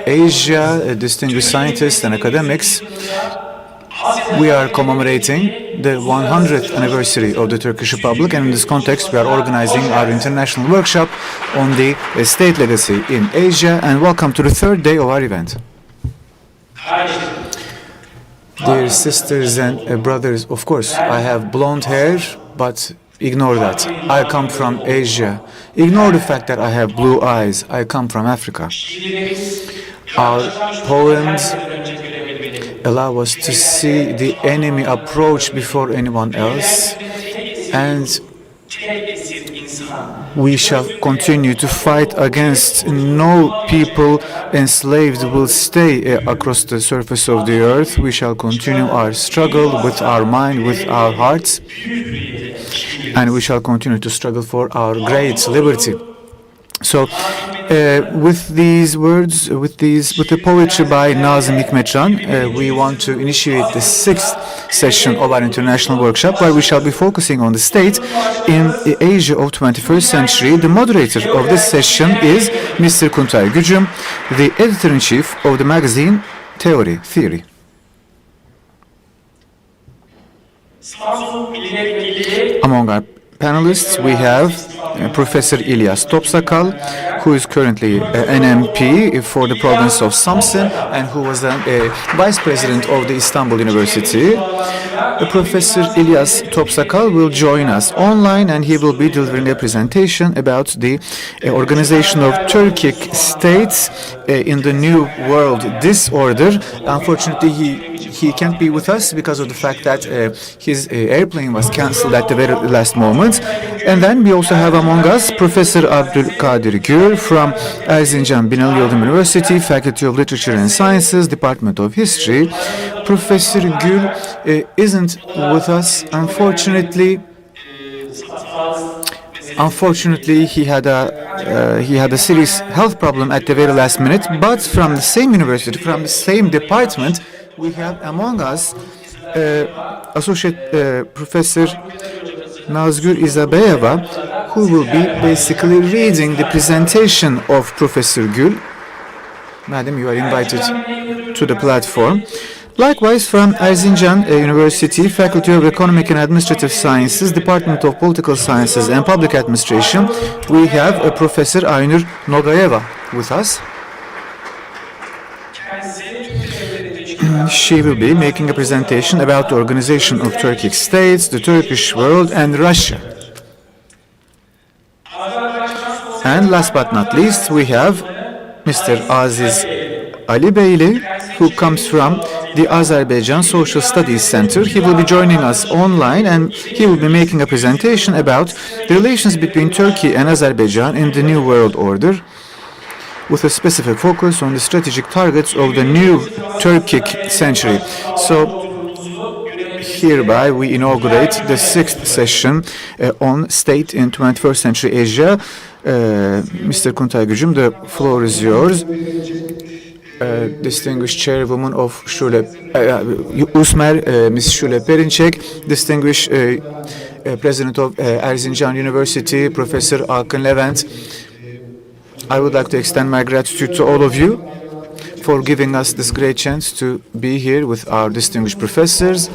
Asia, distinguished scientists and academics, we are commemorating the 100th anniversary of the Turkish Republic, and in this context we are organizing our international workshop on the state legacy in Asia. And welcome to the third day of our event. Dear sisters and brothers, of course, I have blonde hair, but ignore that. I come from Asia. Ignore the fact that I have blue eyes. I come from Africa. Our poems allow us to see the enemy approach before anyone else, and we shall continue to fight against. No people enslaved will stay across the surface of the earth. We shall continue our struggle with our mind, with our hearts, and we shall continue to struggle for our great liberty. So, with these words, with the poetry by Nazım Hikmetcan, we want to initiate the 6th session of our international workshop, where we shall be focusing on the state in Asia of 21st century. The moderator of this session is Mr. Kuntay Gücüm, the editor-in-chief of the magazine Theory. Among our panelists, we have Professor İlyas Topsakal, who is currently an MP for the province of Samsun and who was a vice president of the Istanbul University. Professor İlyas Topsakal will join us online, and he will be delivering a presentation about the organization of Turkic states in the New World Disorder. Unfortunately, he can't be with us because of the fact that his airplane was cancelled at the very last moment. And then we also have among us Professor Abdülkadir Gül from Erzincan Binali Yıldırım University, Faculty of Literature and Sciences, Department of History. Professor Gül isn't with us, unfortunately. Unfortunately, he had a serious health problem at the very last minute. But from the same university, from the same department, we have among us Associate Professor Nazgül İzabeyeva, who will be basically reading the presentation of Professor Gül. Madam, you are invited to the platform. Likewise, from Erzincan University, Faculty of Economic and Administrative Sciences, Department of Political Sciences and Public Administration, we have Professor Aynur Nogayeva with us. She will be making a presentation about the organization of Turkic states, the Turkish world, and Russia. And last but not least, we have Mr. Aziz Ali Beyli, who comes from the Azerbaijan Social Studies Center. He will be joining us online, and he will be making a presentation about the relations between Turkey and Azerbaijan in the New World Order, with a specific focus on the strategic targets of the new Turkic century. So, hereby we inaugurate the 6th session on state in 21st century Asia. Mr. Kuntay Gücüm, the floor is yours. Distinguished chairwoman of USMER, Ms. Şule Perinçek, distinguished president of Erzincan University, Professor Akın Levent. I would like to extend my gratitude to all of you for giving us this great chance to be here with our distinguished professors.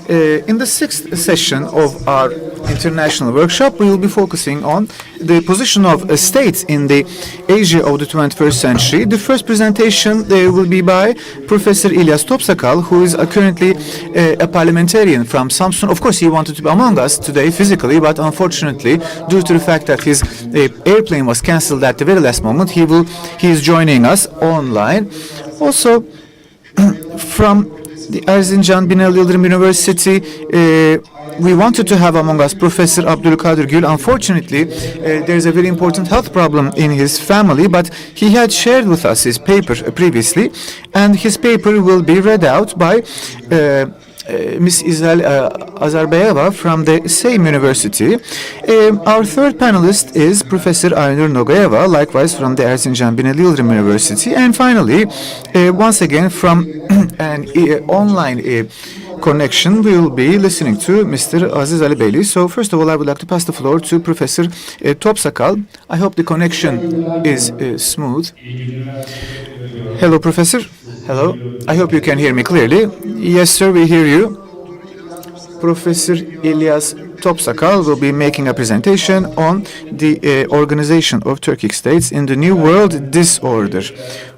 In the 6th session of our international workshop, we will be focusing on the position of states in the Asia of the 21st century. The first presentation will be by Professor İlyas Topsakal, who is currently a parliamentarian from Samsun. Of course, he wanted to be among us today physically, but unfortunately, due to the fact that his airplane was cancelled at the very last moment, he is joining us online. Also, from the Erzincan Binali Yıldırım University, we wanted to have among us Professor Abdülkadir Gül. Unfortunately, there is a very important health problem in his family, but he had shared with us his paper previously, and his paper will be read out by Ms. İzel Azarbeyeva from the same university. Our third panelist is Professor Aynur Nogayeva, likewise from the Erzincan Binali Yıldırım University. And finally, once again from an online connection, we will be listening to Mr. Aziz Ali Beyli. So first of all, I would like to pass the floor to Professor Topsakal. I hope the connection is smooth. Hello, Professor. Hello. I hope you can hear me clearly. Yes, sir, we hear you. Professor Ilyas Topsakal will be making a presentation on the organization of Turkic states in the New World Disorder.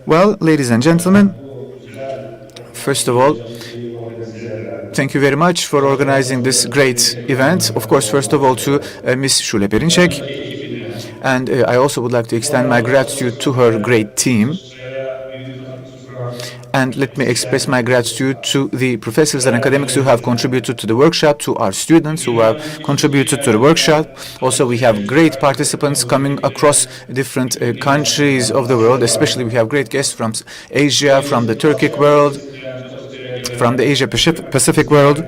Well, ladies and gentlemen, first of all, thank you very much for organizing this great event. Of course, first of all, to Ms. Şule Perinçek. And I also would like to extend my gratitude to her great team. And let me express my gratitude to the professors and academics who have contributed to the workshop, to our students who have contributed to the workshop. Also, we have great participants coming across different countries of the world. Especially, we have great guests from Asia, from the Turkic world, from the Asia-Pacific world.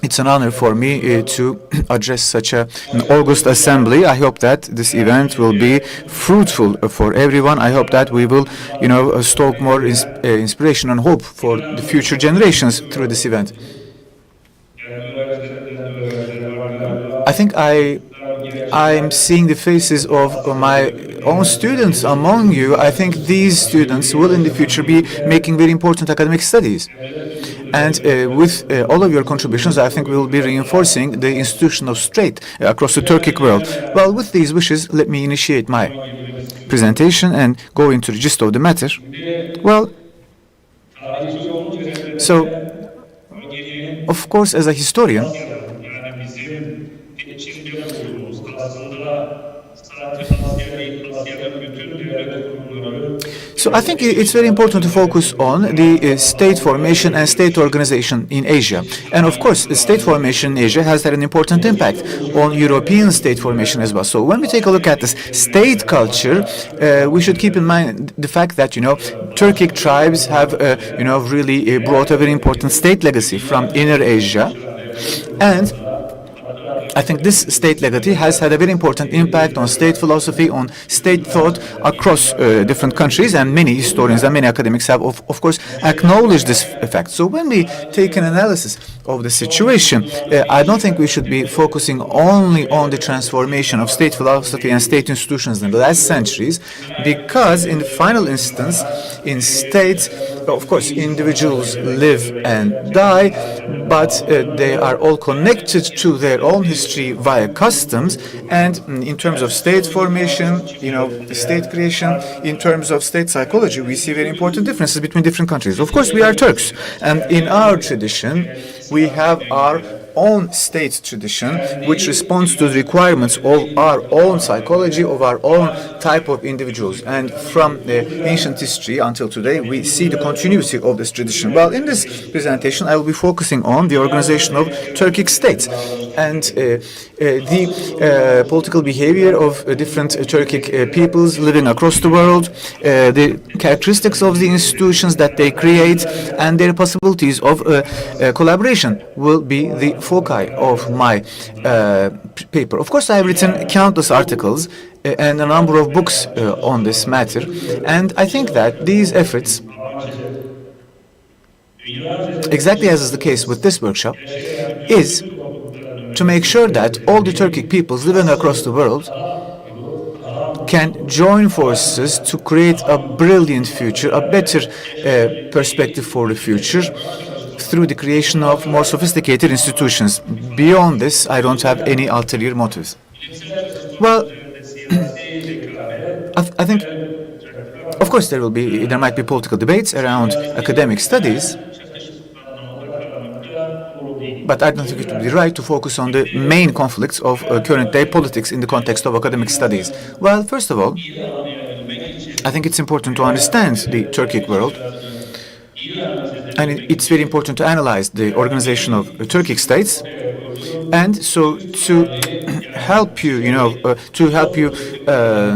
It's an honor for me to address such an august assembly. I hope that this event will be fruitful for everyone. I hope that we will, stoke more inspiration and hope for the future generations through this event. I think I'm seeing the faces of my own students among you. I think these students will in the future be making very important academic studies. And with all of your contributions, I think we will be reinforcing the institution of state across the Turkic world. Well, with these wishes, let me initiate my presentation and go into the gist of the matter. Well, so, of course, as a historian, so I think it's very important to focus on the state formation and state organization in Asia. And of course, the state formation in Asia has had an important impact on European state formation as well. So when we take a look at this state culture, we should keep in mind the fact that, Turkic tribes have, really brought a very important state legacy from Inner Asia. And I think this state legacy has had a very important impact on state philosophy, on state thought across different countries, and many historians and many academics have, of course, acknowledged this fact. So when we take an analysis of the situation, I don't think we should be focusing only on the transformation of state philosophy and state institutions in the last centuries, because in the final instance, in states, of course, individuals live and die, but they are all connected to their own history via customs. And in terms of state formation, state creation, in terms of state psychology, we see very important differences between different countries. Of course, we are Turks, and in our tradition, we have our own state tradition, which responds to the requirements of our own psychology, of our own type of individuals. And from the ancient history until today, we see the continuity of this tradition. Well, in this presentation, I will be focusing on the organization of Turkic states and the political behavior of different Turkic peoples living across the world, the characteristics of the institutions that they create, and their possibilities of collaboration will be the foci of my paper. Of course, I have written countless articles and a number of books on this matter, and I think that these efforts, exactly as is the case with this workshop, is to make sure that all the Turkic peoples living across the world can join forces to create a brilliant future, a better perspective for the future, through the creation of more sophisticated institutions. Beyond this, I don't have any ulterior motives. Well, I think, of course, there might be political debates around academic studies, but I don't think it would be right to focus on the main conflicts of current-day politics in the context of academic studies. Well, first of all, I think it's important to understand the Turkic world, and it's very important to analyze the organization of Turkic states. And so, to help you,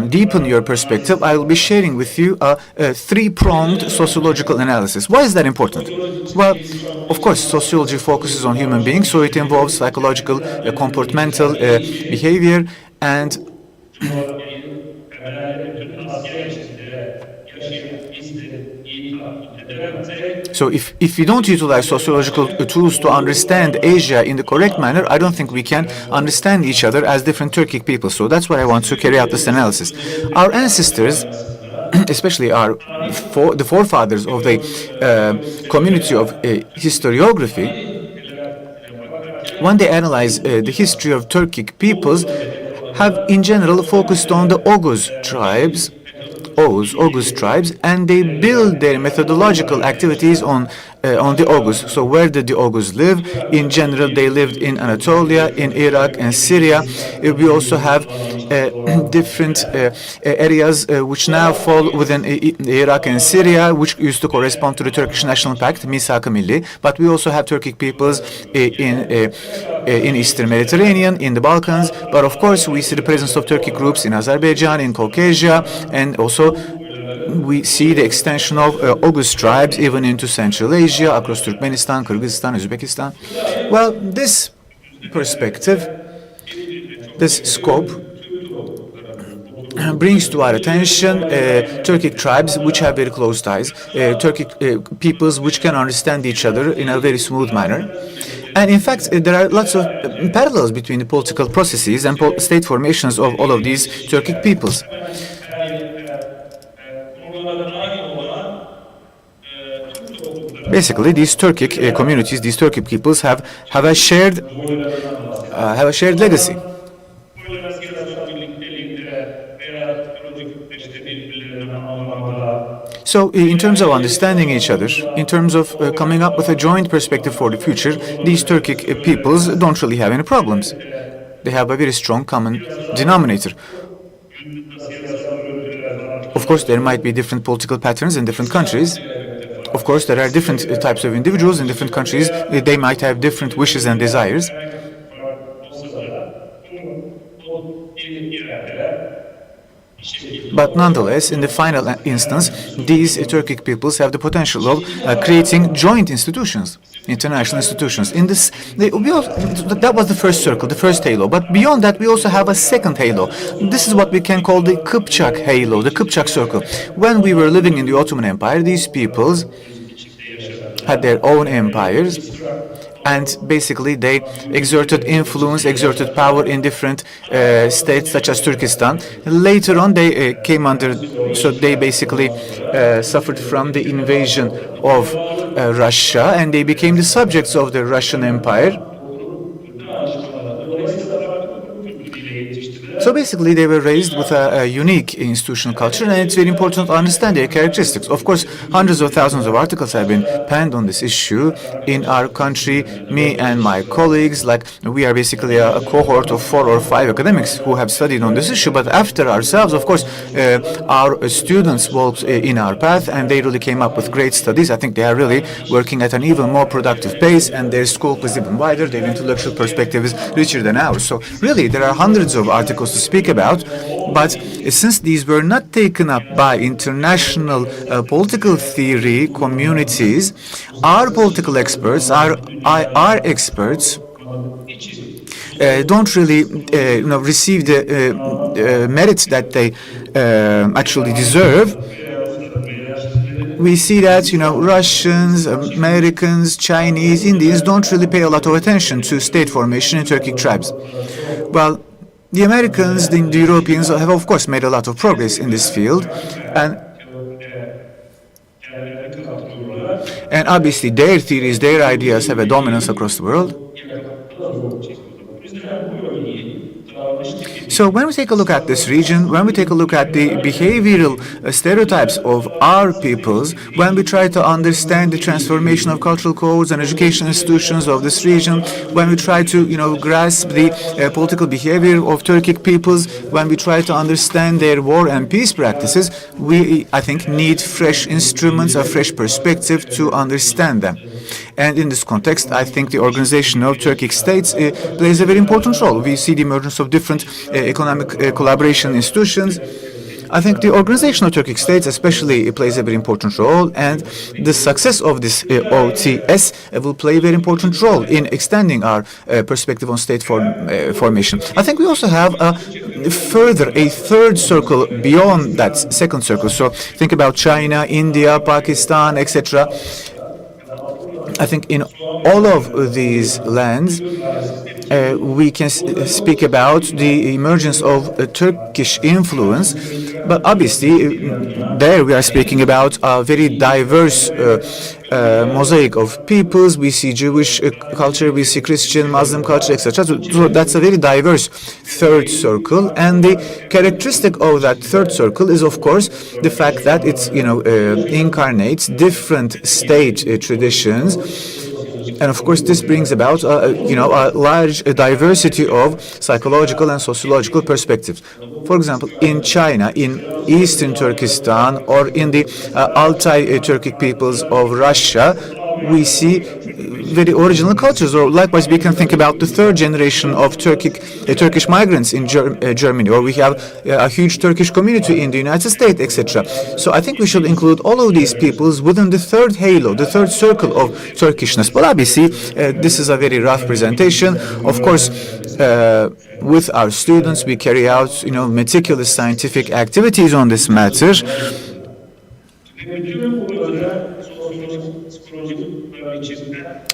deepen your perspective, I will be sharing with you a three-pronged sociological analysis. Why is that important? Well, of course, sociology focuses on human beings, so it involves psychological, comportmental behavior, and So if we don't utilize sociological tools to understand Asia in the correct manner, I don't think we can understand each other as different Turkic people. So that's why I want to carry out this analysis. Our ancestors, especially the forefathers of the community of historiography, when they analyze the history of Turkic peoples, have in general focused on the Oghuz tribes, and they build their methodological activities on the Oghuz. So where did the Oghuz live? In general, they lived in Anatolia, in Iraq and Syria. We also have different areas which now fall within Iraq and Syria, which used to correspond to the Turkish National Pact, Misak-ı Milli. But we also have Turkic peoples in Eastern Mediterranean, in the Balkans. But of course, we see the presence of Turkic groups in Azerbaijan, in Caucasia, and also we see the extension of Oghuz tribes even into Central Asia, across Turkmenistan, Kyrgyzstan, Uzbekistan. Well, this perspective, this scope, brings to our attention Turkic tribes which have very close ties, Turkic peoples which can understand each other in a very smooth manner. And in fact, there are lots of parallels between the political processes and state formations of all of these Turkic peoples. Basically, these Turkic communities, these Turkic peoples have a shared legacy. So, in terms of understanding each other, in terms of coming up with a joint perspective for the future, these Turkic peoples don't really have any problems. They have a very strong common denominator. Of course, there might be different political patterns in different countries. Of course, there are different types of individuals in different countries. They might have different wishes and desires. But nonetheless, in the final instance, these Turkic peoples have the potential of creating joint institutions, international institutions. In this, that was the first circle, the first halo. But beyond that, we also have a second halo. This is what we can call the Kıpçak halo, the Kıpçak circle. When we were living in the Ottoman Empire, these peoples had their own empires. And basically, they exerted influence, exerted power in different states, such as Turkestan. Later on, they came under, so they basically suffered from the invasion of Russia, and they became the subjects of the Russian Empire. So basically, they were raised with a unique institutional culture, and it's very important to understand their characteristics. Of course, hundreds of thousands of articles have been penned on this issue in our country. Me and my colleagues, like we are basically a cohort of 4 or 5 academics who have studied on this issue. But after ourselves, of course, our students walked in our path, and they really came up with great studies. I think they are really working at an even more productive pace, and their scope is even wider. Their intellectual perspective is richer than ours. So really, there are hundreds of articles to speak about, but since these were not taken up by international political theory communities, our political experts, our experts, don't really receive the merits that they actually deserve. We see that, Russians, Americans, Chinese, Indians don't really pay a lot of attention to state formation in Turkic tribes. Well, the Americans, the Europeans have, of course, made a lot of progress in this field, and obviously their theories, their ideas have a dominance across the world. So when we take a look at this region, when we take a look at the behavioral stereotypes of our peoples, when we try to understand the transformation of cultural codes and education institutions of this region, when we try to, grasp the political behavior of Turkic peoples, when we try to understand their war and peace practices, we, I think, need fresh instruments, a fresh perspective to understand them. And in this context, I think the organization of Turkic states plays a very important role. We see the emergence of different economic collaboration institutions. I think the organization of Turkic states especially plays a very important role, and the success of this OTS will play a very important role in extending our perspective on state formation. I think we also have a third circle beyond that second circle. So think about China, India, Pakistan, etc. I think in all of these lands, we can speak about the emergence of Turkish influence, but obviously there we are speaking about a very diverse mosaic of peoples. We see Jewish culture, we see Christian, Muslim culture, etc. So that's a very diverse third circle, and the characteristic of that third circle is, of course, the fact that it incarnates different state traditions. And of course, this brings about, a large diversity of psychological and sociological perspectives. For example, in China, in Eastern Turkestan, or in the Altai Turkic peoples of Russia, we see very original cultures. Or likewise, we can think about the third generation of Turkish migrants in Germany, or we have a huge Turkish community in the United States, etc. So I think we should include all of these peoples within the third halo, the third circle of Turkishness. But obviously, this is a very rough presentation. Of course, with our students, we carry out, meticulous scientific activities on this matter.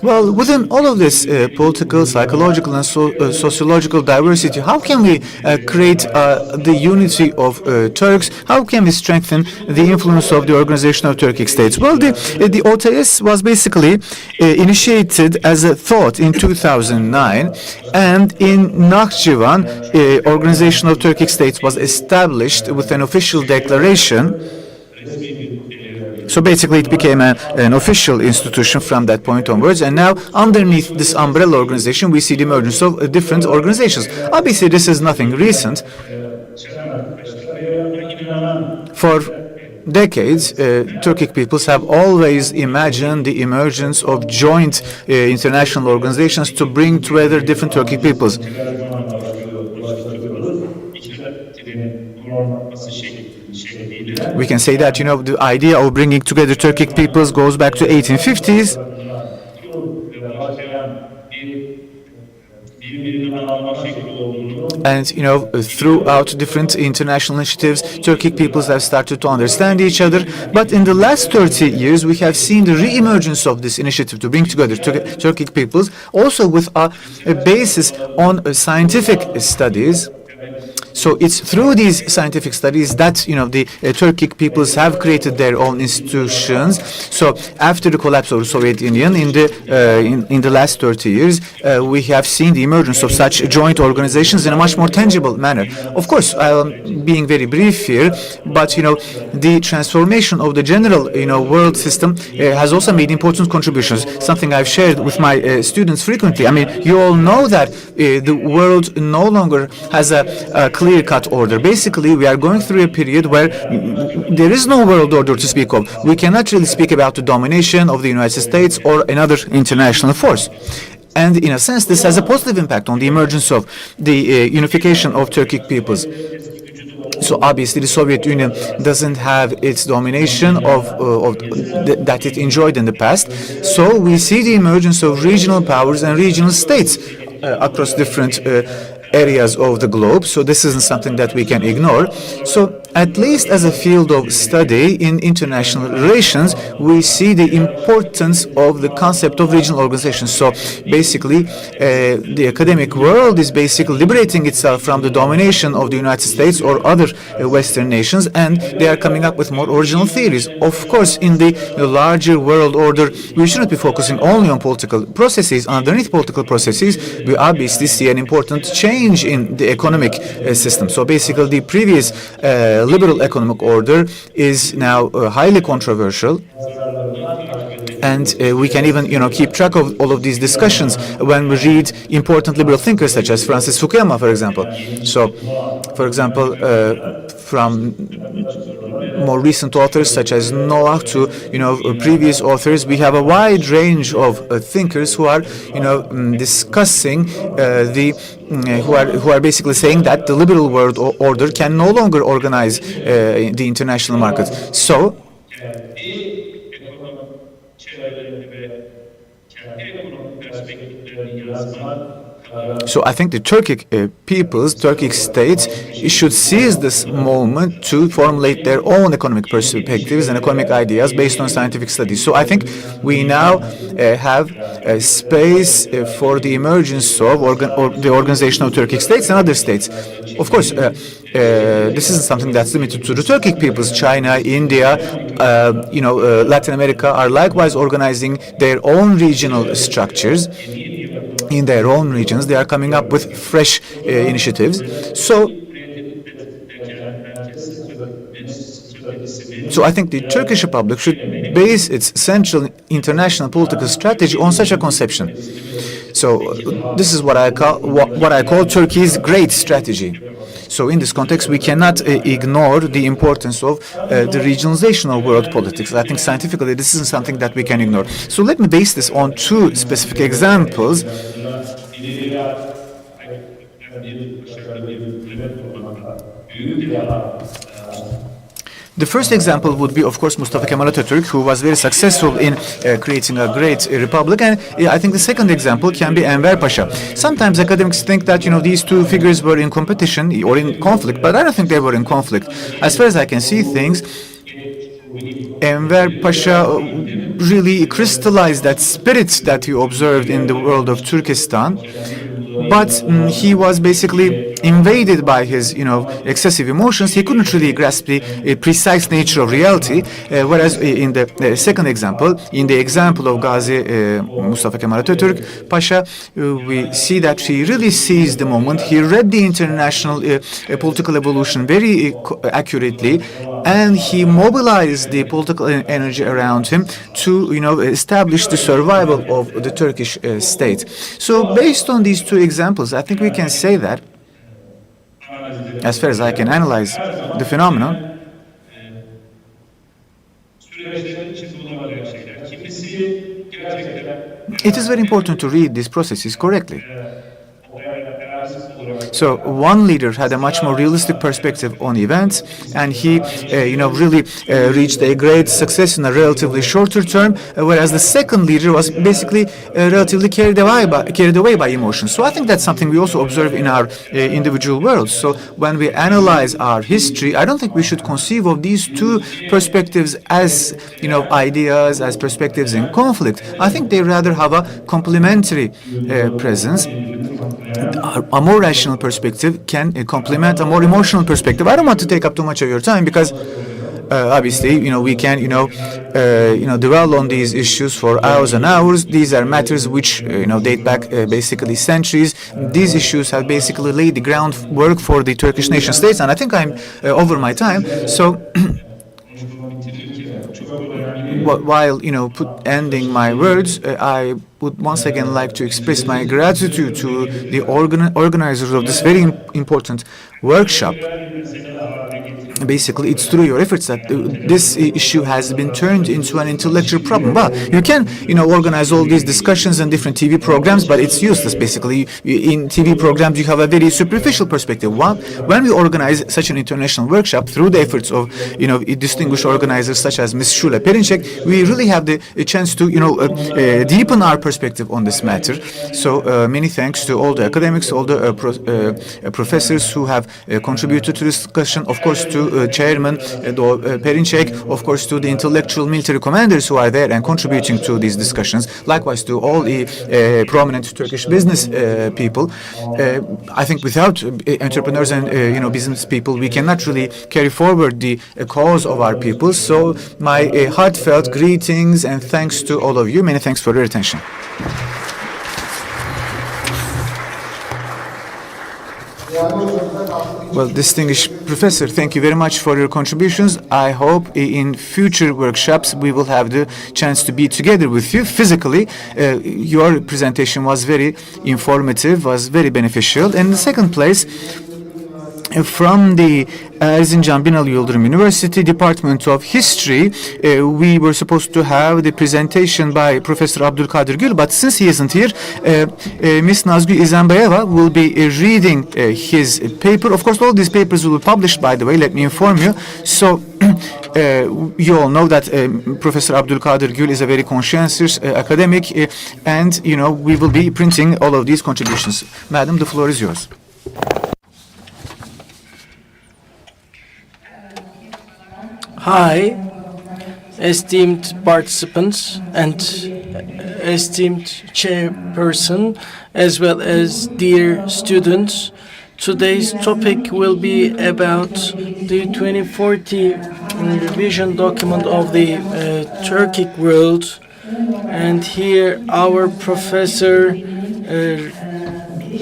Well, within all of this political, psychological, and sociological diversity, how can we create the unity of Turks? How can we strengthen the influence of the organization of Turkic states? Well, the OTS was basically initiated as a thought in 2009, and in Nakhchivan, organization of Turkic states was established with an official declaration. So basically, it became an official institution from that point onwards. And now, underneath this umbrella organization, we see the emergence of different organizations. Obviously, this is nothing recent. For decades, Turkic peoples have always imagined the emergence of joint international organizations to bring together different Turkic peoples. We can say that, the idea of bringing together Turkic peoples goes back to 1850s. And, throughout different international initiatives, Turkic peoples have started to understand each other. But in the last 30 years, we have seen the re-emergence of this initiative to bring together Turkic peoples, also with a basis on scientific studies. So it's through these scientific studies that the Turkic peoples have created their own institutions. So after the collapse of the Soviet Union in the last 30 years, we have seen the emergence of such joint organizations in a much more tangible manner. Of course, being very brief here, but the transformation of the general world system has also made important contributions. Something I've shared with my students frequently. I mean, you all know that the world no longer has a clear-cut order. Basically, we are going through a period where there is no world order to speak of. We cannot really speak about the domination of the United States or another international force. And in a sense, this has a positive impact on the emergence of the unification of Turkic peoples. So obviously, the Soviet Union doesn't have its domination that it enjoyed in the past. So we see the emergence of regional powers and regional states across different areas of the globe. So this isn't something that we can ignore. So at least as a field of study in international relations, we see the importance of the concept of regional organizations. So basically, the academic world is basically liberating itself from the domination of the United States or other Western nations, and they are coming up with more original theories. Of course, in the larger world order, we shouldn't be focusing only on political processes. Underneath political processes, we obviously see an important change in the economic system. So basically, the previous liberal economic order is now highly controversial, and we can even keep track of all of these discussions when we read important liberal thinkers such as Francis Fukuyama, for example. So, for example, from more recent authors such as Noah to previous authors. We have a wide range of thinkers who are discussing who are basically saying that the liberal world order can no longer organize the international market. So I think the Turkic Turkic states should seize this moment to formulate their own economic perspectives and economic ideas based on scientific studies. So I think we now have space for the emergence of the organization of Turkic states and other states. Of course, this isn't something that's limited to the Turkic peoples. China, India, Latin America are likewise organizing their own regional structures. In their own regions, they are coming up with fresh initiatives. So I think the Turkish Republic should base its central international political strategy on such a conception. So this is what I call Turkey's great strategy. So in this context, we cannot ignore the importance of the regionalization of world politics. I think scientifically this isn't something that we can ignore. So let me base this on two specific examples. The first example would be, of course, Mustafa Kemal Atatürk, who was very successful in creating a great republic. And I think the second example can be Enver Pasha. Sometimes academics think that, these two figures were in competition or in conflict, but I don't think they were in conflict. As far as I can see things, Enver Pasha really crystallized that spirit that he observed in the world of Turkestan. But he was basically invaded by his, excessive emotions. He couldn't really grasp the precise nature of reality. Whereas in the second example, in the example of Gazi Mustafa Kemal Atatürk Pasha, we see that he really seized the moment. He read the international political evolution very accurately, and he mobilized the political energy around him to, establish the survival of the Turkish state. So based on these two examples, I think we can say that, as far as I can analyze the phenomenon, it is very important to read these processes correctly. So one leader had a much more realistic perspective on events, and he, really reached a great success in a relatively shorter term, whereas the second leader was basically relatively carried away by emotions. So I think that's something we also observe in our individual worlds. So when we analyze our history, I don't think we should conceive of these two perspectives as, ideas, as perspectives in conflict. I think they rather have a complementary presence. A more rational perspective can complement a more emotional perspective. I don't want to take up too much of your time because obviously, we can, dwell on these issues for hours and hours. These are matters which, date back basically centuries. These issues have basically laid the groundwork for the Turkish nation states, and I think I'm over my time. So while ending my words, I would once again like to express my gratitude to the organizers of this very important workshop. Basically, it's through your efforts that this issue has been turned into an intellectual problem. Well, you can, organize all these discussions and different TV programs, but it's useless. Basically, in TV programs, you have a very superficial perspective. When we organize such an international workshop through the efforts of, distinguished organizers such as Ms. Shula Perinçek, we really have the chance to, deepen our perspective on this matter. So many thanks to all the academics, all the professors who have contributed to this discussion. Of course, to Chairman Perinçek, of course, to the intellectual military commanders who are there and contributing to these discussions. Likewise, to all the prominent Turkish business people. I think without entrepreneurs and business people, we cannot really carry forward the cause of our people. So my heartfelt greetings and thanks to all of you. Many thanks for your attention. Well, distinguished professor, thank you very much for your contributions. I hope in future workshops we will have the chance to be together with you physically. Your presentation was very informative, was very beneficial. And in the second place, from the Erzincan Binali Yıldırım University Department of History, we were supposed to have the presentation by Professor Abdülkadir Gül, but since he isn't here, Ms. Nazgül İzenbayeva will be reading his paper. Of course, all these papers will be published, by the way, let me inform you. So, you all know that Professor Abdülkadir Gül is a very conscientious academic, and, you know, we will be printing all of these contributions. Madam, the floor is yours. Hi, esteemed participants and esteemed chairperson, as well as dear students. Today's topic will be about the 2040 revision document of the Turkic world. And here our professor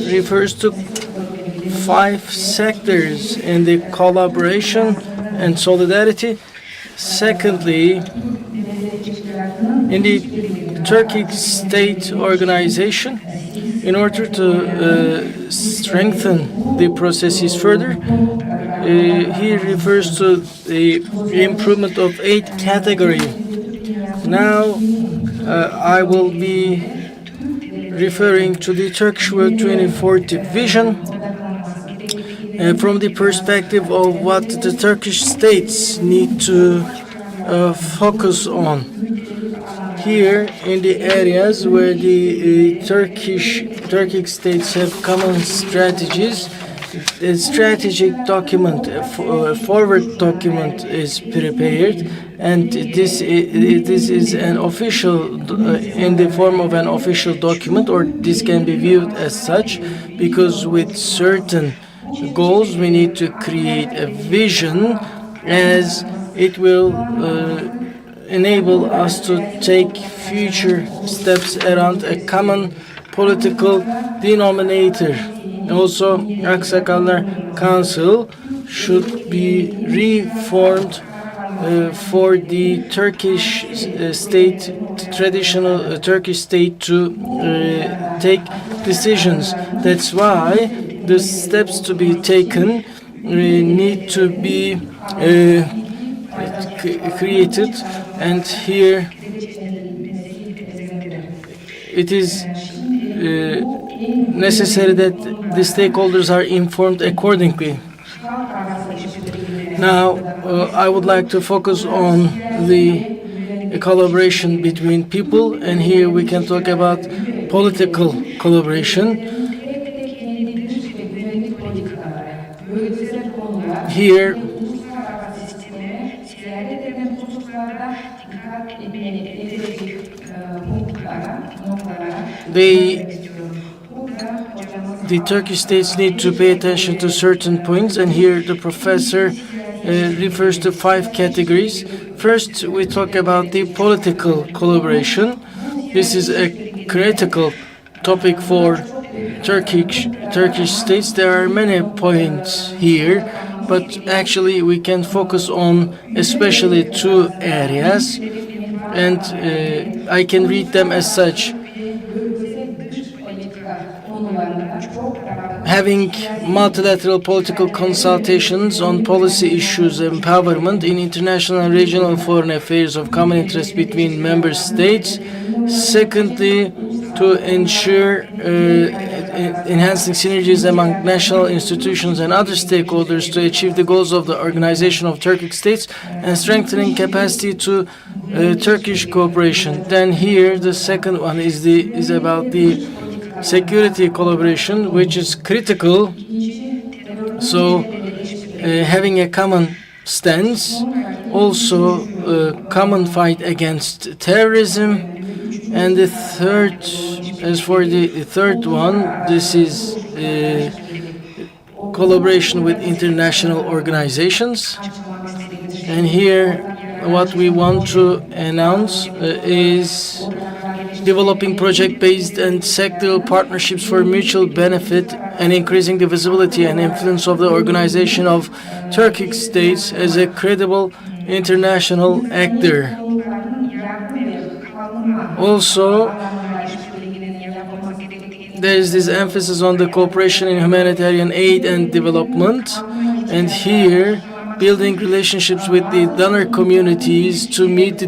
refers to 5 sectors in the collaboration and solidarity. Secondly, in the Turkic state organization, in order to strengthen the processes further, he refers to the improvement of 8 categories. Now, I will be referring to the Turkish World 2040 vision from the perspective of what the Turkish states need to focus on. Here, in the areas where the Turkic states have common strategies, a strategic document, a forward document is prepared, and this is an official, in the form of an official document, or this can be viewed as such, because with certain goals we need to create a vision, as it will enable us to take future steps around a common political denominator. Also, Aksakallar Council should be reformed for the Turkish state, traditional Turkish state, to take decisions. That's why the steps to be taken need to be created, and here it is necessary that the stakeholders are informed accordingly. Now, I would like to focus on the collaboration between people, and here we can talk about political collaboration. Here, the Turkish states need to pay attention to certain points, and here the professor refers to 5 categories. First, we talk about the political collaboration. This is a critical topic for Turkish states. There are many points here, but actually we can focus on especially 2 areas, and I can read them as such. Having multilateral political consultations on policy issues, empowerment in international and regional foreign affairs of common interest between member states. Secondly, to ensure enhancing synergies among national institutions and other stakeholders to achieve the goals of the Organization of Turkic States, and strengthening capacity to Turkish cooperation. Then here the second one is about the security collaboration, which is critical. So having a common stance, also common fight against terrorism, and the third, as for the third one, this is collaboration with international organizations. And here what we want to announce is developing project-based and sectoral partnerships for mutual benefit, and increasing the visibility and influence of the Organization of Turkic States as a credible international actor. Also, there is this emphasis on the cooperation in humanitarian aid and development, And here, building relationships with the donor communities to meet the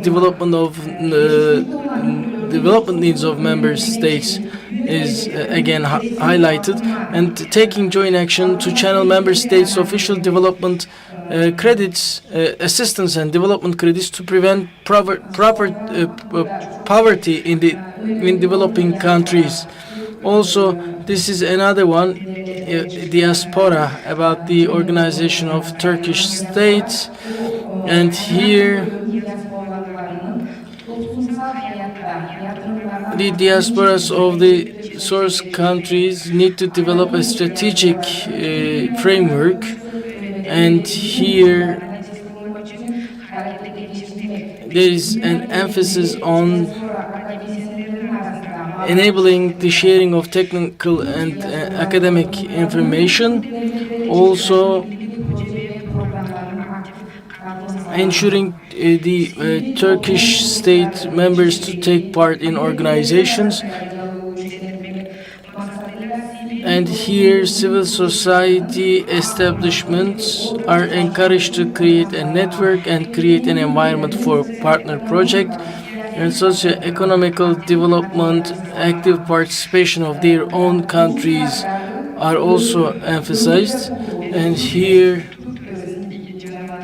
development needs of member states is again highlighted, and taking joint action to channel member states' official development credits, assistance and development credits to prevent poverty in developing countries. Also, this is another one, diaspora, about the organization of Turkish states, and here the diasporas of the source countries need to develop a strategic framework, and here there is an emphasis on enabling the sharing of technical and academic information, also ensuring the Turkish state members to take part in organizations. And here civil society establishments are encouraged to create a network and create an environment for partner project, and socio-economical development, active participation of their own countries are also emphasized. And here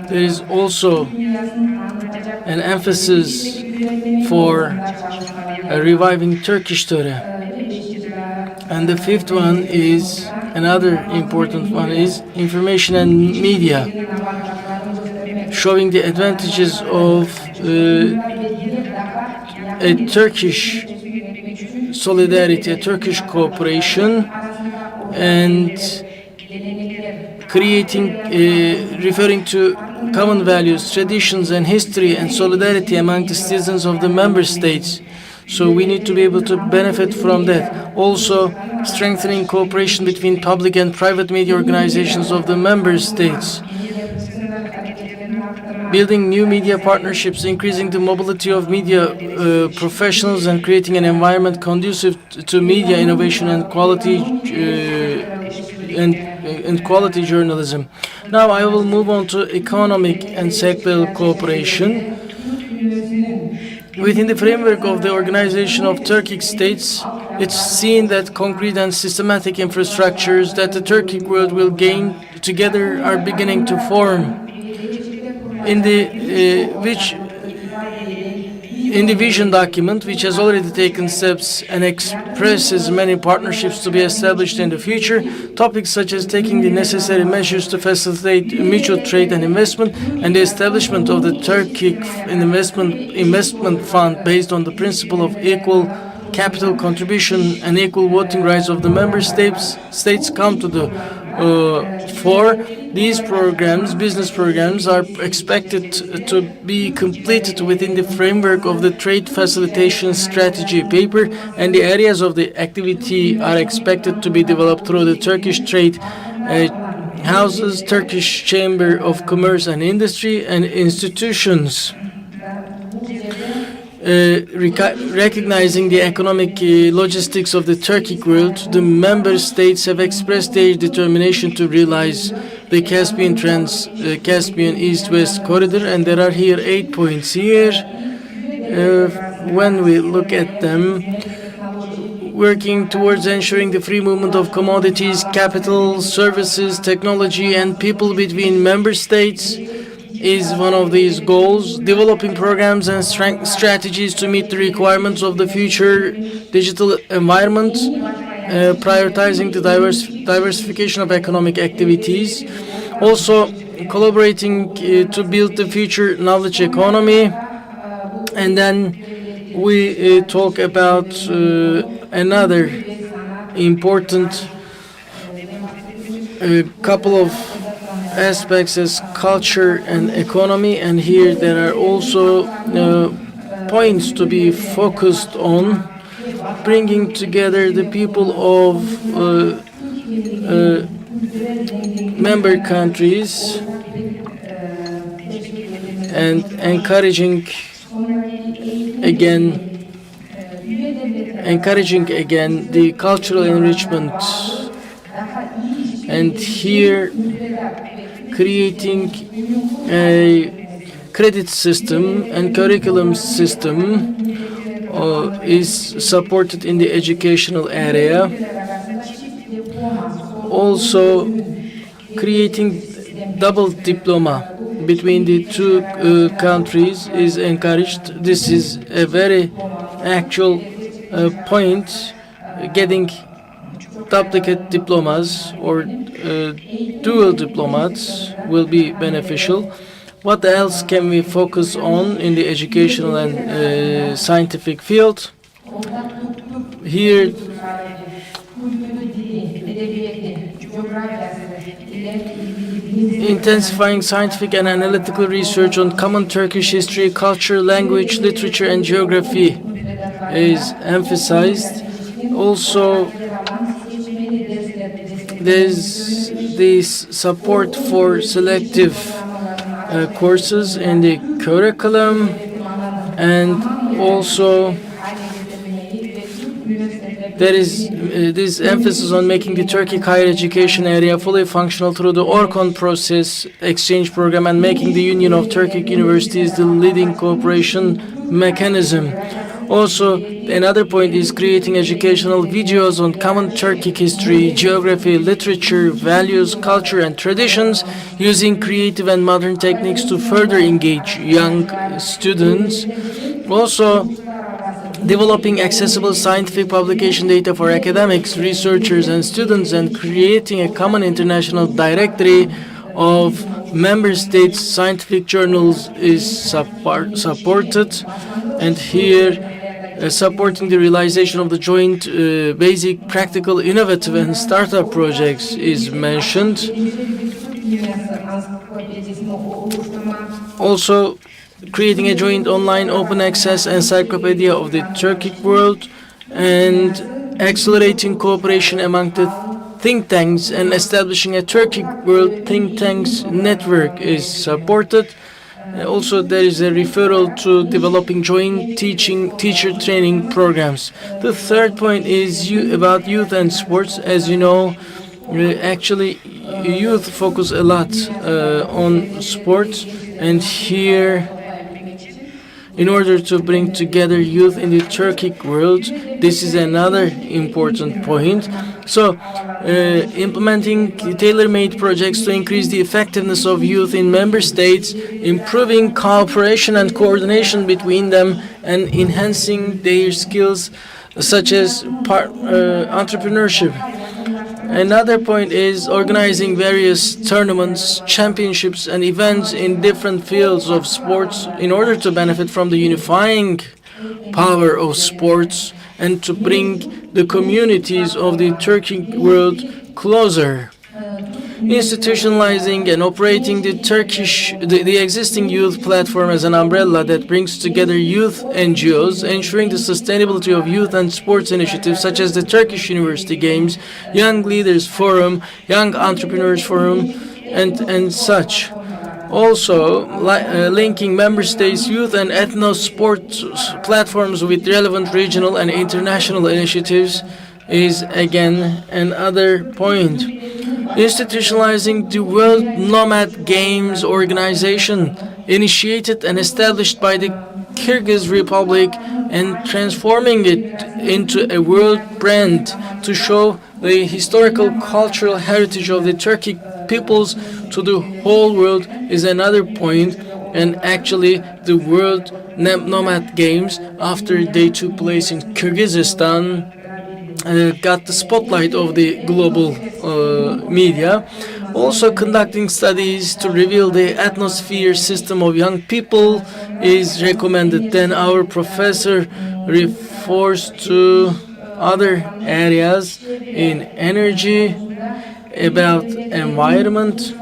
there is also an emphasis for reviving Turkish Torah. And the fifth one is, another important one is information and media, showing the advantages of a Turkish solidarity, a Turkish cooperation, and creating, referring to common values, traditions, and history and solidarity among the citizens of the member states. So we need to be able to benefit from that. Also, strengthening cooperation between public and private media organizations of the member states. Building new media partnerships, increasing the mobility of media professionals, and creating an environment conducive to media innovation and quality quality journalism. Now I will move on to economic and sectoral cooperation. Within the framework of the Organization of Turkic States, it's seen that concrete and systematic infrastructures that the Turkic world will gain together are beginning to form. In the vision document, which has already taken steps and expresses many partnerships to be established in the future, topics such as taking the necessary measures to facilitate mutual trade and investment, and the establishment of the Turkic investment fund based on the principle of equal capital contribution and equal voting rights of the member states come to the fore. These programs, business programs, are expected to be completed within the framework of the Trade Facilitation Strategy paper, and the areas of the activity are expected to be developed through the Turkish Trade Houses, Turkish Chamber of Commerce and Industry, and institutions. Recognizing the economic logistics of the Turkic world, the member states have expressed their determination to realize the Caspian East-West corridor, and there are here 8 points here. When we look at them, working towards ensuring the free movement of commodities, capital, services, technology, and people between member states is one of these goals. Developing programs and strategies to meet the requirements of the future digital environment, prioritizing the diversification of economic activities. Also, collaborating to build the future knowledge economy. And then we talk about another important couple of aspects as culture and economy, and here there are also points to be focused on, bringing together the people of member countries and encouraging again the cultural enrichment. And here creating a credit system and curriculum system is supported in the educational area. Also, creating double diploma between the two countries is encouraged. This is a very actual point. Getting duplicate diplomas or dual diplomas will be beneficial. What else can we focus on in the educational and scientific field? Here, intensifying scientific and analytical research on common Turkish history, culture, language, literature, and geography is emphasized. Also, there's this support for selective courses in the curriculum, and also there is this emphasis on making the Turkic higher education area fully functional through the Orkon process exchange program and making the Union of Turkic Universities the leading cooperation mechanism. Also, another point is creating educational videos on common Turkic history, geography, literature, values, culture, and traditions, using creative and modern techniques to further engage young students. Also, developing accessible scientific publication data for academics, researchers, and students, and creating a common international directory of member states' scientific journals is supported. And here, supporting the realization of the joint basic, practical, innovative, and startup projects is mentioned. Also, creating a joint online open access encyclopedia of the Turkic world and accelerating cooperation among the think tanks and establishing a Turkic world think tanks network is supported. Also, there is a referral to developing joint teacher training programs. The third point is about youth and sports. As you know, actually, youth focus a lot on sports, and here, in order to bring together youth in the Turkic world, this is another important point. So, implementing tailor-made projects to increase the effectiveness of youth in member states, improving cooperation and coordination between them, and enhancing their skills such as entrepreneurship. Another point is organizing various tournaments, championships, and events in different fields of sports in order to benefit from the unifying power of sports and to bring the communities of the Turkic world closer. Institutionalizing and operating the existing youth platform as an umbrella that brings together youth NGOs, ensuring the sustainability of youth and sports initiatives such as the Turkish University Games, Young Leaders Forum, Young Entrepreneurs Forum, and such. Also, linking member states' youth and ethno-sports platforms with relevant regional and international initiatives is again another point. Institutionalizing the World Nomad Games organization, initiated and established by the Kyrgyz Republic, and transforming it into a world brand to show the historical cultural heritage of the Turkic peoples to the whole world is another point. And actually, the World Nomad Games, after they took place in Kyrgyzstan, got the spotlight of the global media. Also, conducting studies to reveal the atmosphere system of young people is recommended. Then our professor refers to other areas in energy, about environment.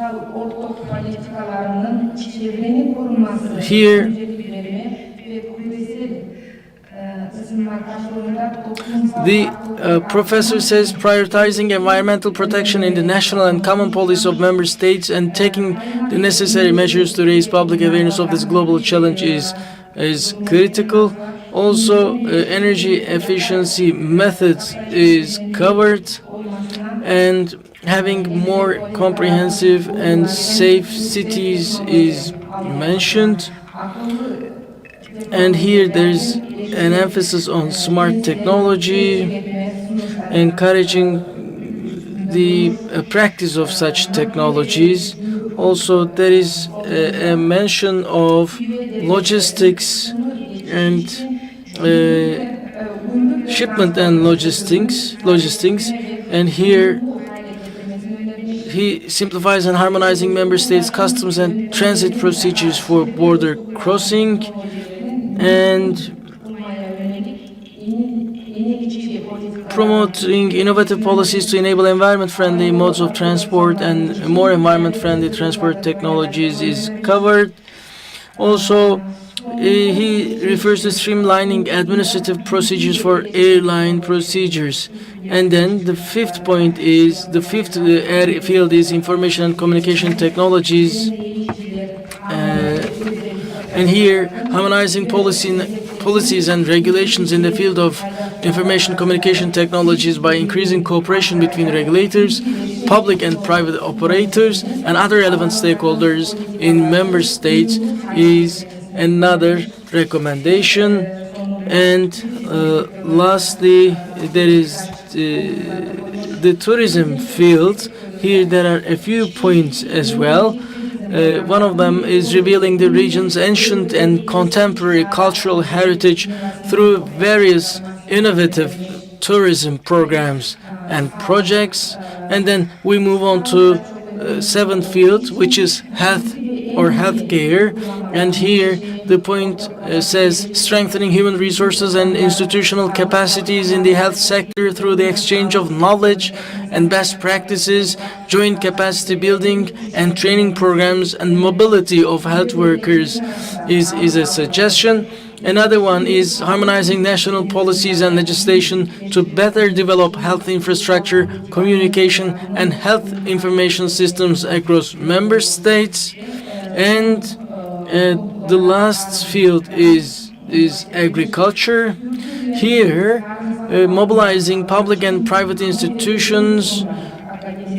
Here, the professor says prioritizing environmental protection in the national and common policy of member states and taking the necessary measures to raise public awareness of this global challenge is critical. Also, energy efficiency methods is covered, and having more comprehensive and safe cities is mentioned. And here there's an emphasis on smart technology, encouraging the practice of such technologies. Also, there is a mention of logistics and shipment and logistics, and here he simplifies and harmonizing member states' customs and transit procedures for border crossing, and promoting innovative policies to enable environment-friendly modes of transport and more environment-friendly transport technologies is covered. Also, he refers to streamlining administrative procedures for airline procedures. And then the fifth point is, the fifth field is information and communication technologies. And here, harmonizing policies and regulations in the field of information communication technologies by increasing cooperation between regulators, public and private operators, and other relevant stakeholders in member states is another recommendation. And lastly, there is the tourism field. Here there are a few points as well. One of them is revealing the region's ancient and contemporary cultural heritage through various innovative tourism programs and projects. And then we move on to seventh field, which is health or healthcare. And here the point says strengthening human resources and institutional capacities in the health sector through the exchange of knowledge and best practices, joint capacity building and training programs, and mobility of health workers is a suggestion. Another one is harmonizing national policies and legislation to better develop health infrastructure, communication, and health information systems across member states. And the last field is agriculture. Here, mobilizing public and private institutions,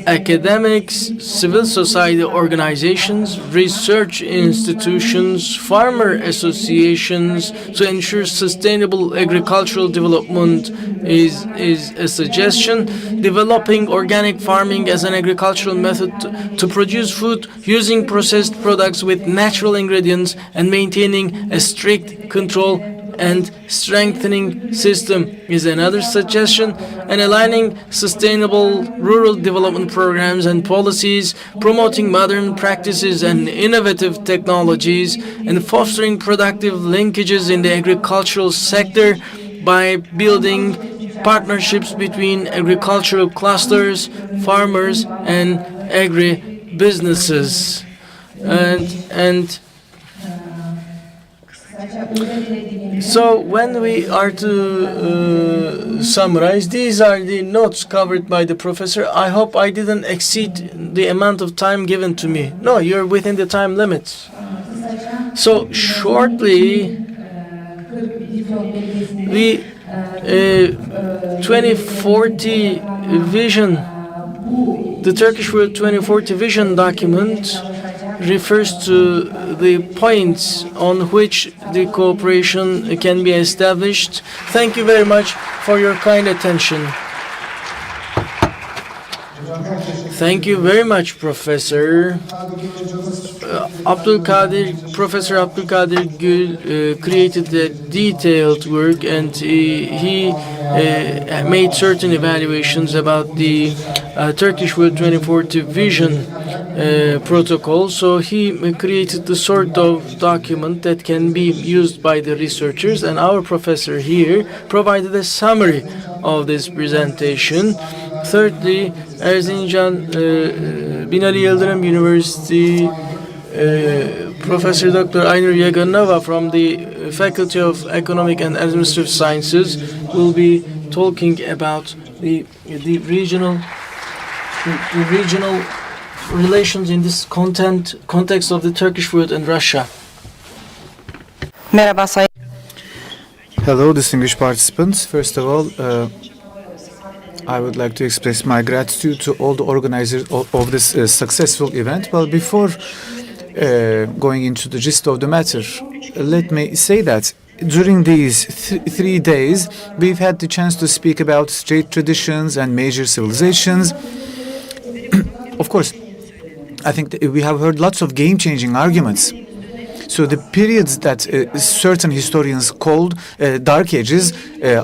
academics, civil society organizations, research institutions, farmer associations to ensure sustainable agricultural development is a suggestion. Developing organic farming as an agricultural method to produce food using processed products with natural ingredients and maintaining a strict control and strengthening system is another suggestion. And aligning sustainable rural development programs and policies, promoting modern practices and innovative technologies, and fostering productive linkages in the agricultural sector by building partnerships between agricultural clusters, farmers, and agri-businesses. And so when we are to summarize, these are the notes covered by the professor. I hope I didn't exceed the amount of time given to me. No, you're within the time limits. So shortly, the 2040 vision, the Turkish World 2040 vision document refers to the points on which the cooperation can be established. Thank you very much for your kind attention. Thank you very much, Professor. Professor Abdülkadir Gül created a detailed work, and he made certain evaluations about the Turkish World 2040 vision protocol. So he created the sort of document that can be used by the researchers, and our professor here provided a summary of this presentation. Thirdly, Erzincan Binali Yıldırım University Professor Dr. Aynur Yeganova from the Faculty of Economic and Administrative Sciences will be talking about the regional relations in this context of the Turkish world and Russia. Merhaba Sayın. Hello, distinguished participants. First of all, I would like to express my gratitude to all the organizers of this successful event. Well, before going into the gist of the matter, let me say that during these 3 days, we've had the chance to speak about state traditions and major civilizations. Of course, I think that we have heard lots of game-changing arguments. So the periods that certain historians called Dark Ages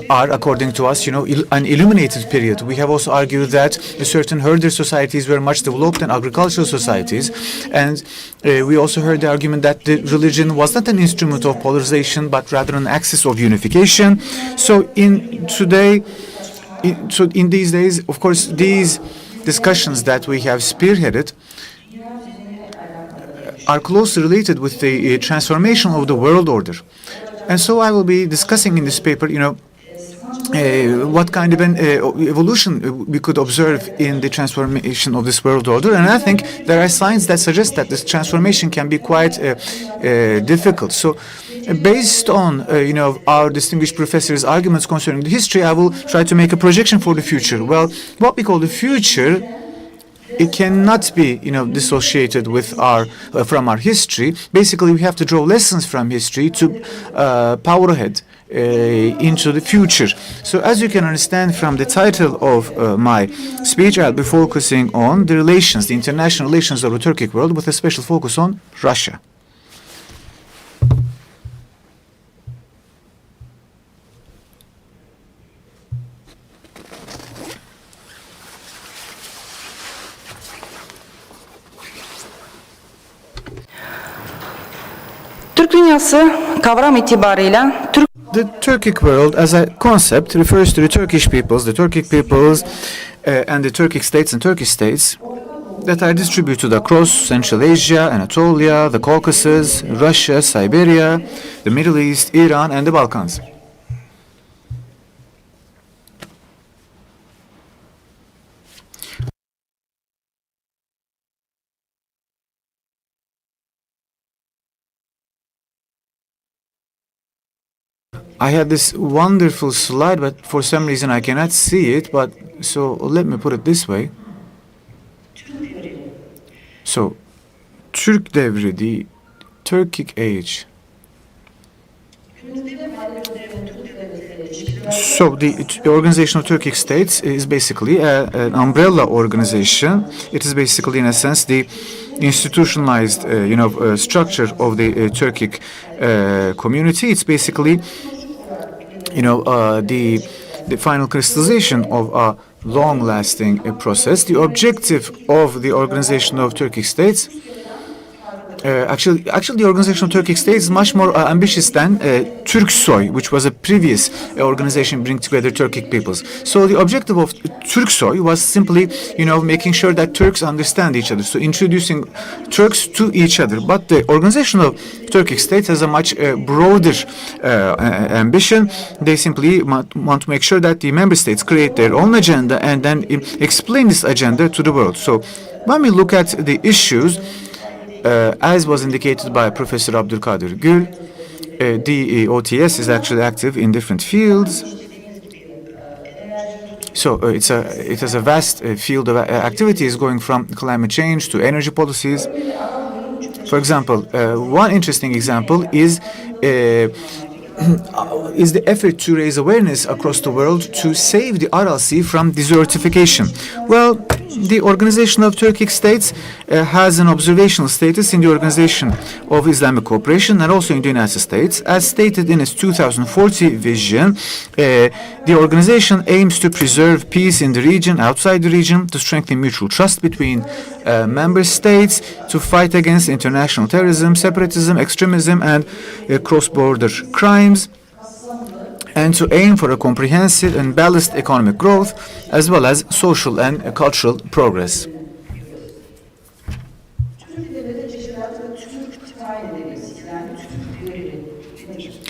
are, according to us, an illuminated period. We have also argued that certain herder societies were much developed than agricultural societies, and we also heard the argument that the religion was not an instrument of polarization, but rather an axis of unification. So in these days, of course, these discussions that we have spearheaded are closely related with the transformation of the world order. And so I will be discussing in this paper, what kind of an evolution we could observe in the transformation of this world order. And I think there are signs that suggest that this transformation can be quite difficult. So based on our distinguished professor's arguments concerning the history, I will try to make a projection for the future. Well, what we call the future, it cannot be, dissociated with from our history. Basically, we have to draw lessons from history to power ahead into the future. So, as you can understand from the title of my speech, I'll be focusing on the international relations of the Turkic world, with a special focus on Russia. Türk dünyası kavram itibarıyla The Turkic world as a concept refers to the Turkish peoples, the Turkic peoples, and the Turkic states and Turkish states that are distributed across Central Asia, Anatolia, the Caucasus, Russia, Siberia, the Middle East, Iran, and the Balkans. I had this wonderful slide, but for some reason I cannot see it. So let me put it this way. So, Türk Devri, the Turkic age. So the Organization of Turkic States is basically an umbrella organization. It is basically, in a sense, the institutionalized, structure of the Turkic community. It's basically, the final crystallization of a long-lasting process. The objective of the Organization of Turkic States, actually, the Organization of Turkic States is much more ambitious than Turksoy, which was a previous organization bringing together Turkic peoples. So the objective of Turksoy was simply, making sure that Turks understand each other, so introducing Turks to each other. But the Organization of Turkic States has a much broader ambition. They simply want to make sure that the member states create their own agenda and then explain this agenda to the world. So when we look at the issues, as was indicated by Professor Abdülkadir Gül, the OTS is actually active in different fields. So it has a vast field of activities, going from climate change to energy policies. For example, one interesting example is the effort to raise awareness across the world to save the Aral Sea from desertification. Well, the Organization of Turkic States has an observational status in the Organization of Islamic Cooperation and also in the United States. As stated in its 2040 vision, the organization aims to preserve peace in the region, outside the region, to strengthen mutual trust between member states, to fight against international terrorism, separatism, extremism, and cross-border crimes, and to aim for a comprehensive and balanced economic growth, as well as social and cultural progress.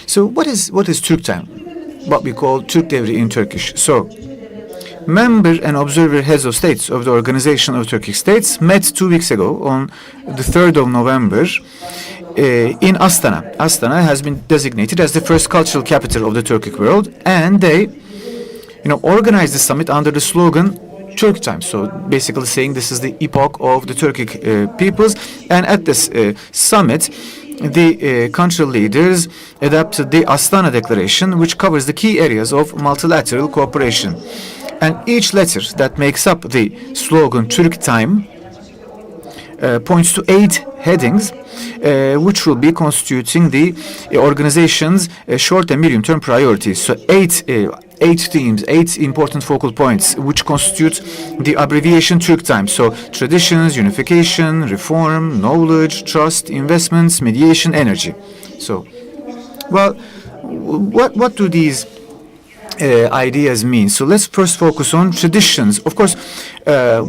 So what is Türk time? What we call Türk Devri in Turkish. So member and observer heads of states of the Organization of Turkic States met 2 weeks ago on the 3rd of November in Astana. Astana has been designated as the first cultural capital of the Turkic world, and they organized the summit under the slogan Turk Time. So basically saying this is the epoch of the Turkic peoples. And at this summit, the country leaders adopted the Astana Declaration, which covers the key areas of multilateral cooperation. And each letter that makes up the slogan Turk Time points to 8 headings, which will be constituting the organization's short and medium-term priorities. So 8 themes, 8 important focal points, which constitute the abbreviation Turk Time. So traditions, unification, reform, knowledge, trust, investments, mediation, energy. So, well, what do these ideas mean? So let's first focus on traditions. Of course,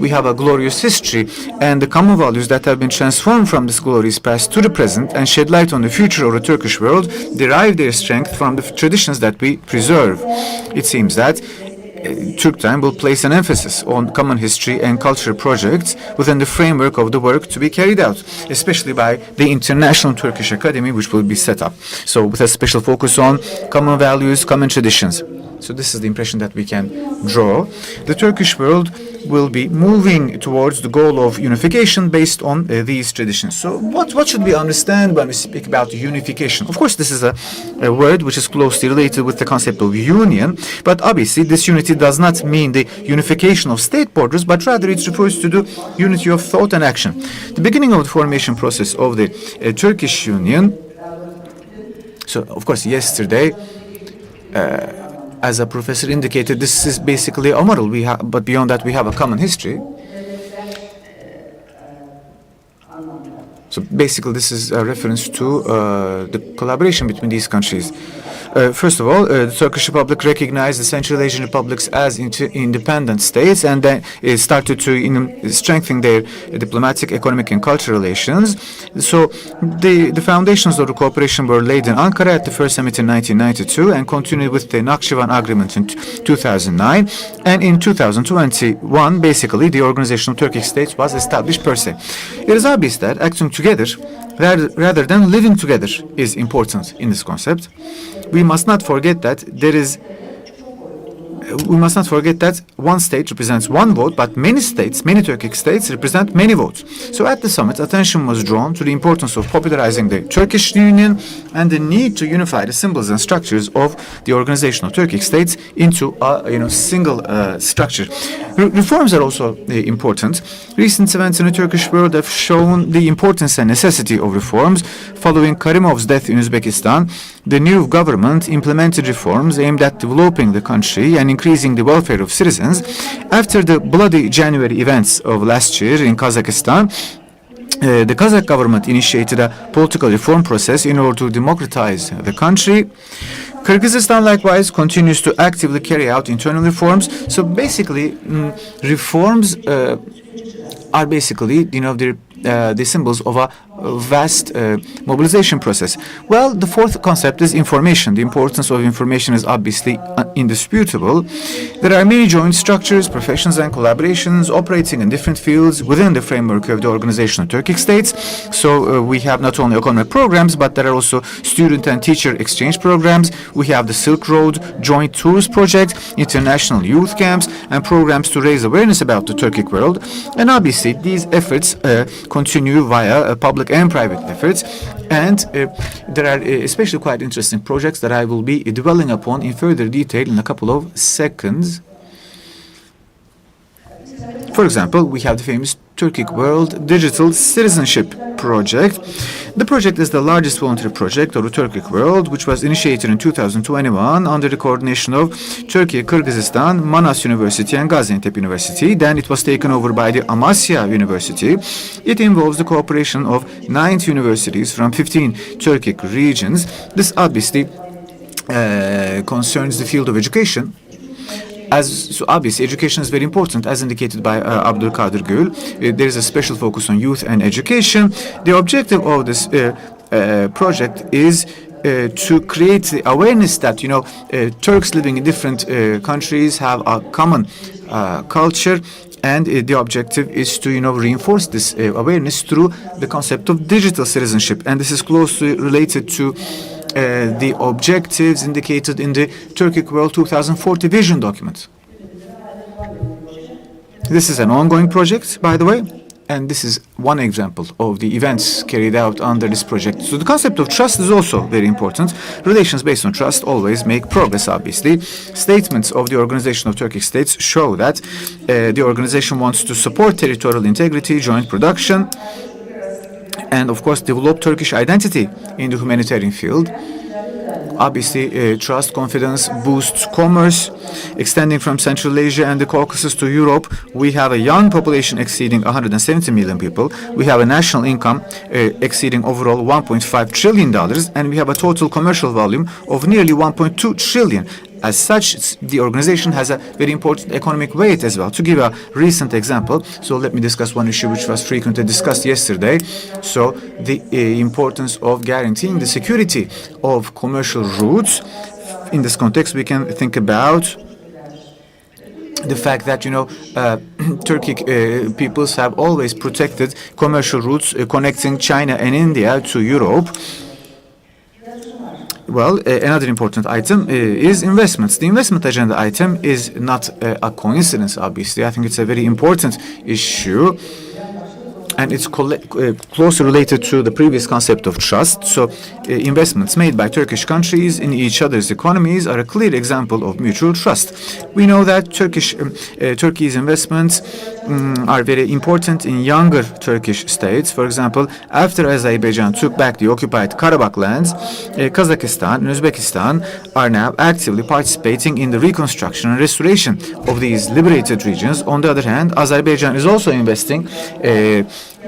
we have a glorious history, and the common values that have been transformed from this glorious past to the present and shed light on the future of the Turkish world derive their strength from the traditions that we preserve. It seems that Turk Time will place an emphasis on common history and cultural projects within the framework of the work to be carried out, especially by the International Turkish Academy, which will be set up. So with a special focus on common values, common traditions. So this is the impression that we can draw. The Turkish world will be moving towards the goal of unification based on these traditions. So what should we understand when we speak about unification? Of course, this is a word which is closely related with the concept of union, but obviously this unity does not mean the unification of state borders, but rather it refers to the unity of thought and action. The beginning of the formation process of the Turkish Union. So, of course, yesterday, as a professor indicated, this is basically a model. But beyond that, we have a common history. So basically, this is a reference to the collaboration between these countries. First of all, the Turkish Republic recognized the Central Asian republics as independent states, and then started to strengthen their diplomatic, economic, and cultural relations. So the foundations of the cooperation were laid in Ankara at the first summit in 1992 and continued with the Nakhchivan Agreement in 2009. And in 2021, basically, the organization of Turkic states was established per se. It is obvious that acting together rather than living together is important in this concept. We must not forget that one state represents one vote, but many states, many Turkic states, represent many votes. So at the summit, attention was drawn to the importance of popularizing the Turkish Union and the need to unify the symbols and structures of the organization of Turkic states into a single structure. Reforms are also important. Recent events in the Turkish world have shown the importance and necessity of reforms. Following Karimov's death in Uzbekistan, the new government implemented reforms aimed at developing the country and increasing the welfare of citizens. After the bloody January events of last year in Kazakhstan, the Kazakh government initiated a political reform process in order to democratize the country. Kyrgyzstan likewise continues to actively carry out internal reforms. So basically, reforms are basically, the symbols of a vast mobilization process. Well, the fourth concept is information. The importance of information is obviously indisputable. There are many joint structures, professions, and collaborations operating in different fields within the framework of the organization of Turkic states. So we have not only economic programs, but there are also student and teacher exchange programs. We have the Silk Road Joint Tours Project, international youth camps, and programs to raise awareness about the Turkic world. And obviously, these efforts continue via public and private efforts, and there are especially quite interesting projects that I will be dwelling upon in further detail in a couple of seconds. For example, we have the famous Turkic World Digital Citizenship Project. The project is the largest voluntary project of the Turkic world, which was initiated in 2021 under the coordination of Turkey, Kyrgyzstan, Manas University, and Gaziantep University. Then it was taken over by the Amasya University. It involves the cooperation of 90 universities from 15 Turkic regions. This obviously concerns the field of education. So obviously, education is very important, as indicated by Abdülkadir Gül. There is a special focus on youth and education. The objective of this project is to create the awareness that Turks living in different countries have a common culture, and the objective is to reinforce this awareness through the concept of digital citizenship, and this is closely related to the objectives indicated in the Turkic World 2040 vision document. This is an ongoing project, by the way, and this is one example of the events carried out under this project. So the concept of trust is also very important. Relations based on trust always make progress, obviously. Statements of the Organization of Turkic States show that the organization wants to support territorial integrity, joint production, and of course develop Turkish identity in the humanitarian field. Obviously, trust, confidence boosts commerce. Extending from Central Asia and the Caucasus to Europe, we have a young population exceeding 170 million people. We have a national income exceeding overall $1.5 trillion, and we have a total commercial volume of nearly 1.2 trillion. As such, the organization has a very important economic weight as well. To give a recent example, so let me discuss one issue which was frequently discussed yesterday. So the importance of guaranteeing the security of commercial routes. In this context, we can think about the fact that, Turkic peoples have always protected commercial routes connecting China and India to Europe. Well, another important item is investments. The investment agenda item is not a coincidence, obviously. I think it's a very important issue, and it's closely related to the previous concept of trust. So investments made by Turkish countries in each other's economies are a clear example of mutual trust. We know that Turkey's investments are very important in younger Turkish states. For example, after Azerbaijan took back the occupied Karabakh lands, Kazakhstan and Uzbekistan are now actively participating in the reconstruction and restoration of these liberated regions. On the other hand, Azerbaijan is also investing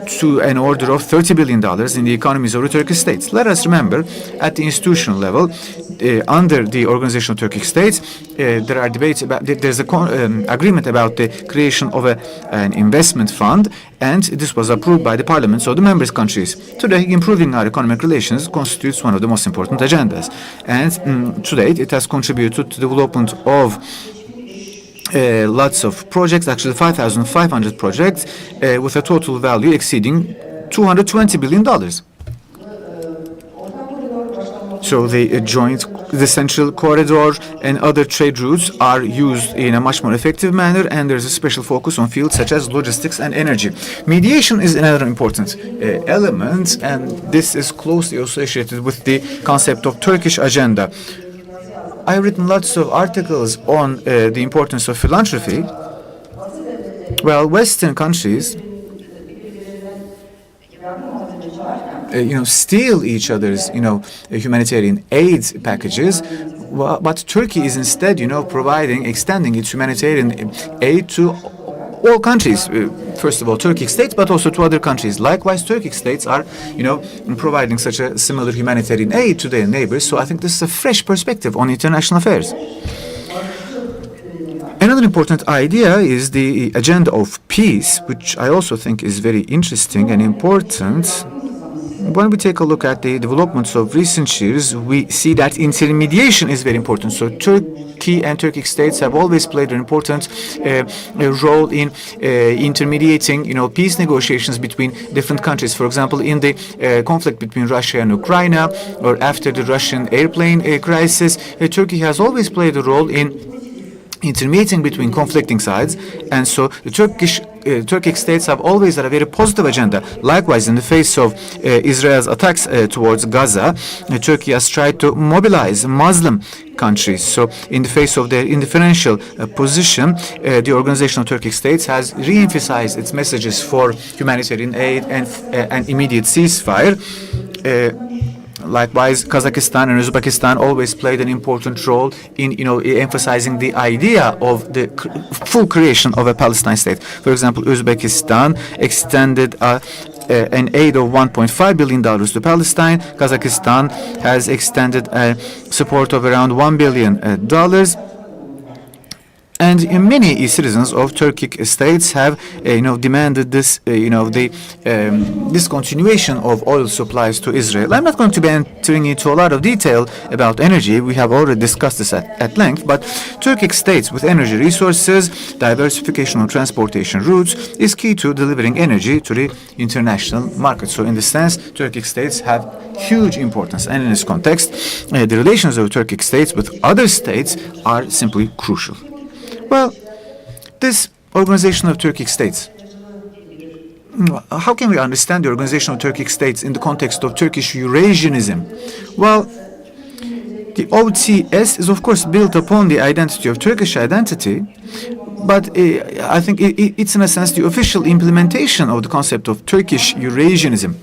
to an order of $30 billion in the economies of the Turkish states. Let us remember, at the institutional level, under the Organization of Turkic States, there are debates about. There's an agreement about the creation of an investment fund, and this was approved by the parliaments of the member countries. Today, improving our economic relations constitutes one of the most important agendas, and to date, it has contributed to the development of lots of projects, actually 5,500 projects, with a total value exceeding $220 billion. So the central corridor and other trade routes are used in a much more effective manner, and there's a special focus on fields such as logistics and energy. Mediation is another important element, and this is closely associated with the concept of Turkish agenda. I've written lots of articles on the importance of philanthropy. Well, Western countries steal each other's, humanitarian aid packages, but Turkey is instead, extending its humanitarian aid to all countries. First of all, Turkic states, but also to other countries. Likewise, Turkic states are, providing such a similar humanitarian aid to their neighbors. So I think this is a fresh perspective on international affairs. Another important idea is the agenda of peace, which I also think is very interesting and important. When we take a look at the developments of recent years, we see that intermediation is very important. So Turkey and Turkic states have always played an important role in intermediating, peace negotiations between different countries. For example, in the conflict between Russia and Ukraine, or after the Russian airplane crisis, Turkey has always played a role in intermediating between conflicting sides, and so the Turkic states have always had a very positive agenda. Likewise, in the face of Israel's attacks towards Gaza, Turkey has tried to mobilize Muslim countries. So, in the face of their indifferential position, the Organization of Turkic States has re-emphasized its messages for humanitarian aid and immediate ceasefire. Likewise, Kazakhstan and Uzbekistan always played an important role in, emphasizing the idea of the full creation of a Palestine state. For example, Uzbekistan extended an aid of $1.5 billion to Palestine. Kazakhstan has extended a support of around $1 billion. And many citizens of Turkic states have, demanded this, the discontinuation of oil supplies to Israel. I'm not going to be entering into a lot of detail about energy. We have already discussed this at length, but Turkic states with energy resources, diversification of transportation routes is key to delivering energy to the international market. So in this sense, Turkic states have huge importance. And in this context, the relations of Turkic states with other states are simply crucial. Well, this organization of Turkic states, how can we understand the organization of Turkic states in the context of Turkish Eurasianism? Well, the OTS is of course built upon the identity of Turkish identity, but I think it's in a sense the official implementation of the concept of Turkish Eurasianism.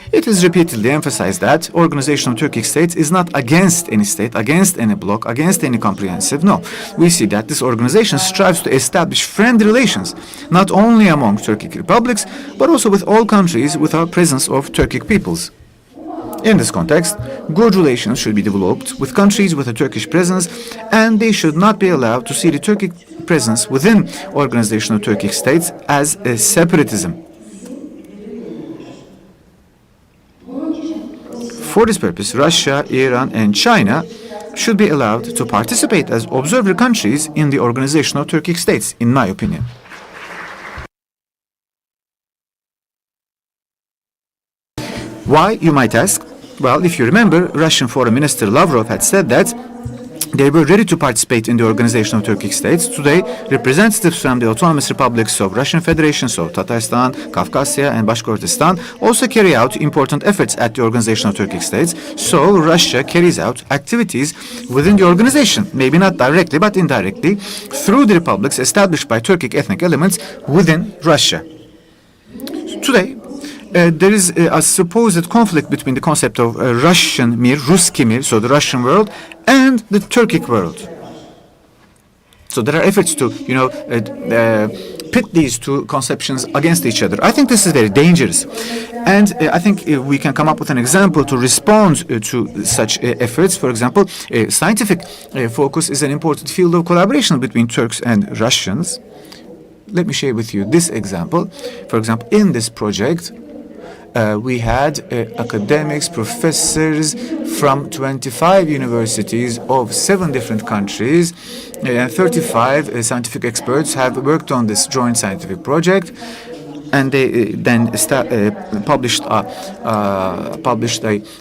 It is repeatedly emphasized that organization of Turkic states is not against any state, against any bloc, against any comprehensive. No, we see that this organization strives to establish friendly relations, not only among Turkic republics, but also with all countries without presence of Turkic peoples. In this context, good relations should be developed with countries with a Turkish presence, and they should not be allowed to see the Turkic presence within organization of Turkic states as a separatism. For this purpose, Russia, Iran, and China should be allowed to participate as observer countries in the organization of Turkic states, in my opinion. Why, you might ask? Well, if you remember, Russian Foreign Minister Lavrov had said that they were ready to participate in the organization of Turkic states. Today, representatives from the autonomous republics of Russian Federation, so Tatarstan, Kafkasya, and Bashkortostan, also carry out important efforts at the organization of Turkic states. So, Russia carries out activities within the organization, maybe not directly, but indirectly, through the republics established by Turkic ethnic elements within Russia. Today, there is a supposed conflict between the concept of Russian mir, Ruski mir, so the Russian world, and the Turkic world. So there are efforts to, pit these two conceptions against each other. I think this is very dangerous. And I think we can come up with an example to respond to such efforts. For example, scientific focus is an important field of collaboration between Turks and Russians. Let me share with you this example. For example, in this project, we had academics, professors from 25 universities of 7 different countries, and 35 scientific experts have worked on this joint scientific project, and they then published a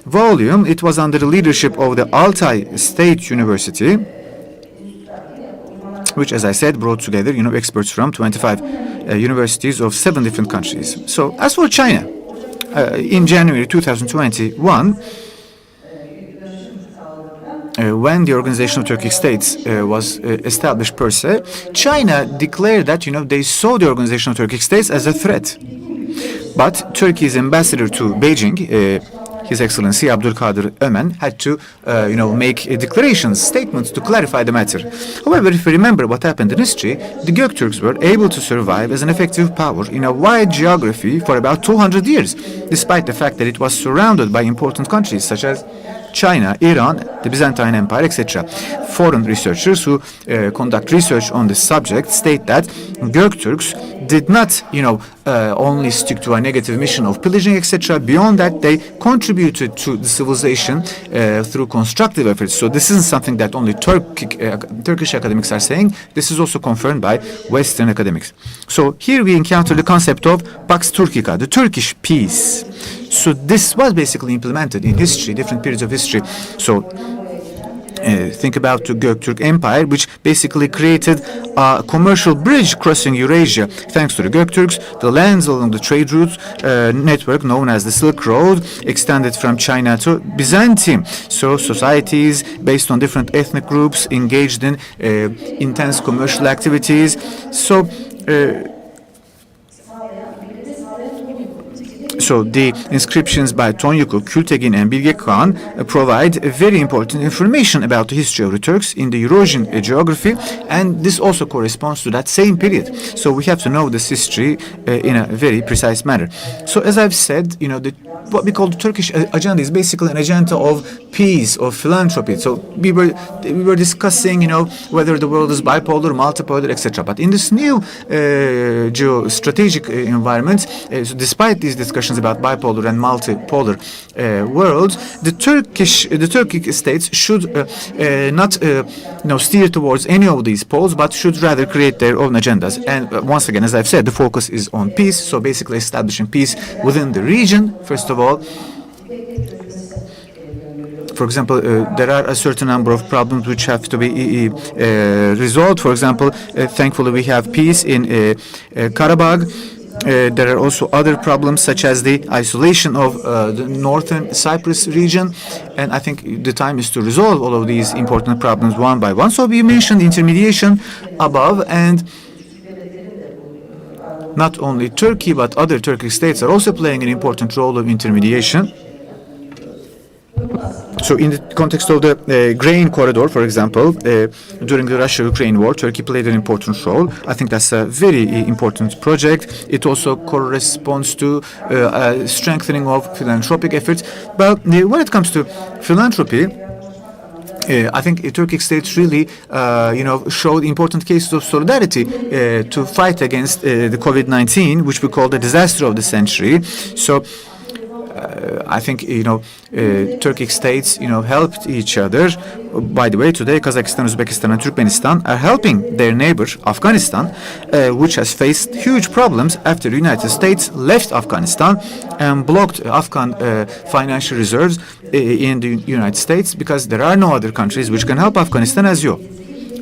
volume. It was under the leadership of the Altay State University, which, as I said, brought together experts from 25 universities of 7 different countries. So, as for China, in January 2021, when the Organization of Turkic States was established per se, China declared that they saw the Organization of Turkic States as a threat. But Turkey's ambassador to Beijing, His Excellency Abdülkadir Ömen, had to, make declarations, statements to clarify the matter. However, if we remember what happened in history, the Gökturks were able to survive as an effective power in a wide geography for about 200 years, despite the fact that it was surrounded by important countries such as China, Iran, the Byzantine Empire, etc. Foreign researchers who conduct research on this subject state that Gökturks did not, only stick to a negative mission of pillaging, etc. Beyond that, they contributed to the civilization through constructive efforts. So this isn't something that only Turkish academics are saying. This is also confirmed by Western academics. So here we encounter the concept of Pax Turkica, the Turkish peace. So this was basically implemented in history, different periods of history. So think about the Göktürk Empire, which basically created a commercial bridge crossing Eurasia. Thanks to the Gökturks, the lands along the trade route network known as the Silk Road extended from China to Byzantium. So societies based on different ethnic groups engaged in intense commercial activities. So the inscriptions by Tonyukul, Kültegin, and Bilge Kağan provide very important information about the history of the Turks in the Eurasian geography, and this also corresponds to that same period. So we have to know this history in a very precise manner. So as I've said, the what we call the Turkish agenda is basically an agenda of peace, of philanthropy. So we were discussing, whether the world is bipolar, multipolar, etc. But in this new geostrategic environment, so despite these discussions about bipolar and multipolar worlds, the Turkic states should not steer towards any of these poles, but should rather create their own agendas. And once again, as I've said, the focus is on peace. So basically establishing peace within the region, first of all. For example, there are a certain number of problems which have to be resolved. For example, thankfully we have peace in Karabakh. There are also other problems such as the isolation of the northern Cyprus region, and I think the time is to resolve all of these important problems one by one. So we mentioned intermediation above, and not only Turkey but other Turkic states are also playing an important role of intermediation. So in the context of the grain corridor, for example, during the Russia-Ukraine war, Turkey played an important role. I think that's a very important project. It also corresponds to strengthening of philanthropic efforts. But when it comes to philanthropy, I think Turkic states really, showed important cases of solidarity to fight against the COVID-19, which we call the disaster of the century. So I think, Turkic states, helped each other. By the way, today Kazakhstan, Uzbekistan and Turkmenistan are helping their neighbor, Afghanistan, which has faced huge problems after the United States left Afghanistan and blocked Afghan financial reserves in the United States, because there are no other countries which can help Afghanistan as you.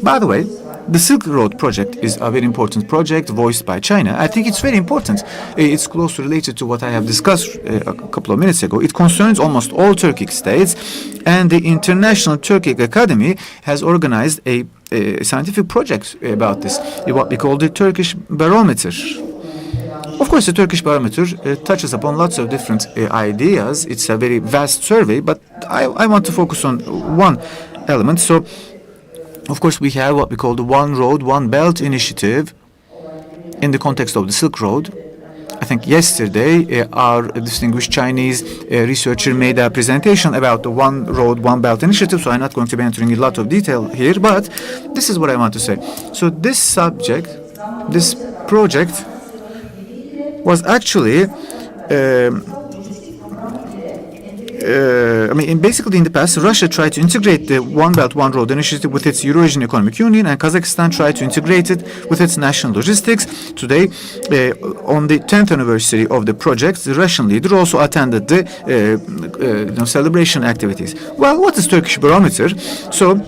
By the way, the Silk Road project is a very important project voiced by China. I think it's very important. It's closely related to what I have discussed a couple of minutes ago. It concerns almost all Turkic states, and the International Turkic Academy has organized a scientific project about this, what we call the Turkish Barometer. Of course, the Turkish Barometer touches upon lots of different ideas. It's a very vast survey, but I want to focus on one element. So, of course, we have what we call the One Road, One Belt initiative in the context of the Silk Road. I think yesterday our distinguished Chinese researcher made a presentation about the One Road, One Belt initiative, so I'm not going to be entering a lot of detail here, but this is what I want to say. So this subject, this project was actually basically in the past, Russia tried to integrate the One Belt, One Road initiative with its Eurasian Economic Union, and Kazakhstan tried to integrate it with its national logistics. Today, on the 10th anniversary of the project, the Russian leader also attended the celebration activities. Well, what is Turkish Barometer? So,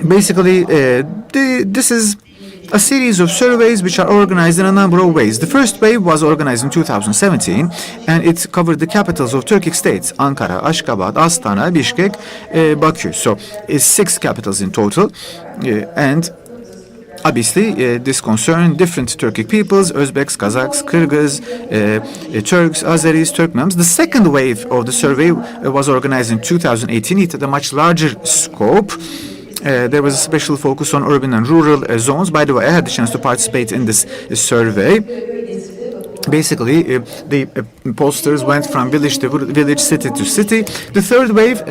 basically, this is a series of surveys which are organized in a number of ways. The first wave was organized in 2017, and it covered the capitals of Turkic states: Ankara, Ashgabat, Astana, Bishkek, Baku. So it's 6 capitals in total, and obviously this concerned different Turkic peoples: Uzbeks, Kazakhs, Kyrgyz, Turks, Azeris, Turkmens. The second wave of the survey was organized in 2018. It had a much larger scope. There was a special focus on urban and rural zones. By the way, I had the chance to participate in this survey. Basically, the pollsters went from village to village, city to city. The third wave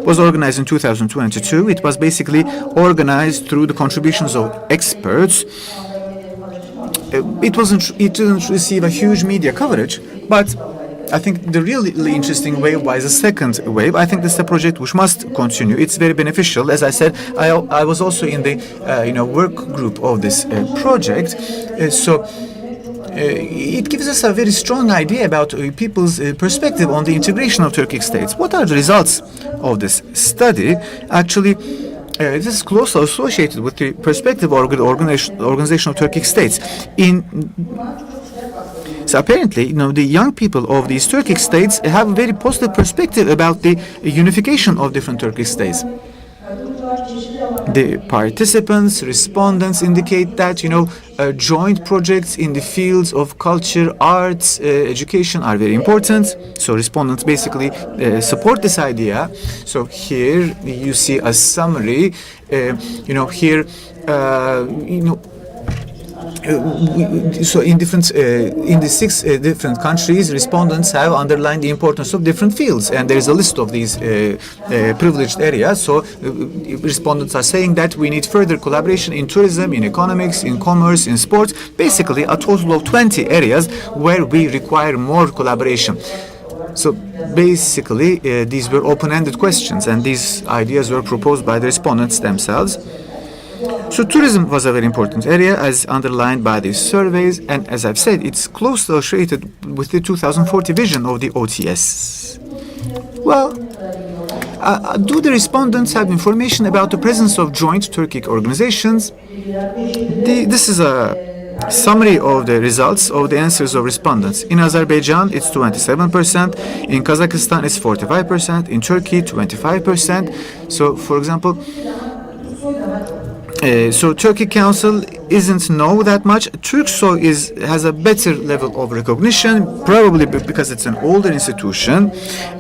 was organized in 2022. It was basically organized through the contributions of experts. It didn't receive a huge media coverage, but I think the really interesting wave was the second wave. I think this is a project which must continue. It's very beneficial. As I said, I was also in the work group of this project. It gives us a very strong idea about people's perspective on the integration of Turkic states. What are the results of this study? Actually, this is closely associated with the perspective of organization of Turkic states. So apparently, the young people of these Turkic states have a very positive perspective about the unification of different Turkic states. The participants, respondents indicate that, joint projects in the fields of culture, arts, education are very important. So respondents basically support this idea. So here you see a summary. So in the six different countries, respondents have underlined the importance of different fields, and there is a list of these privileged areas. So respondents are saying that we need further collaboration in tourism, in economics, in commerce, in sports, basically a total of 20 areas where we require more collaboration. So basically, these were open-ended questions, and these ideas were proposed by the respondents themselves. So tourism was a very important area, as underlined by these surveys, and as I've said, it's closely associated with the 2040 vision of the OTS. Well, do the respondents have information about the presence of joint Turkic organizations? This is a summary of the results of the answers of respondents. In Azerbaijan, it's 27%. In Kazakhstan, it's 45%. In Turkey, 25%. So, for example, so Turkey Council isn't know that much. Turksoy has a better level of recognition, probably because it's an older institution,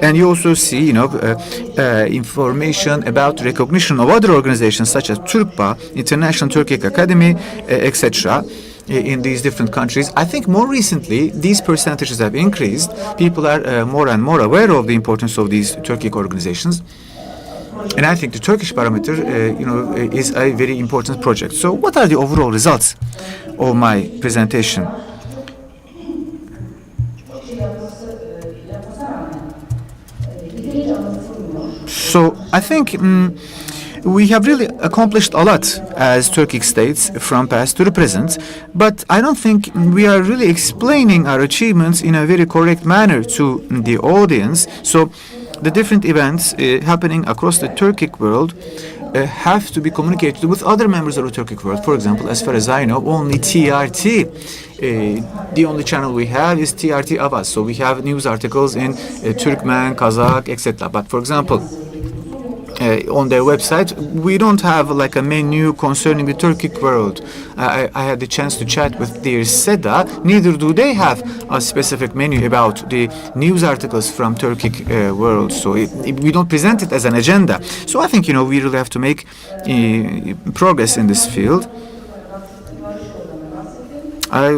and you also see, information about recognition of other organizations such as Turkpa, International Turkic Academy, etc. In these different countries. I think more recently these percentages have increased. People are more and more aware of the importance of these Turkic organizations. And I think the Turkish Barometer, is a very important project. So, what are the overall results of my presentation? So, I think we have really accomplished a lot as Turkic states from past to the present, but I don't think we are really explaining our achievements in a very correct manner to the audience. So, the different events happening across the Turkic world have to be communicated with other members of the Turkic world. For example, as far as I know, only TRT, the only channel we have is TRT Avaz. So we have news articles in Turkmen, Kazakh, etc. But for example, on their website, we don't have like a menu concerning the Turkic world. I had the chance to chat with their SEDA. Neither do they have a specific menu about the news articles from Turkic world. So we don't present it as an agenda. So I think, we really have to make progress in this field. I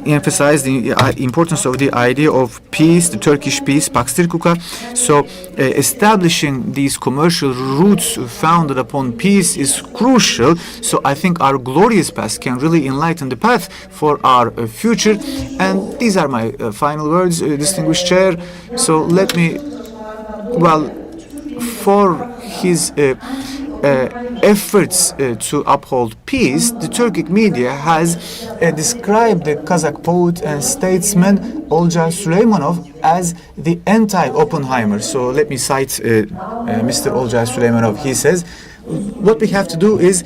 emphasize the importance of the idea of peace, the Turkish peace, Pakstirkuka. So establishing these commercial routes founded upon peace is crucial. So I think our glorious past can really enlighten the path for our future. And these are my final words, distinguished chair. So let me, for his efforts to uphold peace, the Turkic media has described the Kazakh poet and statesman Olcay Süleymanov as the anti-Oppenheimer. So let me cite Mr. Olcay Süleymanov. He says, what we have to do is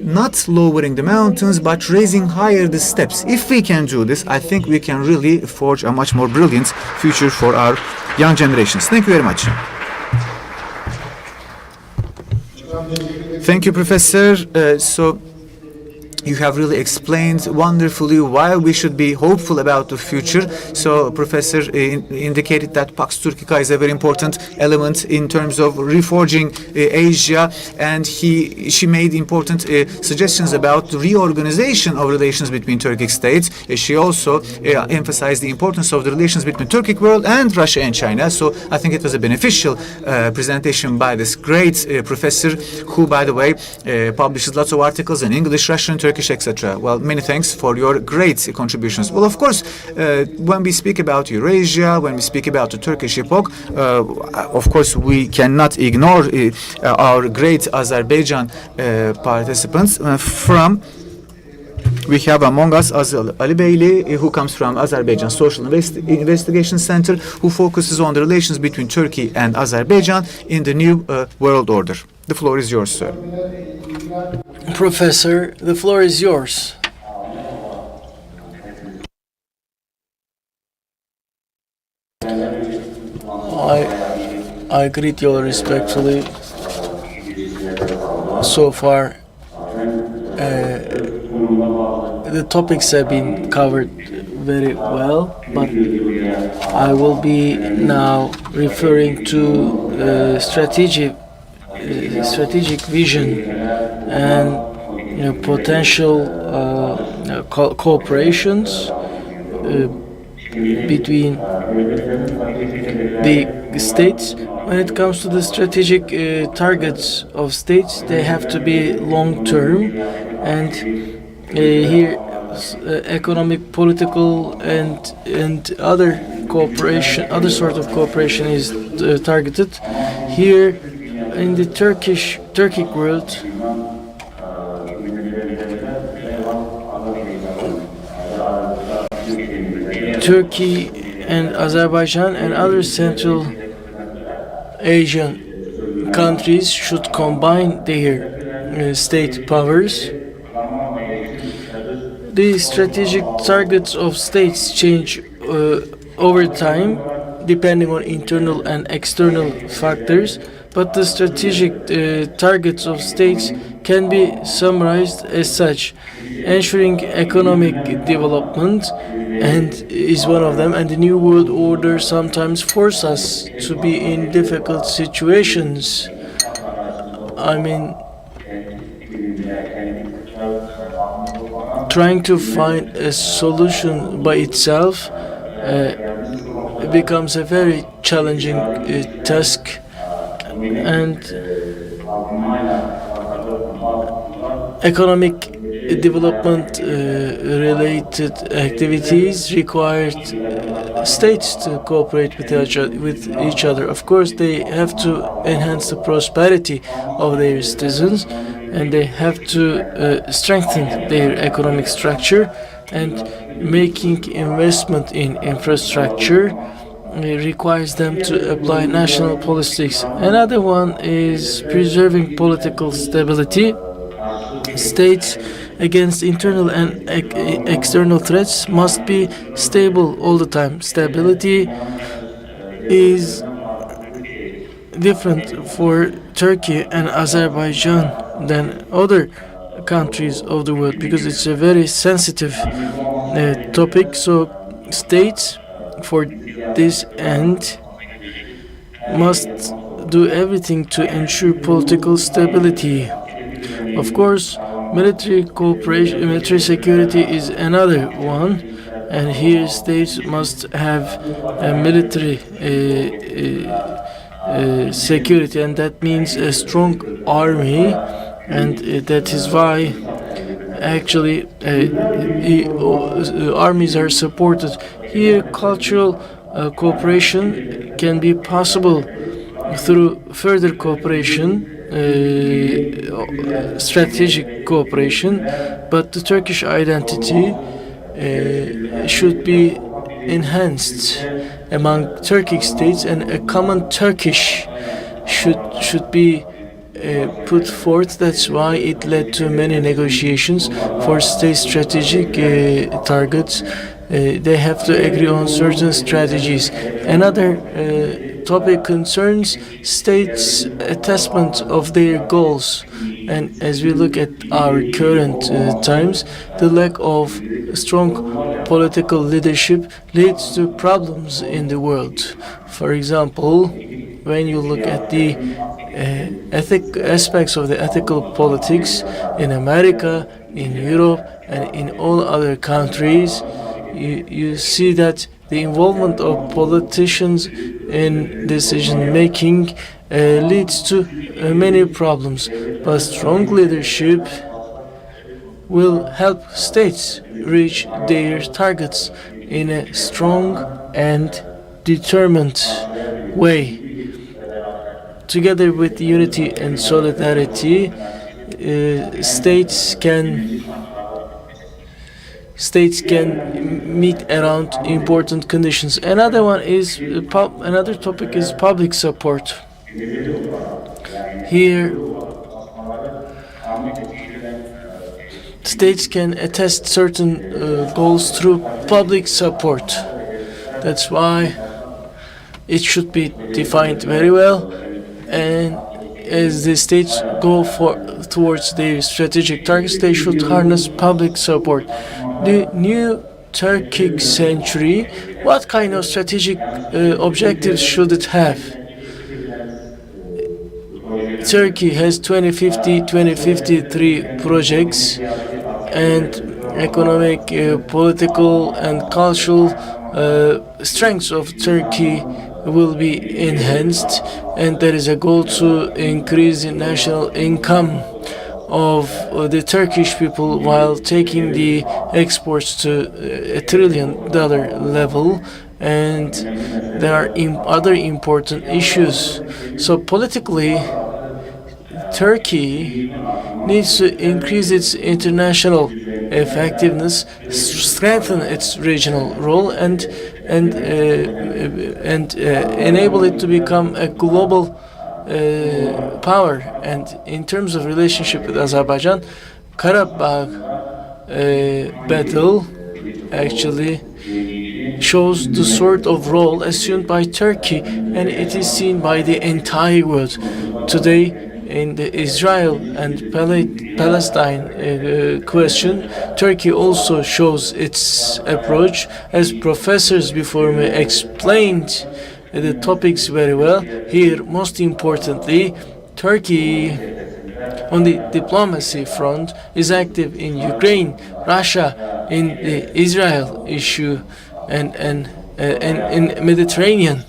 not lowering the mountains, but raising higher the steps. If we can do this, I think we can really forge a much more brilliant future for our young generations. Thank you very much. Thank you, Professor. So you have really explained wonderfully why we should be hopeful about the future. So Professor indicated that Pax Turkica is a very important element in terms of reforging Asia, and she made important suggestions about the reorganization of relations between Turkic states. She also emphasized the importance of the relations between Turkic world and Russia and China. So I think it was a beneficial presentation by this great professor, who, by the way, publishes lots of articles in English, Russian, Turkish, etc. Well, many thanks for your great contributions. Well, of course, when we speak about Eurasia, when we speak about the Turkish epoch, of course, we cannot ignore our great Azerbaijan participants. We have among us Azal Alibeyli, who comes from Azerbaijan Social Investigation Center, who focuses on the relations between Turkey and Azerbaijan in the new world order. The floor is yours, sir. Professor, the floor is yours. I greet you all respectfully. So far, the topics have been covered very well, but I will be now referring to strategic vision and potential cooperations between the states. When it comes to the strategic targets of states, they have to be long-term, and here economic, political, and other cooperation, other sort of cooperation is targeted. Here in the Turkic world, Turkey and Azerbaijan and other Central Asian countries should combine their state powers. The strategic targets of states change over time, depending on internal and external factors, but the strategic targets of states can be summarized as such. Ensuring economic development and is one of them, and the new world order sometimes force us to be in difficult situations. I mean, trying to find a solution by itself becomes a very challenging task, and economic development related activities required states to cooperate with each other. Of course, they have to enhance the prosperity of their citizens, and they have to strengthen their economic structure, and making investment in infrastructure requires them to apply national policies. Another one is preserving political stability. States against internal and external threats must be stable all the time. Stability is different for Turkey and Azerbaijan than other countries of the world, because it's a very sensitive topic. So states, for this end, must do everything to ensure political stability. Of course, military cooperation, military security is another one, and here states must have a military security, and that means a strong army, and that is why actually armies are supported. Here, cultural cooperation can be possible through further cooperation, strategic cooperation, but the Turkish identity should be enhanced among Turkic states, and a common Turkish should be put forth. That's why it led to many negotiations for state strategic targets. They have to agree on certain strategies. Another topic concerns states' attachment of their goals. And as we look at our current times, the lack of strong political leadership leads to problems in the world. For example, when you look at the aspects of the ethical politics in America, in Europe, and in all other countries, you see that the involvement of politicians in decision making leads to many problems, but strong leadership will help states reach their targets in a strong and determined way. Together with unity and solidarity, states can meet around important conditions. Another topic is public support. Here, states can attest certain goals through public support. That's why it should be defined very well, and as the states go towards their strategic targets, they should harness public support. The new Turkic century, what kind of strategic objectives should it have? Turkey has 2050-2053 projects, and economic, political, and cultural strengths of Turkey will be enhanced, and there is a goal to increase the national income of the Turkish people while taking the exports to $1 trillion level, and there are other important issues. So politically, Turkey needs to increase its international effectiveness, strengthen its regional role, and enable it to become a global power. And in terms of relationship with Azerbaijan, Karabakh battle actually shows the sort of role assumed by Turkey, and it is seen by the entire world. Today, in the Israel and Palestine question, Turkey also shows its approach, as professors before me explained the topics very well. Here, most importantly, Turkey on the diplomacy front is active in Ukraine, Russia, in the Israel issue, and in Mediterranean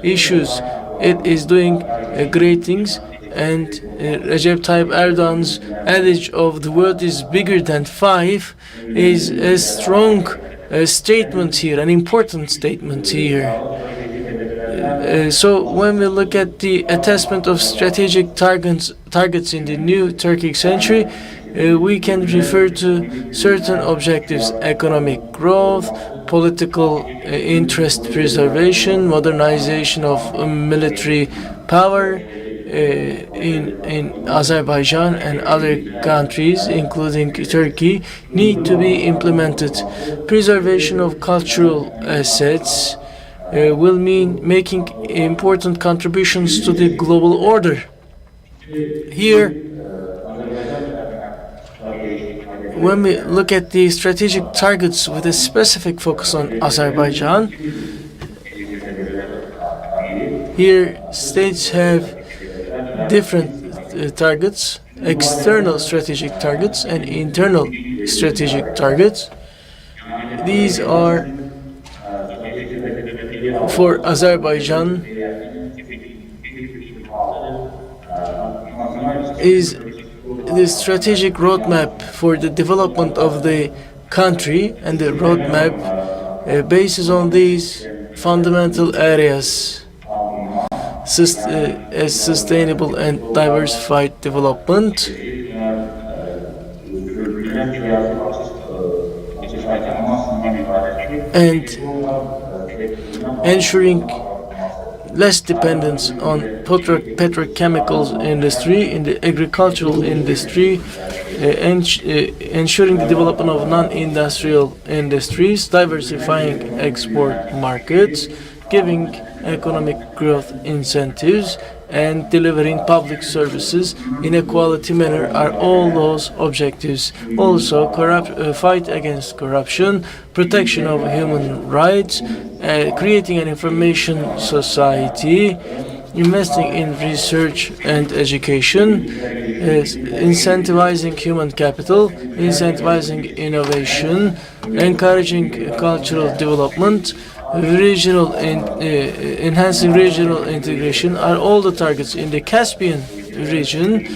issues. It is doing great things, and Recep Tayyip Erdogan's adage of the world is bigger than five is a strong statement here, an important statement here. So when we look at the attachment of strategic targets in the new Turkic century, we can refer to certain objectives: economic growth, political interest preservation, modernization of military power in Azerbaijan and other countries, including Turkey, need to be implemented. Preservation of cultural assets will mean making important contributions to the global order. Here, when we look at the strategic targets with a specific focus on Azerbaijan, here states have different targets: external strategic targets and internal strategic targets. These are, for Azerbaijan, is the strategic roadmap for the development of the country, and the roadmap bases on these fundamental areas: sustainable and diversified development, and ensuring less dependence on petrochemicals industry, in the agricultural industry, ensuring the development of non-industrial industries, diversifying export markets, giving economic growth incentives, and delivering public services in a quality manner are all those objectives. Also, fight against corruption, protection of human rights, creating an information society, investing in research and education, incentivizing human capital, incentivizing innovation, encouraging cultural development, enhancing regional integration are all the targets. In the Caspian region,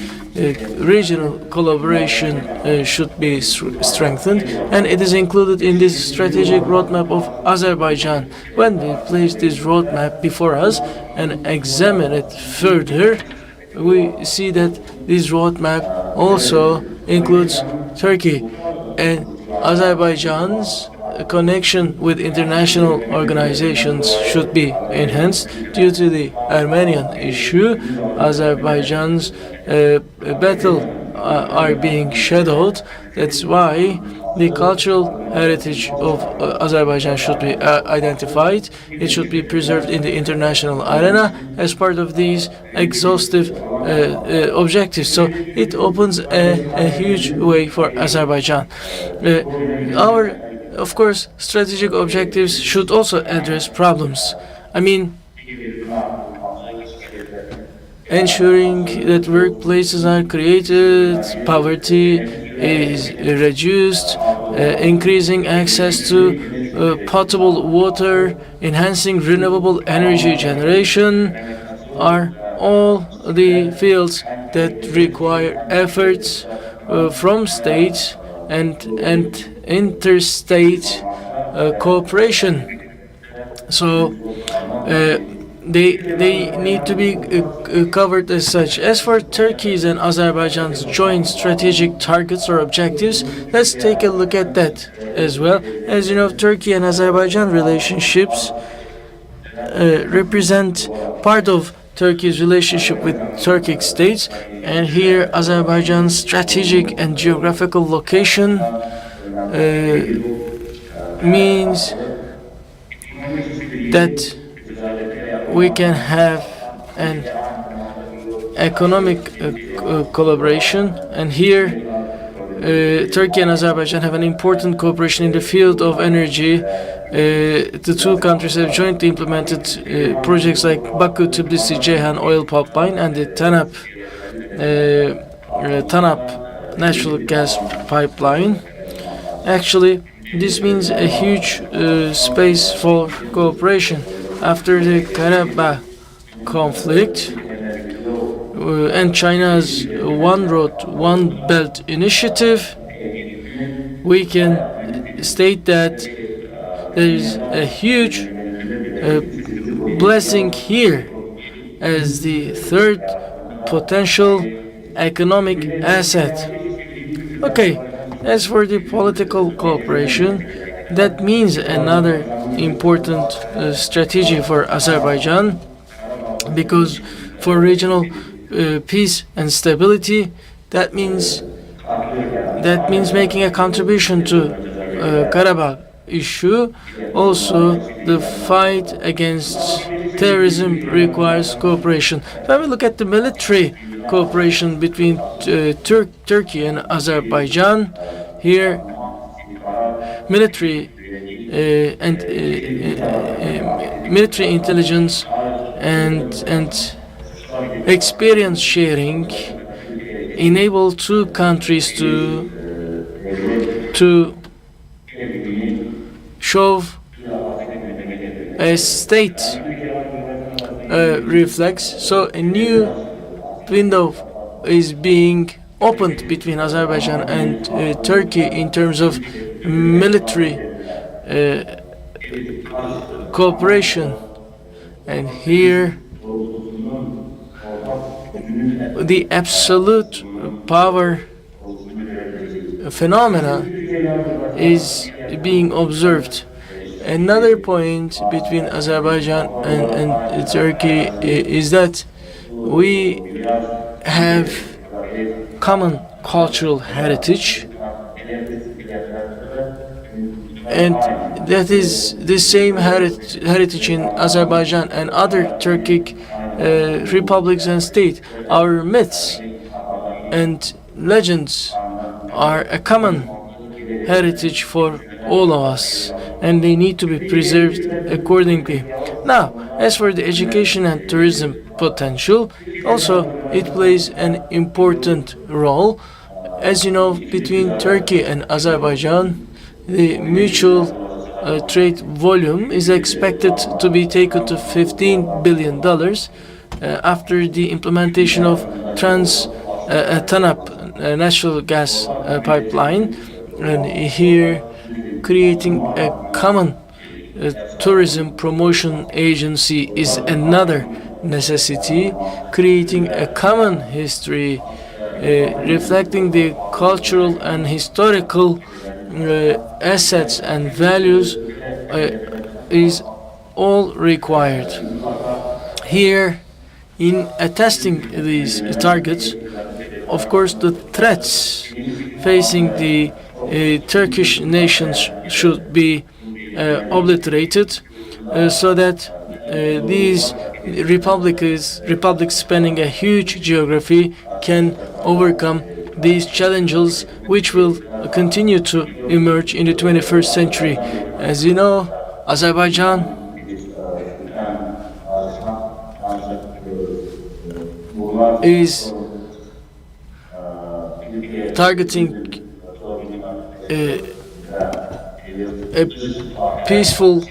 regional collaboration should be strengthened, and it is included in this strategic roadmap of Azerbaijan. When we place this roadmap before us and examine it further, we see that this roadmap also includes Turkey, and Azerbaijan's connection with international organizations should be enhanced. Due to the Armenian issue, Azerbaijan's battle are being shadowed. That's why the cultural heritage of Azerbaijan should be identified. It should be preserved in the international arena as part of these exhaustive objectives. So it opens a huge way for Azerbaijan. Of course, strategic objectives should also address problems. I mean, ensuring that workplaces are created, poverty is reduced, increasing access to potable water, enhancing renewable energy generation are all the fields that require efforts from states and interstate cooperation. So they need to be covered as such. As for Turkey's and Azerbaijan's joint strategic targets or objectives, let's take a look at that as well. As you know, Turkey and Azerbaijan relationships represent part of Turkey's relationship with Turkic states, and here Azerbaijan's strategic and geographical location means that we can have an economic collaboration, and here Turkey and Azerbaijan have an important cooperation in the field of energy. The two countries have jointly implemented projects like Baku-Tbilisi-Ceyhan oil pipeline and the TANAP natural gas pipeline. Actually, this means a huge space for cooperation. After the Karabakh conflict and China's One Road, One Belt initiative, we can state that there is a huge blessing here as the third potential economic asset. Okay, as for the political cooperation, that means another important strategy for Azerbaijan, because for regional peace and stability, that means making a contribution to Karabakh issue. Also, the fight against terrorism requires cooperation. When we look at the military cooperation between Turkey and Azerbaijan, here military and military intelligence and experience sharing enable two countries to show a state reflex. So a new window is being opened between Azerbaijan and Turkey in terms of military cooperation, and here the absolute power phenomena is being observed. Another point between Azerbaijan and Turkey is that we have common cultural heritage, and that is the same heritage in Azerbaijan and other Turkic republics and states. Our myths and legends are a common heritage for all of us, and they need to be preserved accordingly. Now, as for the education and tourism potential, also it plays an important role. As you know, between Turkey and Azerbaijan, the mutual trade volume is expected to be taken to $15 billion after the implementation of TANAP natural gas pipeline, and here creating a common tourism promotion agency is another necessity. Creating a common history reflecting the cultural and historical assets and values is all required. Here, in attesting these targets, of course, the threats facing the Turkish nations should be obliterated, so that these republics spanning a huge geography can overcome these challenges, which will continue to emerge in the 21st century. As you know, Azerbaijan is targeting a peaceful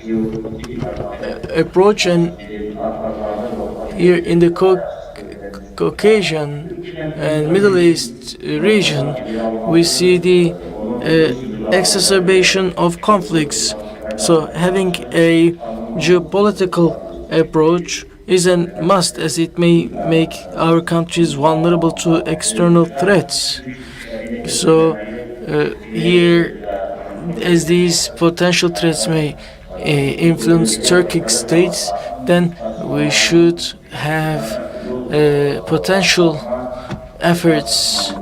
approach, and here in the Caucasian and Middle East region, we see the exacerbation of conflicts. So having a geopolitical approach is a must, as it may make our countries vulnerable to external threats. So here, as these potential threats may influence Turkic states, then we should have potential efforts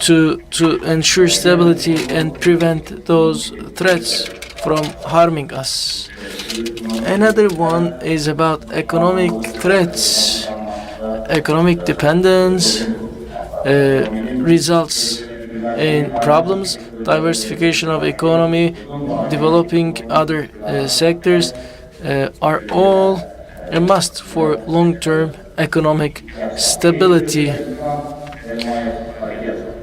to ensure stability and prevent those threats from harming us. Another one is about economic threats. Economic dependence results in problems. Diversification of economy, developing other sectors are all a must for long-term economic stability.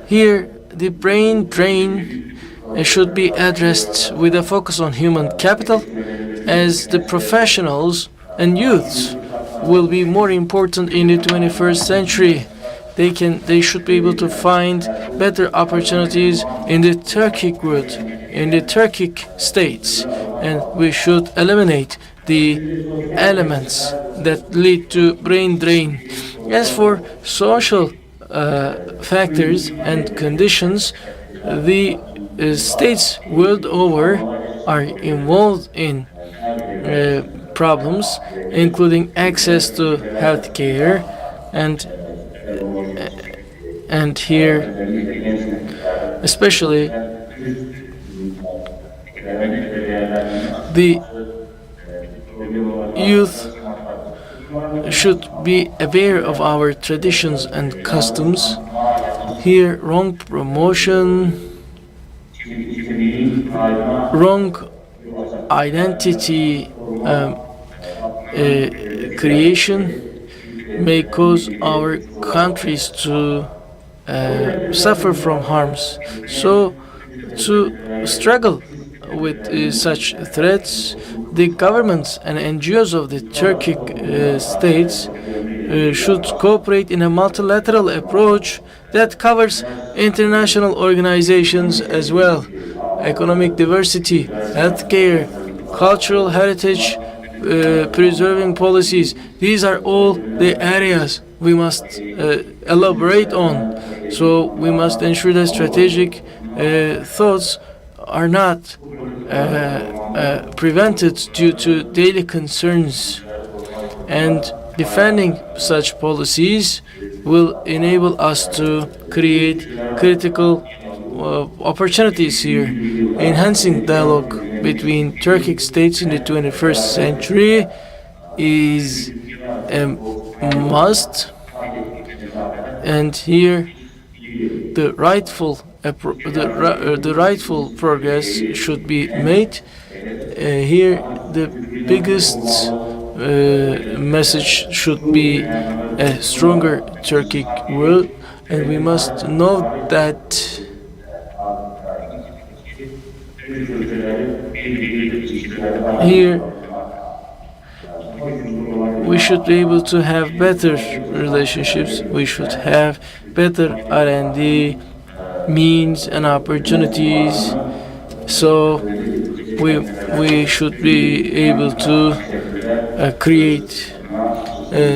Here, the brain drain should be addressed with a focus on human capital, as the professionals and youths will be more important in the 21st century. They should be able to find better opportunities in the Turkic route, in the Turkic states, and we should eliminate the elements that lead to brain drain. As for social factors and conditions, the states world over are involved in problems, including access to health care, and here especially the youth should be aware of our traditions and customs. Here, wrong promotion, wrong identity creation may cause our countries to suffer from harms. So, to struggle with such threats, the governments and NGOs of the Turkic states should cooperate in a multilateral approach that covers international organizations as well. Economic diversity, healthcare, cultural heritage, preserving policies. These are all the areas we must elaborate on. So we must ensure that strategic thoughts are not prevented due to daily concerns. And defending such policies will enable us to create critical opportunities here. Enhancing dialogue between Turkic states in the 21st century is a must, and here the rightful progress should be made. Here the biggest message should be a stronger Turkic world, and we must know that here we should be able to have better relationships. We should have better R&D means and opportunities. So we should be able to create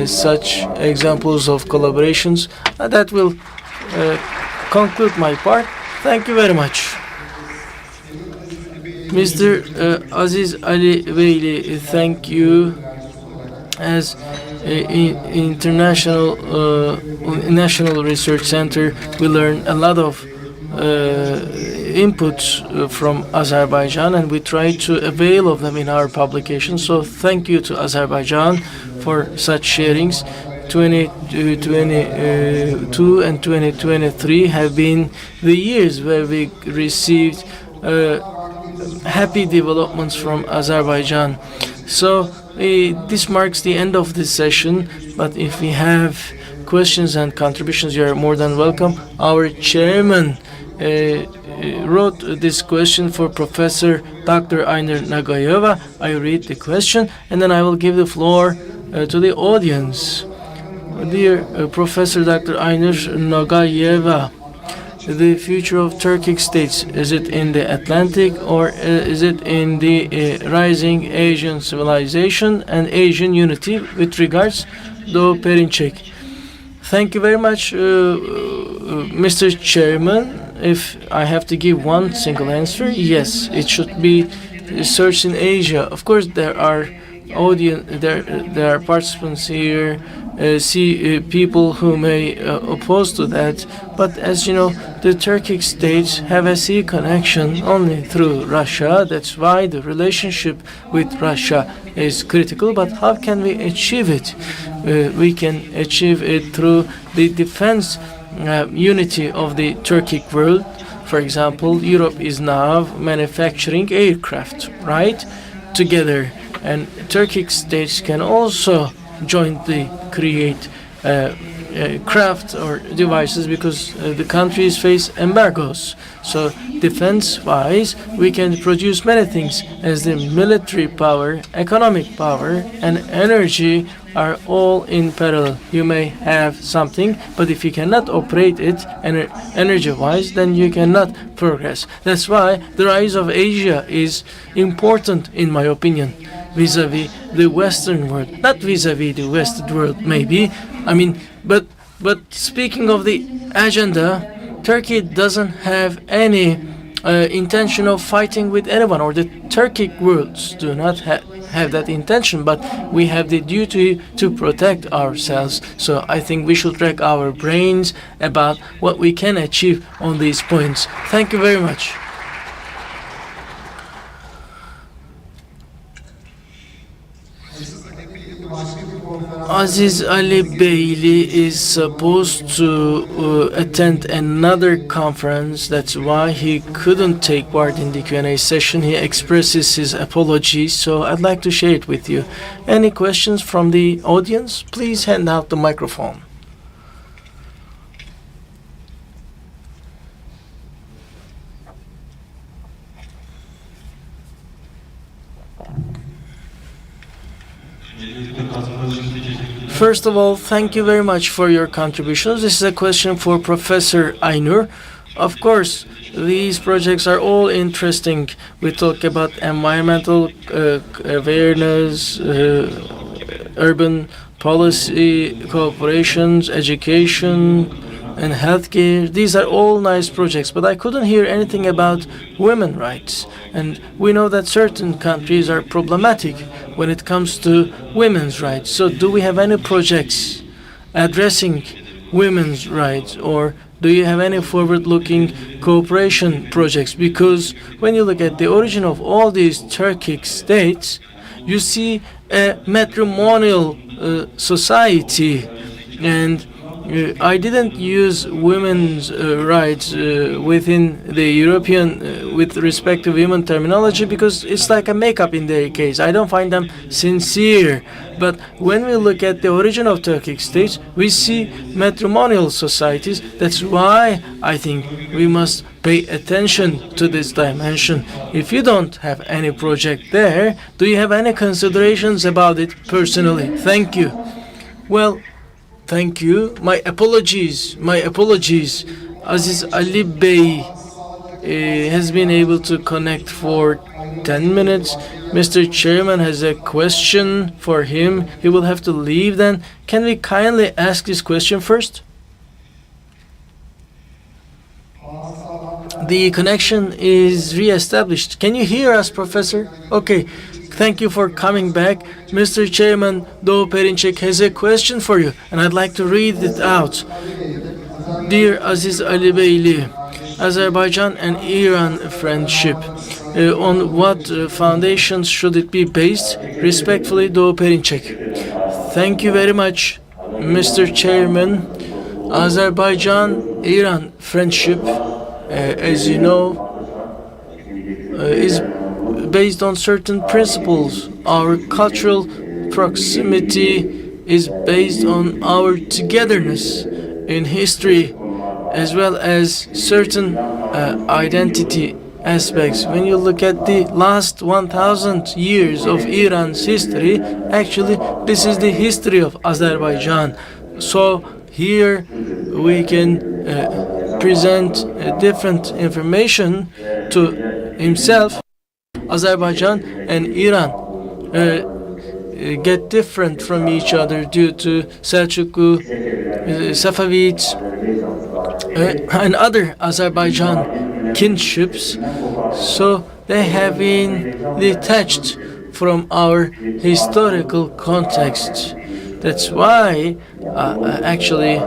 such examples of collaborations. That will conclude my part. Thank you very much. Mr. Aziz Ali Beyli, thank you. As international National Research Center, we learn a lot of inputs from Azerbaijan, and we try to avail of them in our publication. So thank you to Azerbaijan for such sharings. 2022 and 2023 have been the years where we received happy developments from Azerbaijan. So this marks the end of this session, but if we have questions and contributions, you are more than welcome. Our chairman wrote this question for Professor Dr. Aynur Nagayeva. I read the question and then I will give the floor to the audience. Dear Professor Dr. Aynur Nagayeva, the future of Turkic states, is it in the Atlantic or is it in the rising Asian civilization and Asian unity with regards Doğu Perinçek? Thank you very much, Mr. Chairman. If I have to give one single answer, yes, it should be searched in Asia. Of course, there are there are participants here, people who may oppose to that. But as you know, the Turkic states have a sea connection only through Russia. That's why the relationship with Russia is critical. But how can we achieve it? We can achieve it through the defense unity of the Turkic world. For example, Europe is now manufacturing aircraft, right, together, and Turkic states can also jointly create craft or devices because the countries face embargoes. So defense-wise, we can produce many things as the military power, economic power, and energy are all in parallel. You may have something, but if you cannot operate it energy-wise, then you cannot progress. That's why the rise of Asia is important, in my opinion, vis-a-vis the Western world. Not vis-a-vis the Western world, maybe. I mean, but speaking of the agenda, Turkey doesn't have any intention of fighting with anyone, or the Turkic worlds do not have that intention, but we have the duty to protect ourselves. So I think we should rack our brains about what we can achieve on these points. Thank you very much. Aziz Ali Beyli is supposed to attend another conference. That's why he couldn't take part in the Q&A session. He expresses his apologies, so I'd like to share it with you. Any questions from the audience? Please hand out the microphone. First of all, thank you very much for your contributions. This is a question for Professor Aynur. Of course, these projects are all interesting. We talk about environmental awareness, urban policy, cooperations, education, and healthcare. These are all nice projects, but I couldn't hear anything about women's rights. And we know that certain countries are problematic when it comes to women's rights. So do we have any projects addressing women's rights, or do you have any forward-looking cooperation projects? Because when you look at the origin of all these Turkic states, you see a matrimonial society, and I didn't use women's rights within the European, with respect to women terminology, because it's like a makeup in their case. I don't find them sincere. But when we look at the origin of Turkic states, we see matrimonial societies. That's why I think we must pay attention to this dimension. If you don't have any project there, do you have any considerations about it personally? Thank you. Well, thank you. My apologies. Aziz Ali Bey has been able to connect for 10 minutes. Mr. Chairman has a question for him. He will have to leave then. Can we kindly ask this question first? The connection is re-established. Can you hear us, Professor? Okay. Thank you for coming back. Mr. Chairman, Doğu Perinçek has a question for you, and I'd like to read it out. Dear Aziz Ali Beyli, Azerbaijan and Iran friendship, on what foundations should it be based? Respectfully, Doğu Perinçek. Thank you very much, Mr. Chairman. Azerbaijan-Iran friendship, as you know, is based on certain principles. Our cultural proximity is based on our togetherness in history as well as certain identity aspects. When you look at the last 1000 years of Iran's history, actually this is the history of Azerbaijan. So here we can present different information to himself. Azerbaijan and Iran get different from each other due to Selçuklu, Safavids, and other Azerbaijan kinships. So they have been detached from our historical context. That's why actually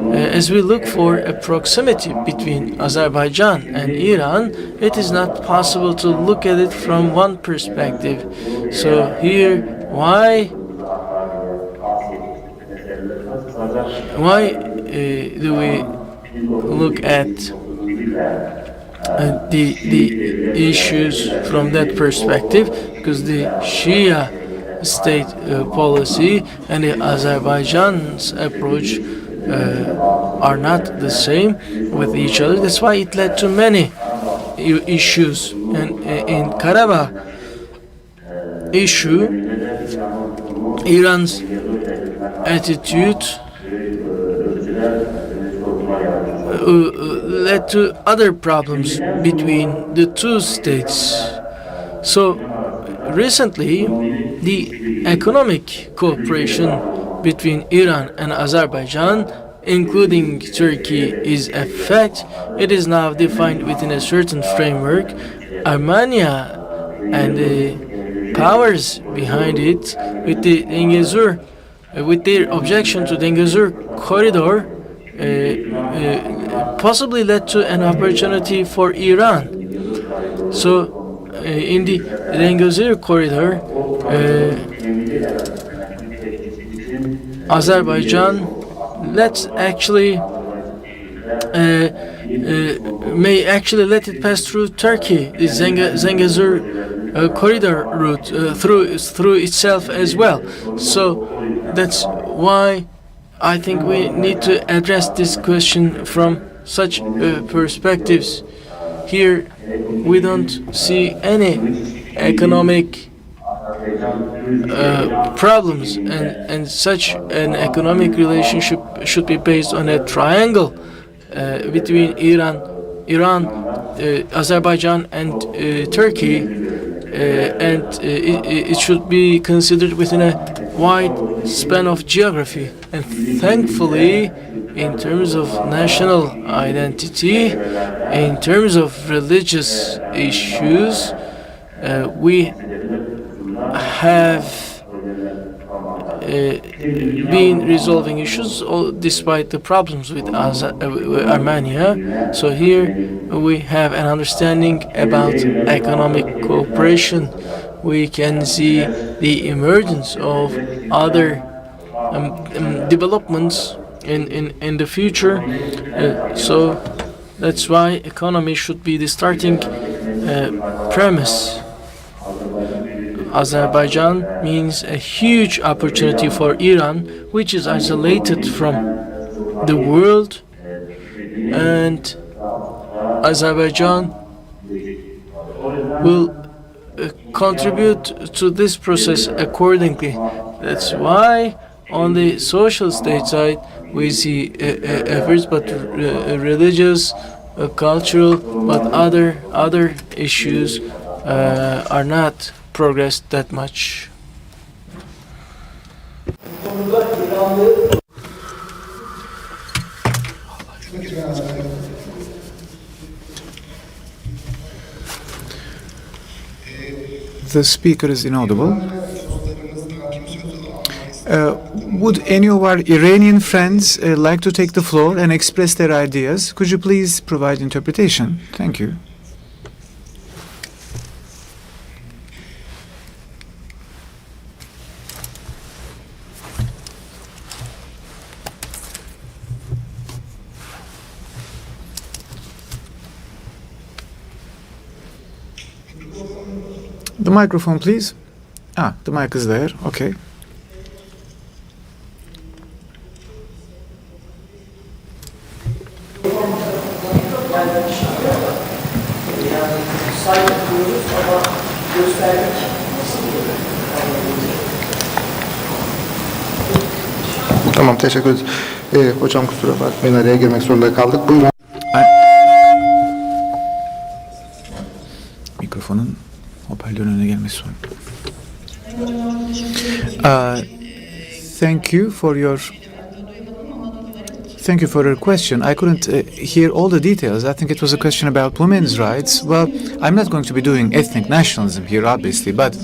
as we look for a proximity between Azerbaijan and Iran, it is not possible to look at it from one perspective. So here, why do we look at the issues from that perspective? Because the Shia state policy and the Azerbaijan's approach are not the same with each other. That's why it led to many issues. And in Karabakh issue, Iran's attitude led to other problems between the two states. So recently, the economic cooperation between Iran and Azerbaijan, including Turkey, is a fact. It is now defined within a certain framework. Armenia and the powers behind it, with the Dengezur, with their objection to Dengezur corridor, possibly led to an opportunity for Iran. So, in the Dengezur corridor, Azerbaijan may actually let it pass through Turkey, the Zengezur corridor route through itself as well. So that's why I think we need to address this question from such perspectives. Here we don't see any economic problems, and such an economic relationship should be based on a triangle between Iran, Azerbaijan, and Turkey, and it should be considered within a wide span of geography. And thankfully, in terms of national identity, in terms of religious issues, we have been resolving issues despite the problems with Armenia. So here we have an understanding about economic cooperation. We can see the emergence of other developments in the future. So that's why economy should be the starting premise. Azerbaijan means a huge opportunity for Iran, which is isolated from the world, and Azerbaijan will contribute to this process accordingly. That's why on the social state side we see efforts, but religious, cultural, but other issues are not progressed that much. The speaker is inaudible. Would any of our Iranian friends like to take the floor and express their ideas? Could you please provide interpretation? Thank you. The microphone, please. The mic is there. Okay. Tamam, teşekkür ederiz. Hocam kusura bakmayın, araya girmek zorunda kaldık. Buyurun. Mikrofonun hoparlörün önüne gelmesi sorun. Thank you for your question. I couldn't hear all the details. I think it was a question about women's rights. Well, I'm not going to be doing ethnic nationalism here, obviously, but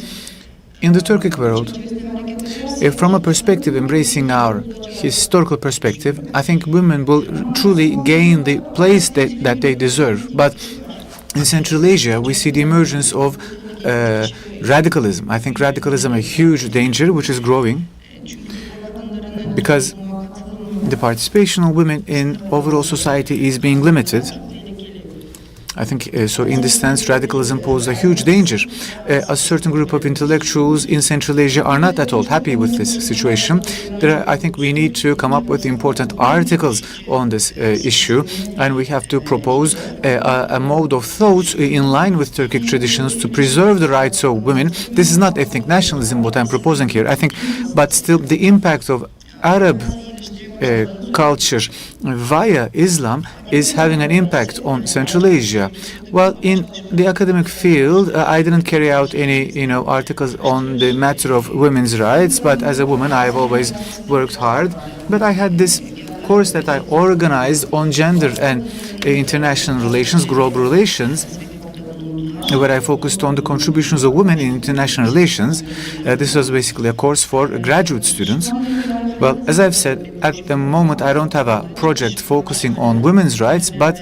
in the Turkic world, from a perspective embracing our historical perspective, I think women will truly gain the place that they deserve. But in Central Asia, we see the emergence of radicalism. I think radicalism is a huge danger which is growing because the participation of women in overall society is being limited. I think so. In this sense, radicalism poses a huge danger. A certain group of intellectuals in Central Asia are not at all happy with this situation. I think we need to come up with important articles on this issue, and we have to propose a mode of thought in line with Turkic traditions to preserve the rights of women. This is not ethnic nationalism what I'm proposing here. I think, but still, the impact of Arab culture via Islam is having an impact on Central Asia. Well, in the academic field, I didn't carry out any, articles on the matter of women's rights, but as a woman, I've always worked hard. But I had this course that I organized on gender and international relations, global relations, where I focused on the contributions of women in international relations. This was basically a course for graduate students. Well, as I've said, at the moment I don't have a project focusing on women's rights, but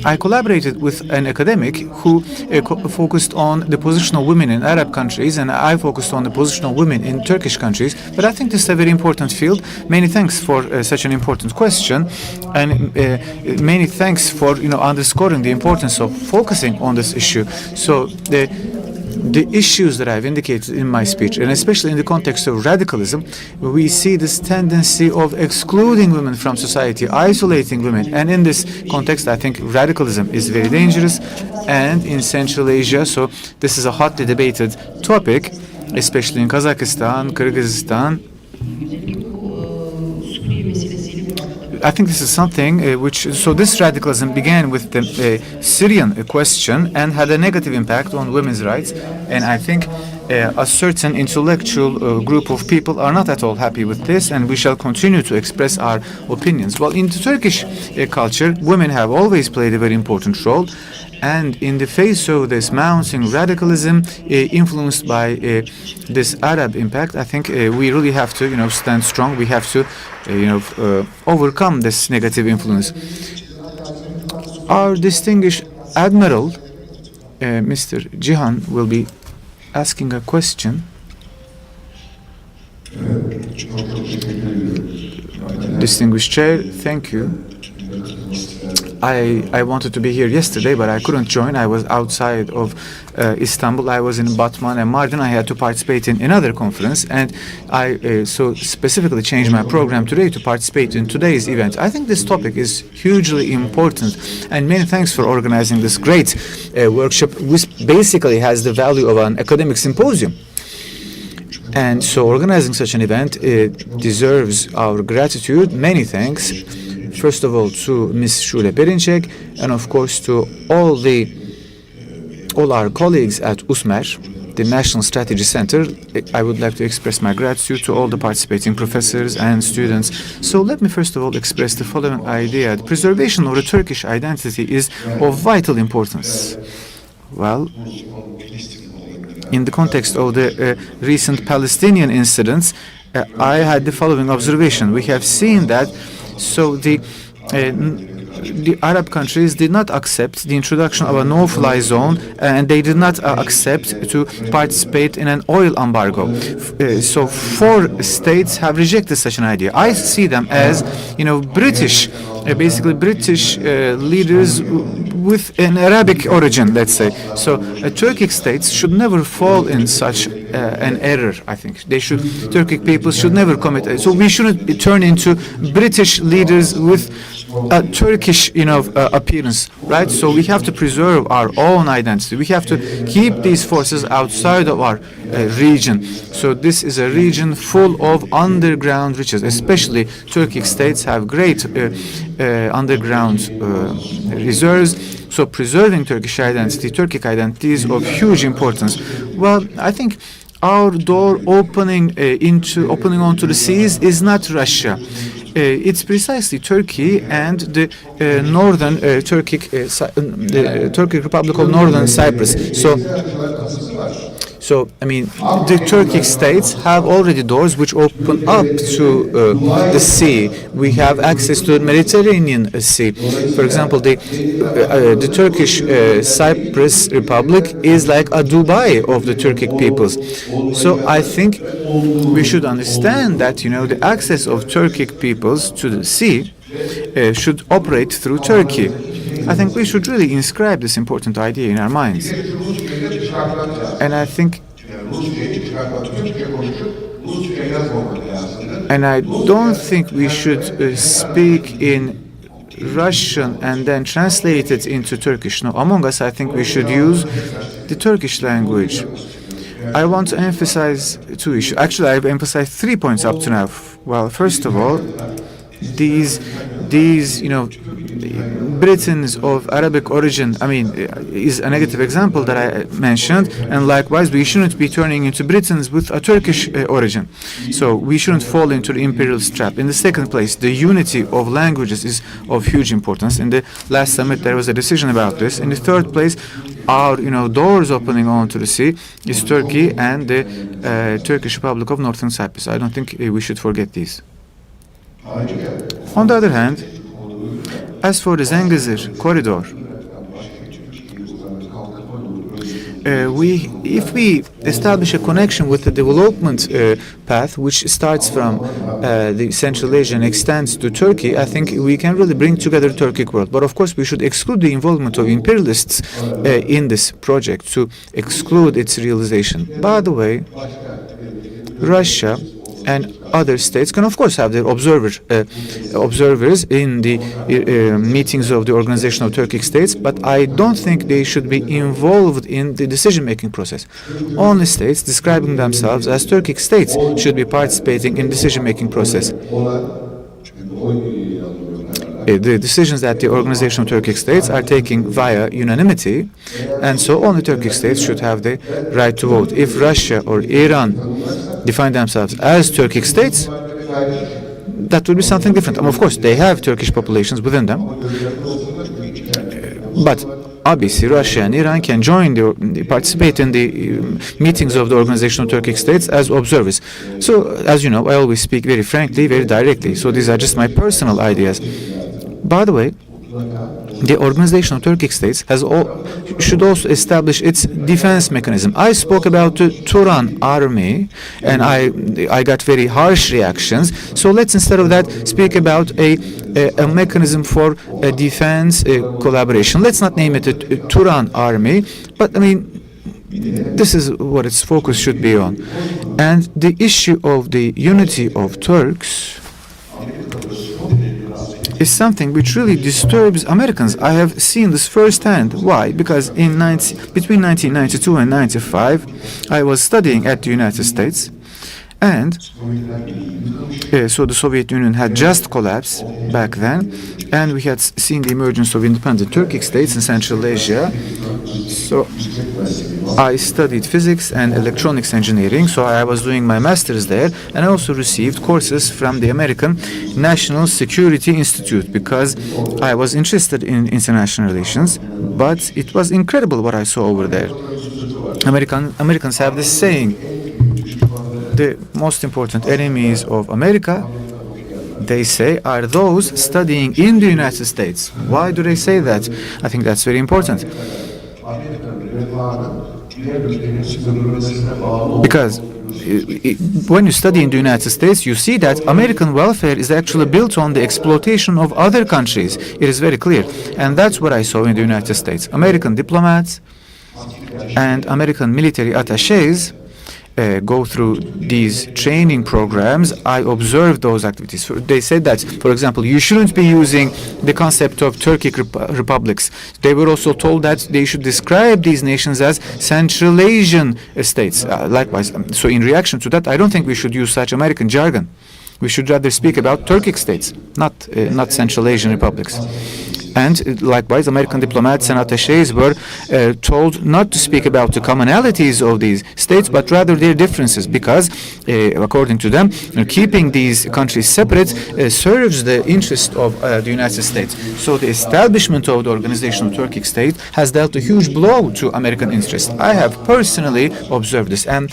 I collaborated with an academic who focused on the position of women in Arab countries, and I focused on the position of women in Turkish countries. But I think this is a very important field. Many thanks for such an important question, and many thanks for underscoring the importance of focusing on this issue. So the issues that I've indicated in my speech, and especially in the context of radicalism, we see this tendency of excluding women from society, isolating women. And in this context, I think radicalism is very dangerous. And in Central Asia, so this is a hotly debated topic, especially in Kazakhstan, Kyrgyzstan. I think this is something so this radicalism began with the Syrian question and had a negative impact on women's rights. And I think a certain intellectual group of people are not at all happy with this, and we shall continue to express our opinions. Well, in the Turkish culture, women have always played a very important role. And in the face of this mounting radicalism influenced by this Arab impact, I think we really have to, stand strong. We have to, overcome this negative influence. Our distinguished Admiral, Mr. Cihan, will be asking a question. Distinguished Chair, thank you. I wanted to be here yesterday, but I couldn't join. I was outside of Istanbul. I was in Batman and Mardin. I had to participate in another conference, and I so specifically changed my program today to participate in today's event. I think this topic is hugely important, and many thanks for organizing this great workshop, which basically has the value of an academic symposium. And so organizing such an event deserves our gratitude. Many thanks. First of all, to Ms. Şule Perinçek, and of course to all our colleagues at USMER, the National Strategy Center. I would like to express my gratitude to all the participating professors and students. So let me first of all express the following idea. The preservation of the Turkish identity is of vital importance. Well, in the context of the recent Palestinian incidents, I had the following observation. We have seen that the Arab countries did not accept the introduction of a no-fly zone, and they did not accept to participate in an oil embargo. So 4 states have rejected such an idea. I see them as, British, basically British leaders with an Arabic origin, let's say. So Turkic states should never fall in such an error. I think Turkic people should never commit. So we shouldn't turn into British leaders with a Turkish, appearance, right? So we have to preserve our own identity. We have to keep these forces outside of our region. So this is a region full of underground riches, especially Turkic states have great underground reserves. So preserving Turkish identity, Turkic identity is of huge importance. Well, I think our door opening onto the seas is not Russia. It's precisely Turkey and the northern Turkic Republic of Northern Cyprus. So, I mean, the Turkic states have already doors which open up to the sea. We have access to the Mediterranean Sea. For example, the Turkish Cyprus Republic is like a Dubai of the Turkic peoples. So I think we should understand that, the access of Turkic peoples to the sea should operate through Turkey. I think we should really inscribe this important idea in our minds. And I think, and I don't think we should speak in Russian and then translate it into Turkish. No, among us, I think we should use the Turkish language. I want to emphasize two issues. Actually, I've emphasized 3 points up to now. Well, first of all, these Britons of Arabic origin, is a negative example that I mentioned, and likewise we shouldn't be turning into Britons with a Turkish origin. So we shouldn't fall into the imperialist trap. In the second place, the unity of languages is of huge importance. In the last summit there was a decision about this. In the third place, our doors opening onto the sea is Turkey and the Turkish Republic of Northern Cyprus. I don't think we should forget these. On the other hand, as for the Zengezur corridor, if we establish a connection with the development path, which starts from the Central Asia and extends to Turkey, I think we can really bring together the Turkic world. But of course, we should exclude the involvement of imperialists in this project to exclude its realization. By the way, Russia and other states can, of course, have their observers in the meetings of the Organization of Turkic States, but I don't think they should be involved in the decision-making process. Only states describing themselves as Turkic states should be participating in decision-making process. The decisions that the Organization of Turkic States are taking via unanimity, and so only Turkic states should have the right to vote. If Russia or Iran define themselves as Turkic states, that would be something different. Of course, they have Turkish populations within them, but obviously Russia and Iran can participate in the meetings of the Organization of Turkic States as observers. So, as you know, I always speak very frankly, very directly. So these are just my personal ideas. By the way, the Organization of Turkic States should also establish its defense mechanism. I spoke about the Turan army, and I got very harsh reactions. So let's, instead of that, speak about a mechanism for defense collaboration. Let's not name it a Turan army, but this is what its focus should be on. And the issue of the unity of Turks is something which really disturbs Americans. I have seen this firsthand. Why? Because between 1992 and 95, I was studying at the United States, and so the Soviet Union had just collapsed back then, and we had seen the emergence of independent Turkic states in Central Asia. So I studied physics and electronics engineering, so I was doing my master's there, and I also received courses from the American National Security Institute because I was interested in international relations, but it was incredible what I saw over there. Americans have this saying, the most important enemies of America, they say, are those studying in the United States. Why do they say that? I think that's very important. Because when you study in the United States, you see that American welfare is actually built on the exploitation of other countries. It is very clear. And that's what I saw in the United States. American diplomats and American military attaches go through these training programs, I observed those activities. They said that, for example, you shouldn't be using the concept of Turkic republics. They were also told that they should describe these nations as Central Asian states. Likewise, so in reaction to that, I don't think we should use such American jargon. We should rather speak about Turkic states, not Central Asian republics. And likewise, American diplomats and attachés were told not to speak about the commonalities of these states, but rather their differences, because, according to them, keeping these countries separate serves the interest of the United States. So the establishment of the Organization of Turkic States has dealt a huge blow to American interests. I have personally observed this, and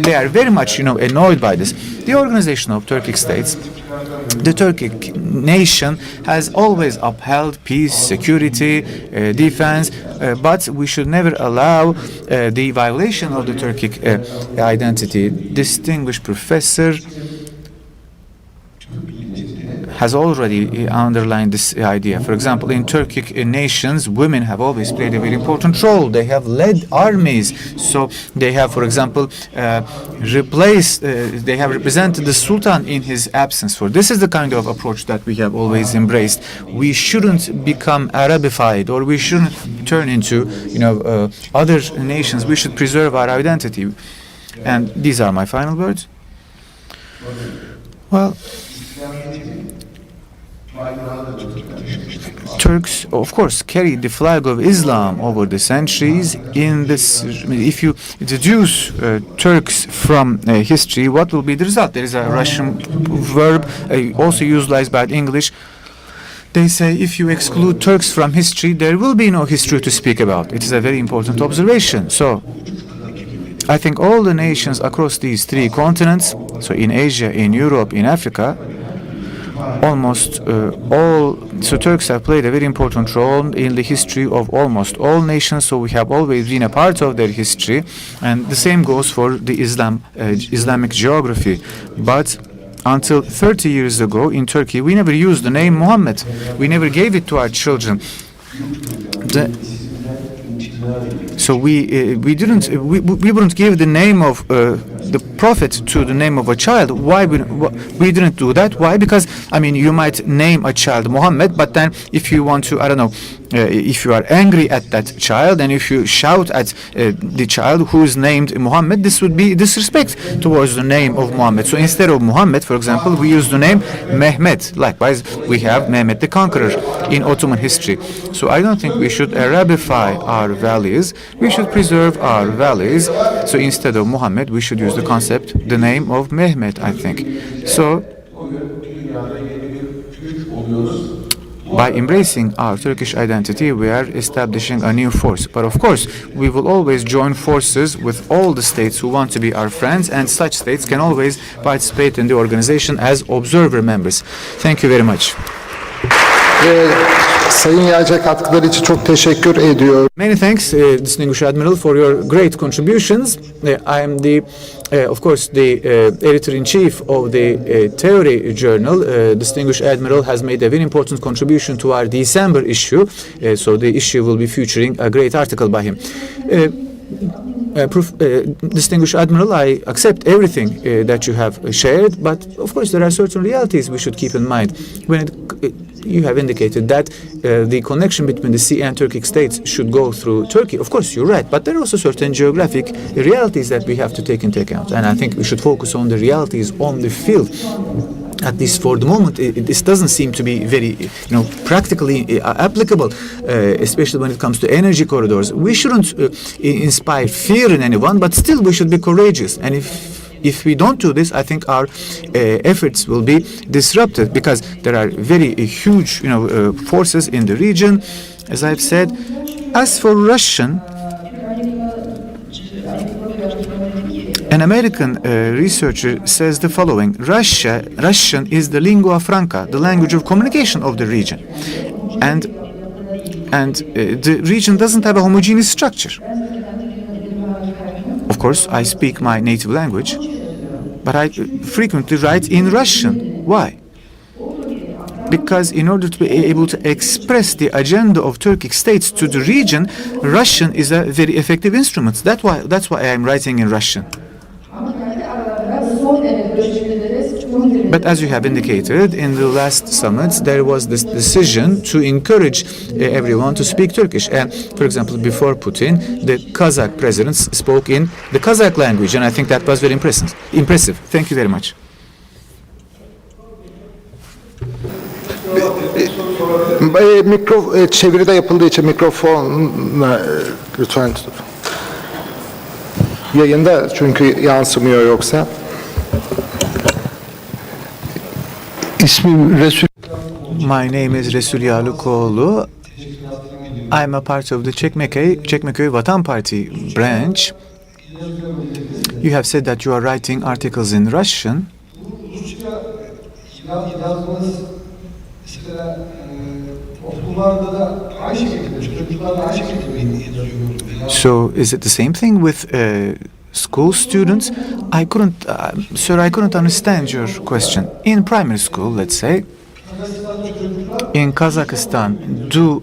they are very much, annoyed by this. The Organization of Turkic States, the Turkic nation, has always upheld peace, security, defense, but we should never allow the violation of the Turkic identity. Distinguished professor has already underlined this idea. For example, in Turkic nations, women have always played a very important role. They have led armies. So they have, for example, they have represented the Sultan in his absence. For this is the kind of approach that we have always embraced. We shouldn't become Arabified, or we shouldn't turn into, other nations. We should preserve our identity. And these are my final words. Well, Turks, of course, carried the flag of Islam over the centuries. In this, if you deduce Turks from history, what will be the result? There is a Russian verb also utilized by the English. They say if you exclude Turks from history, there will be no history to speak about. It is a very important observation. So I think all the nations across these three continents, so in Asia, in Europe, in Africa, almost so Turks have played a very important role in the history of almost all nations, so we have always been a part of their history, and the same goes for the Islamic geography. But until 30 years ago in Turkey, we never used the name Muhammad. We never gave it to our children. So we wouldn't give the name of the prophet to the name of a child. Why we didn't do that? Why? Because you might name a child Muhammad, but then if you want to, if you are angry at that child and if you shout at the child who is named Muhammad, this would be disrespect towards the name of Muhammad. So instead of Muhammad, for example, we use the name Mehmet. Likewise, we have Mehmet the Conqueror in Ottoman history. So I don't think we should Arabify our values. We should preserve our values. So instead of Muhammad, we should use the concept, the name of Mehmet, I think. So by embracing our Turkish identity, we are establishing a new force. But of course, we will always join forces with all the states who want to be our friends, and such states can always participate in the organization as observer members. Thank you very much. Sayın Yayca katkıları için çok teşekkür ediyorum. Many thanks, Distinguished Admiral, for your great contributions. I am of course, the editor-in-chief of the Theory Journal. Distinguished Admiral has made a very important contribution to our December issue, so the issue will be featuring a great article by him. Distinguished Admiral, I accept everything that you have shared, but of course there are certain realities we should keep in mind. You have indicated that the connection between the sea and Turkic states should go through Turkey. Of course, you're right, but there are also certain geographic realities that we have to take into account, and I think we should focus on the realities on the field. At least for the moment, this doesn't seem to be very, practically applicable, especially when it comes to energy corridors. We shouldn't inspire fear in anyone, but still we should be courageous. And if we don't do this, I think our efforts will be disrupted, because there are very huge, forces in the region, as I've said. As for Russian, an American researcher says the following: Russian is the lingua franca, the language of communication of the region, and the region doesn't have a homogeneous structure. Of course, I speak my native language, but I frequently write in Russian. Why? Because in order to be able to express the agenda of Turkic states to the region, Russian is a very effective instrument. That's why I am writing in Russian. But as you have indicated, in the last summits, there was this decision to encourage everyone to speak Turkish. And, for example, before Putin, the Kazakh presidents spoke in the Kazakh language, and I think that was very impressive. Thank you very much. Çeviride yapıldığı için mikrofonla lütfen tutun. Yayında çünkü yansımıyor yoksa. İsmim Resul. My name is Resul Yalukoğlu. I'm a part of the Çekmeköy Vatan Party branch. You have said that you are writing articles in Russian. Yazdığınız mesela okullarda da aynı şekilde, çocuklar da aynı şekilde yazıyor. So is it the same thing with school students? Sir, I couldn't understand your question. In primary school, let's say, in Kazakhstan, do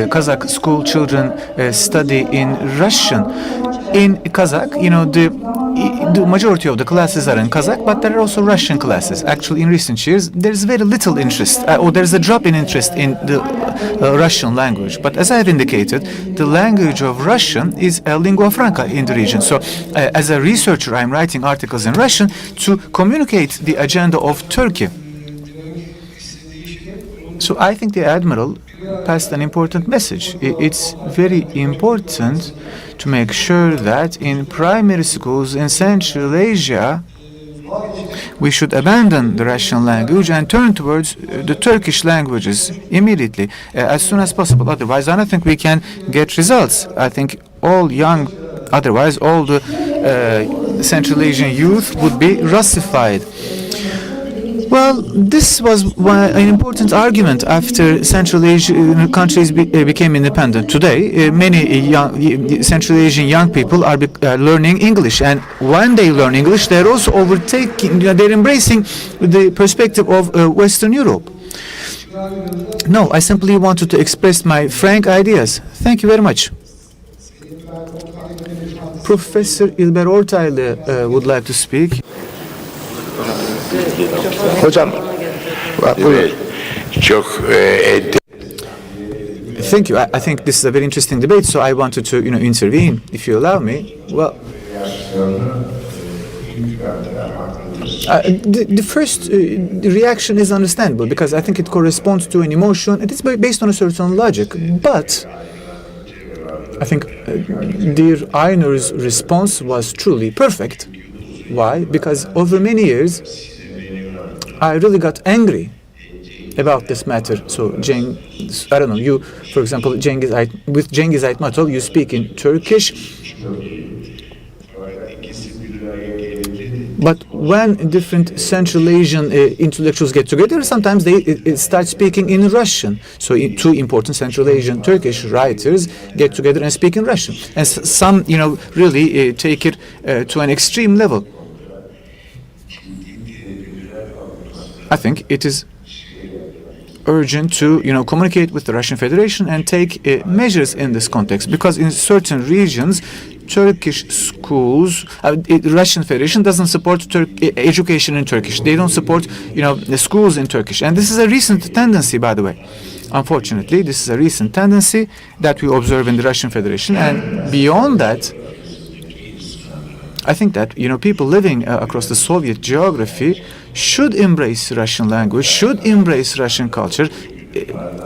Kazakh school children study in Russian? In Kazakh, you know, the majority of the classes are in Kazakh, but there are also Russian classes. Actually, in recent years, there's very little interest, or there's a drop in interest in the Russian language. But as I have indicated, the language of Russian is a lingua franca in the region. So, as a researcher, I'm writing articles in Russian to communicate the agenda of Turkey. So I think the Admiral passed an important message. It's very important to make sure that in primary schools in Central Asia, we should abandon the Russian language and turn towards the Turkish languages immediately, as soon as possible. Otherwise, I don't think we can get results. I think all the Central Asian youth would be Russified. Well, this was an important argument after Central Asian countries became independent. Today, many Central Asian young people are learning English, and when they learn English, they're also they're embracing the perspective of Western Europe. No, I simply wanted to express my frank ideas. Thank you very much. Professor İlber Ortaylı would like to speak. Hocam, buyurun. Thank you. I think this is a very interesting debate, so I wanted to, intervene, if you allow me. Well, the first reaction is understandable because I think it corresponds to an emotion. It is based on a certain logic, but I think dear Einar's response was truly perfect. Why? Because over many years, I really got angry about this matter. So, I don't know, you, for example, with Cengiz Aytmatov, you speak in Turkish. But when different Central Asian intellectuals get together, sometimes they start speaking in Russian. So two important Central Asian Turkish writers get together and speak in Russian. And some, really take it to an extreme level. I think it is urgent to, communicate with the Russian Federation and take measures in this context, because in certain regions, Turkish schools, the Russian Federation doesn't support education in Turkish. They don't support, the schools in Turkish. And this is a recent tendency, by the way. Unfortunately, this is a recent tendency that we observe in the Russian Federation. And beyond that, I think that, people living across the Soviet geography should embrace Russian language, should embrace Russian culture,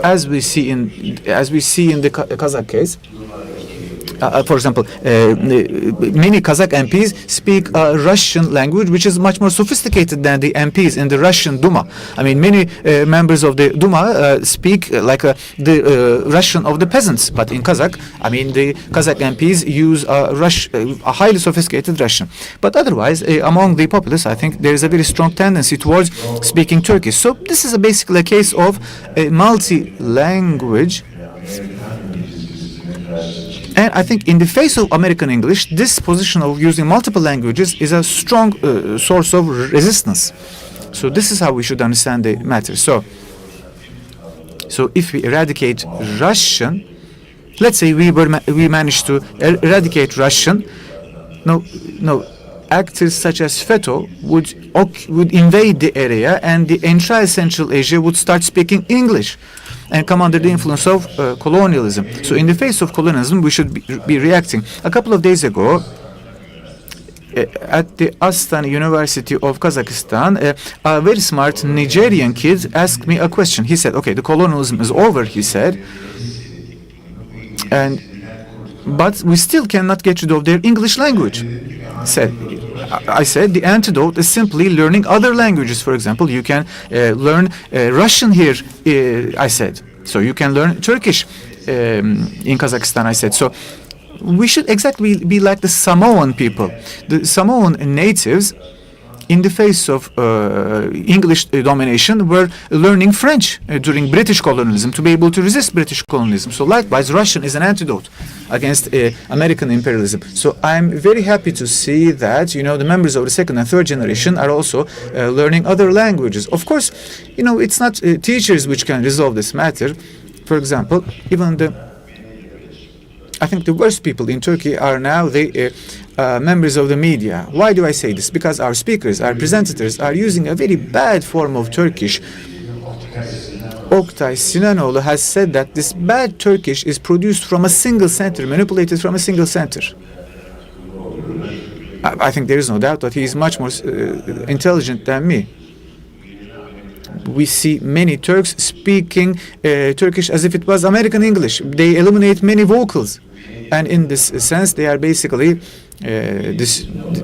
as we see in the Kazakh case. For example, many Kazakh MPs speak Russian language, which is much more sophisticated than the MPs in the Russian Duma. I mean, many members of the Duma speak like the Russian of the peasants. But in Kazakh, the Kazakh MPs use a highly sophisticated Russian. But otherwise, among the populace, I think there is a very strong tendency towards speaking Turkish. So this is basically a case of a multi-language. And I think in the face of American English, this position of using multiple languages is a strong source of resistance. So this is how we should understand the matter. So if we eradicate Russian, let's say we managed to eradicate Russian, no, actors such as FETÖ would would invade the area, and the entire Central Asia would start speaking English and come under the influence of colonialism. So in the face of colonialism, we should be reacting. A couple of days ago, at the Astana University of Kazakhstan, a very smart Nigerian kid asked me a question. He said, okay, the colonialism is over, he said, but we still cannot get rid of their English language. I said, the antidote is simply learning other languages. For example, you can learn Russian here, I said. So you can learn Turkish in Kazakhstan, I said. So we should exactly be like the Samoan people. The Samoan natives, in the face of English domination, were learning French during British colonialism to be able to resist British colonialism. So likewise, Russian is an antidote against American imperialism. So I'm very happy to see that, the members of the second and third generation are also learning other languages. Of course, it's not teachers which can resolve this matter. For example, I think the worst people in Turkey are now the members of the media. Why do I say this? Because our speakers, our presenters are using a very bad form of Turkish. Oktay Sinanoğlu has said that this bad Turkish is produced from a single center, manipulated from a single center. I think there is no doubt that he is much more intelligent than me. We see many Turks speaking Turkish as if it was American English. They eliminate many vocals. And in this sense, they are basically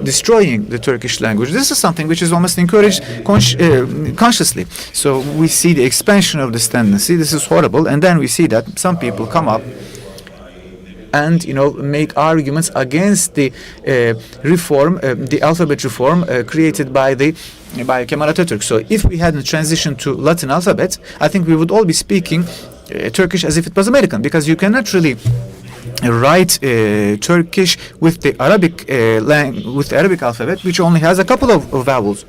destroying the Turkish language. This is something which is almost encouraged consciously. So we see the expansion of this tendency. This is horrible. And then we see that some people come up and make arguments against the reform, the alphabet reform created by Kemal Atatürk. So if we hadn't transitioned to Latin alphabet, I think we would all be speaking Turkish as if it was American, because you cannot really write Turkish with the Arabic alphabet, which only has a couple of vowels.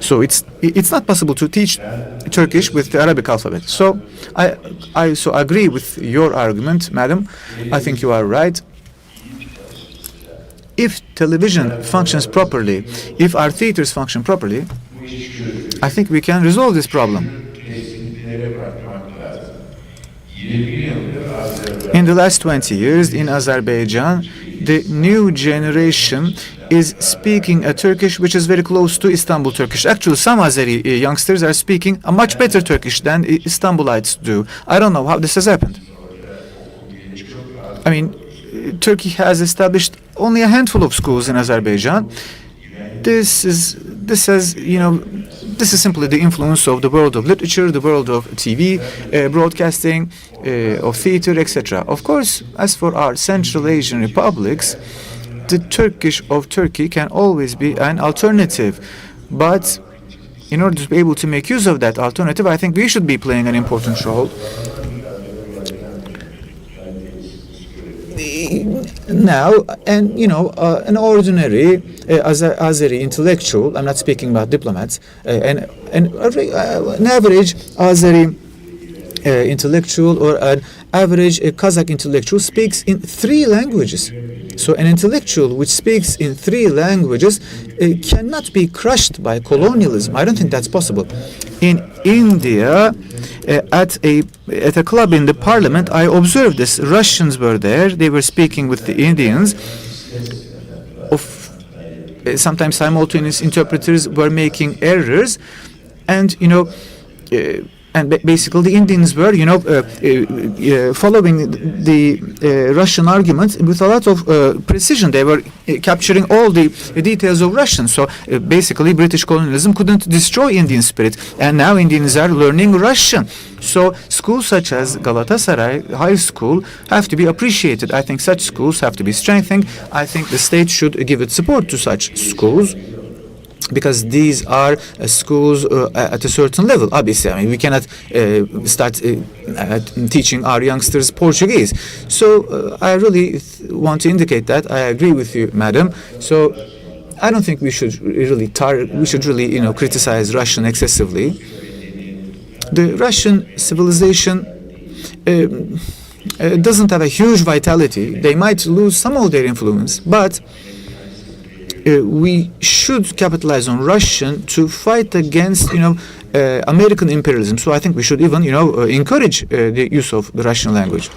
So it's not possible to teach Turkish with the Arabic alphabet. So I agree with your argument, madam. I think you are right. If television functions properly, if our theaters function properly, I think we can resolve this problem. In the last 20 years in Azerbaijan, the new generation is speaking a Turkish which is very close to Istanbul Turkish. Actually, some Azeri youngsters are speaking a much better Turkish than Istanbulites do. I don't know how this has happened. I mean, Turkey has established only a handful of schools in Azerbaijan. This is simply the influence of the world of literature, the world of TV, broadcasting, of theater, etc. Of course, as for our Central Asian republics, the Turkish of Turkey can always be an alternative. But in order to be able to make use of that alternative, I think we should be playing an important role. Now, and an ordinary Azeri intellectual, I'm not speaking about diplomats, an average Azeri intellectual or an average Kazakh intellectual speaks in 3 languages. So an intellectual which speaks in 3 languages cannot be crushed by colonialism. I don't think that's possible. In India, at a club in the parliament, I observed this. Russians were there. They were speaking with the Indians. Sometimes simultaneous interpreters were making errors, and basically the Indians were, following the Russian argument with a lot of precision. They were capturing all the details of Russian. So basically, British colonialism couldn't destroy Indian spirit, and now Indians are learning Russian. So schools such as Galatasaray High School have to be appreciated. I think such schools have to be strengthened. I think the state should give its support to such schools, because these are schools at a certain level. Obviously, I mean, we cannot start teaching our youngsters Portuguese. So I really want to indicate that I agree with you, madam. So I don't think we should really criticize Russian excessively. The Russian civilization doesn't have a huge vitality. They might lose some of their influence, but we should capitalize on Russian to fight against, American imperialism. So I think we should even, encourage the use of the Russian language.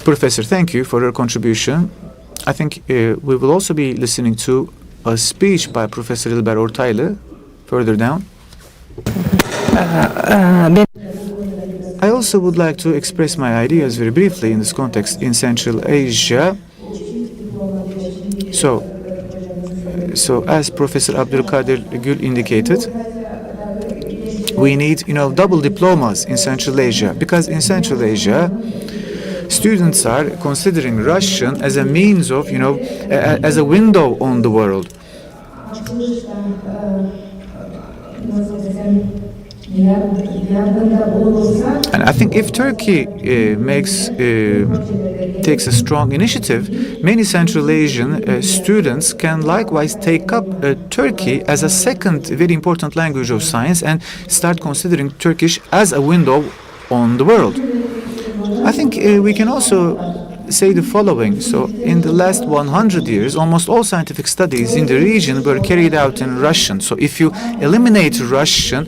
Professor, thank you for your contribution. I think we will also be listening to a speech by Professor İlber Ortaylı further down. I also would like to express my ideas very briefly in this context in Central Asia. So as Professor Abdülkadir Gül indicated, we need, double diplomas in Central Asia, because in Central Asia, students are considering Russian as a means of, as a window on the world. And I think if Turkey takes a strong initiative, many Central Asian students can likewise take up Turkey as a second very important language of science and start considering Turkish as a window on the world. I think we can also say the following. So in the last 100 years, almost all scientific studies in the region were carried out in Russian. So if you eliminate Russian,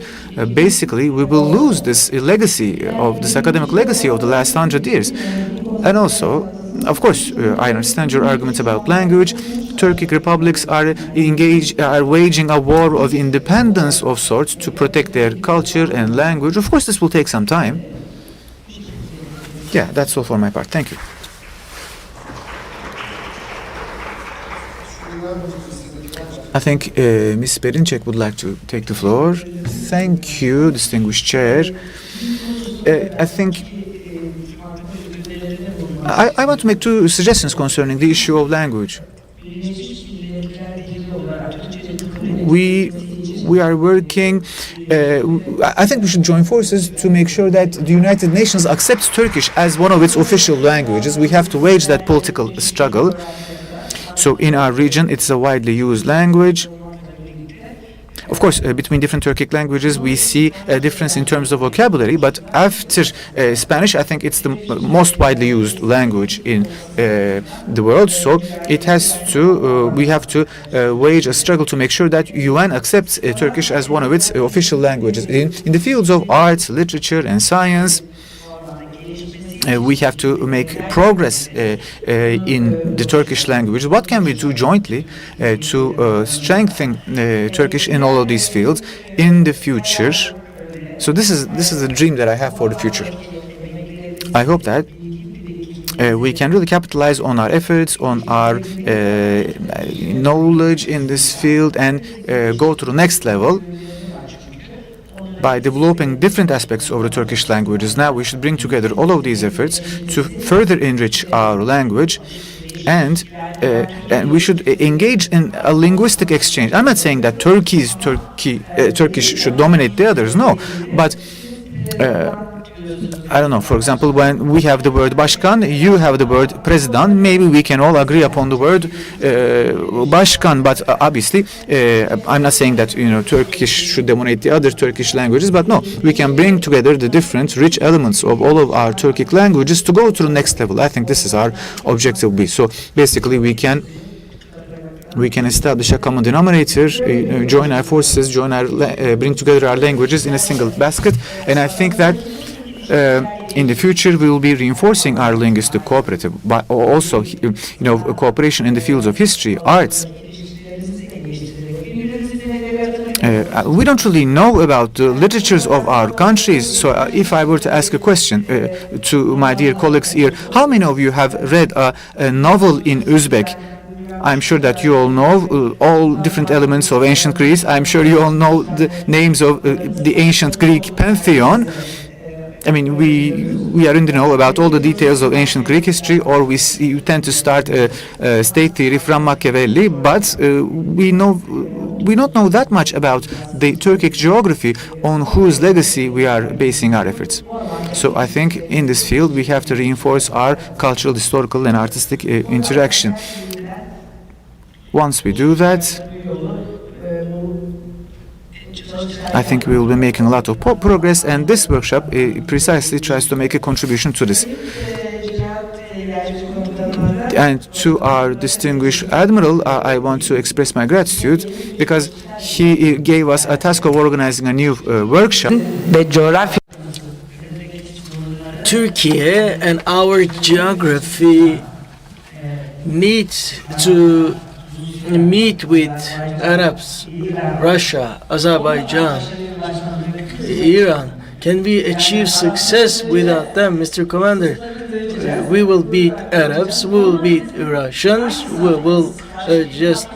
basically we will lose this legacy of this academic legacy of the last 100 years. And also, of course, I understand your arguments about language. Turkic republics are waging a war of independence of sorts to protect their culture and language. Of course, this will take some time. Yeah, that's all for my part. Thank you. I think Ms. Perinçek would like to take the floor. Thank you, distinguished chair. I think I want to make two suggestions concerning the issue of language. We are working. I think we should join forces to make sure that the United Nations accepts Turkish as one of its official languages. We have to wage that political struggle. So in our region, it's a widely used language. Of course, between different Turkic languages, we see a difference in terms of vocabulary, but after Spanish, I think it's the most widely used language in the world. So it has to, we have to wage a struggle to make sure that UN accepts Turkish as one of its official languages. In the fields of arts, literature, and science, we have to make progress in the Turkish language. What can we do jointly to strengthen Turkish in all of these fields in the future? So this is a dream that I have for the future. I hope that we can really capitalize on our efforts, on our knowledge in this field, and go to the next level by developing different aspects of the Turkish languages. Now we should bring together all of these efforts to further enrich our language, and we should engage in a linguistic exchange. I'm not saying that Turkish should dominate the others, no, but I don't know, for example, when we have the word başkan, you have the word president, maybe we can all agree upon the word başkan, but obviously I'm not saying that Turkish should dominate the other Turkish languages, but no, we can bring together the different rich elements of all of our Turkic languages to go to the next level. I think this is our objective. So basically we can establish a common denominator, join our forces, bring together our languages in a single basket, and I think that in the future we will be reinforcing our linguistic cooperative, but also cooperation in the fields of history, arts. We don't really know about the literatures of our countries, so if I were to ask a question to my dear colleagues here, how many of you have read a novel in Uzbek? I'm sure that you all know all different elements of ancient Greece. I'm sure you all know the names of the ancient Greek pantheon. I mean, we are in the know about all the details of ancient Greek history, or we tend to start state theory from Machiavelli, but we don't know that much about the Turkic geography on whose legacy we are basing our efforts. So I think in this field we have to reinforce our cultural, historical, and artistic interaction. Once we do that, I think we will be making a lot of progress, and this workshop precisely tries to make a contribution to this. And to our distinguished admiral, I want to express my gratitude because he gave us a task of organizing a new workshop. ve coğrafya Turkey and our geography need to meet with Arabs, Russia, Azerbaijan, Iran. Can we achieve success without them, Mr. Commander? We will beat Arabs, we will beat Russians, we will just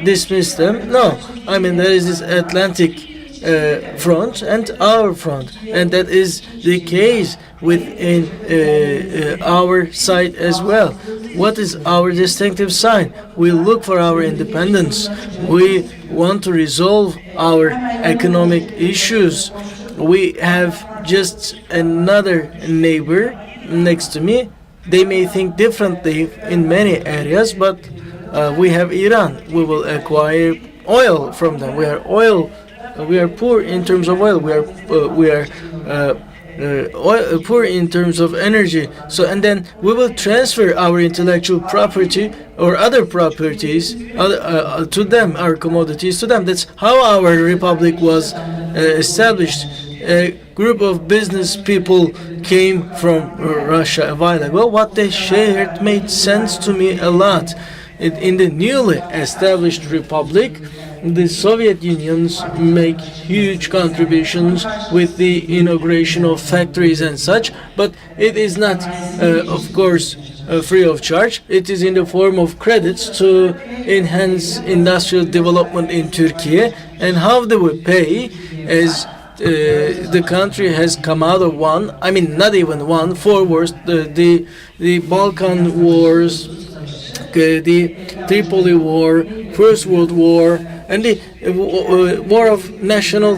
dismiss them. No, I mean there is this Atlantic front and our front, and that is the case within our side as well. What is our distinctive sign? We look for our independence. We want to resolve our economic issues. We have just another neighbor next to me. They may think differently in many areas, but we have Iran. We will acquire oil from them. We are poor in terms of oil. We are poor in terms of energy. So, and then we will transfer our intellectual property or other properties to them, our commodities to them. That's how our republic was established. A group of business people came from Russia a while ago. What they shared made sense to me a lot. In the newly established republic, the Soviet Unions make huge contributions with the inauguration of factories and such, but it is not, of course, free of charge. It is in the form of credits to enhance industrial development in Turkey. And how do we pay? As the country has come out of not even one, 4 wars, the Balkan Wars, the Tripoli War, First World War, and the War of National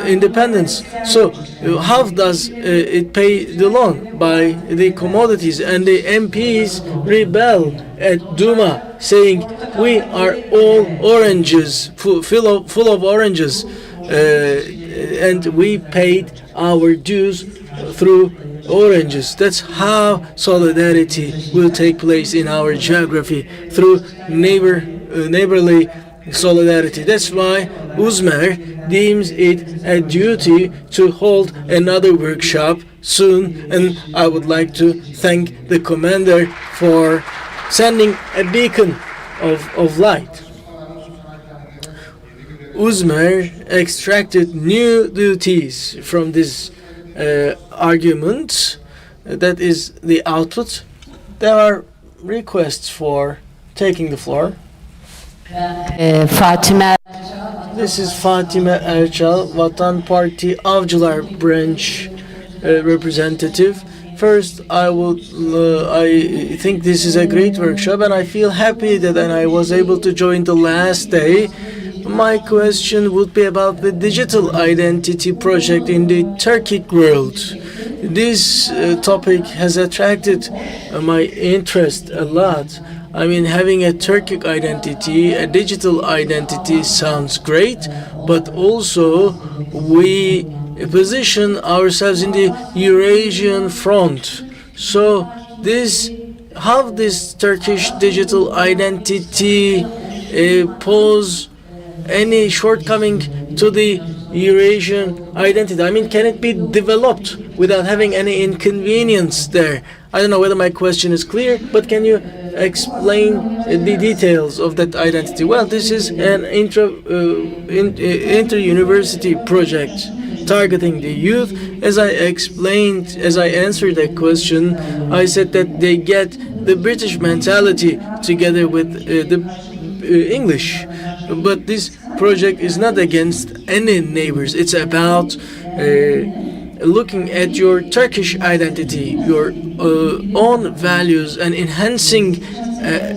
Independence. So how does it pay the loan? By the commodities, and the MPs rebel at Duma saying we are all oranges, full of oranges, and we paid our dues through oranges. That's how solidarity will take place in our geography, through neighborly solidarity. That's why UZMER deems it a duty to hold another workshop soon, and I would like to thank the commander for sending a beacon of light. UZMER extracted new duties from this argument. That is the output. There are requests for taking the floor. Fatime This is Fatime Erçal, Vatan Parti Avcılar branch representative. First, I think this is a great workshop, and I feel happy that I was able to join the last day. My question would be about the digital identity project in the Turkic world. This topic has attracted my interest a lot. I mean, having a Turkic identity, a digital identity sounds great, but also we position ourselves in the Eurasian front. So how this Turkish digital identity pose any shortcoming to the Eurasian identity? I mean, can it be developed without having any inconvenience there? I don't know whether my question is clear, but can you explain the details of that identity? Well, this is an inter-university project targeting the youth. As I explained, as I answered that question, I said that they get the British mentality together with the English. But this project is not against any neighbors. It's about looking at your Turkish identity, your own values, and enhancing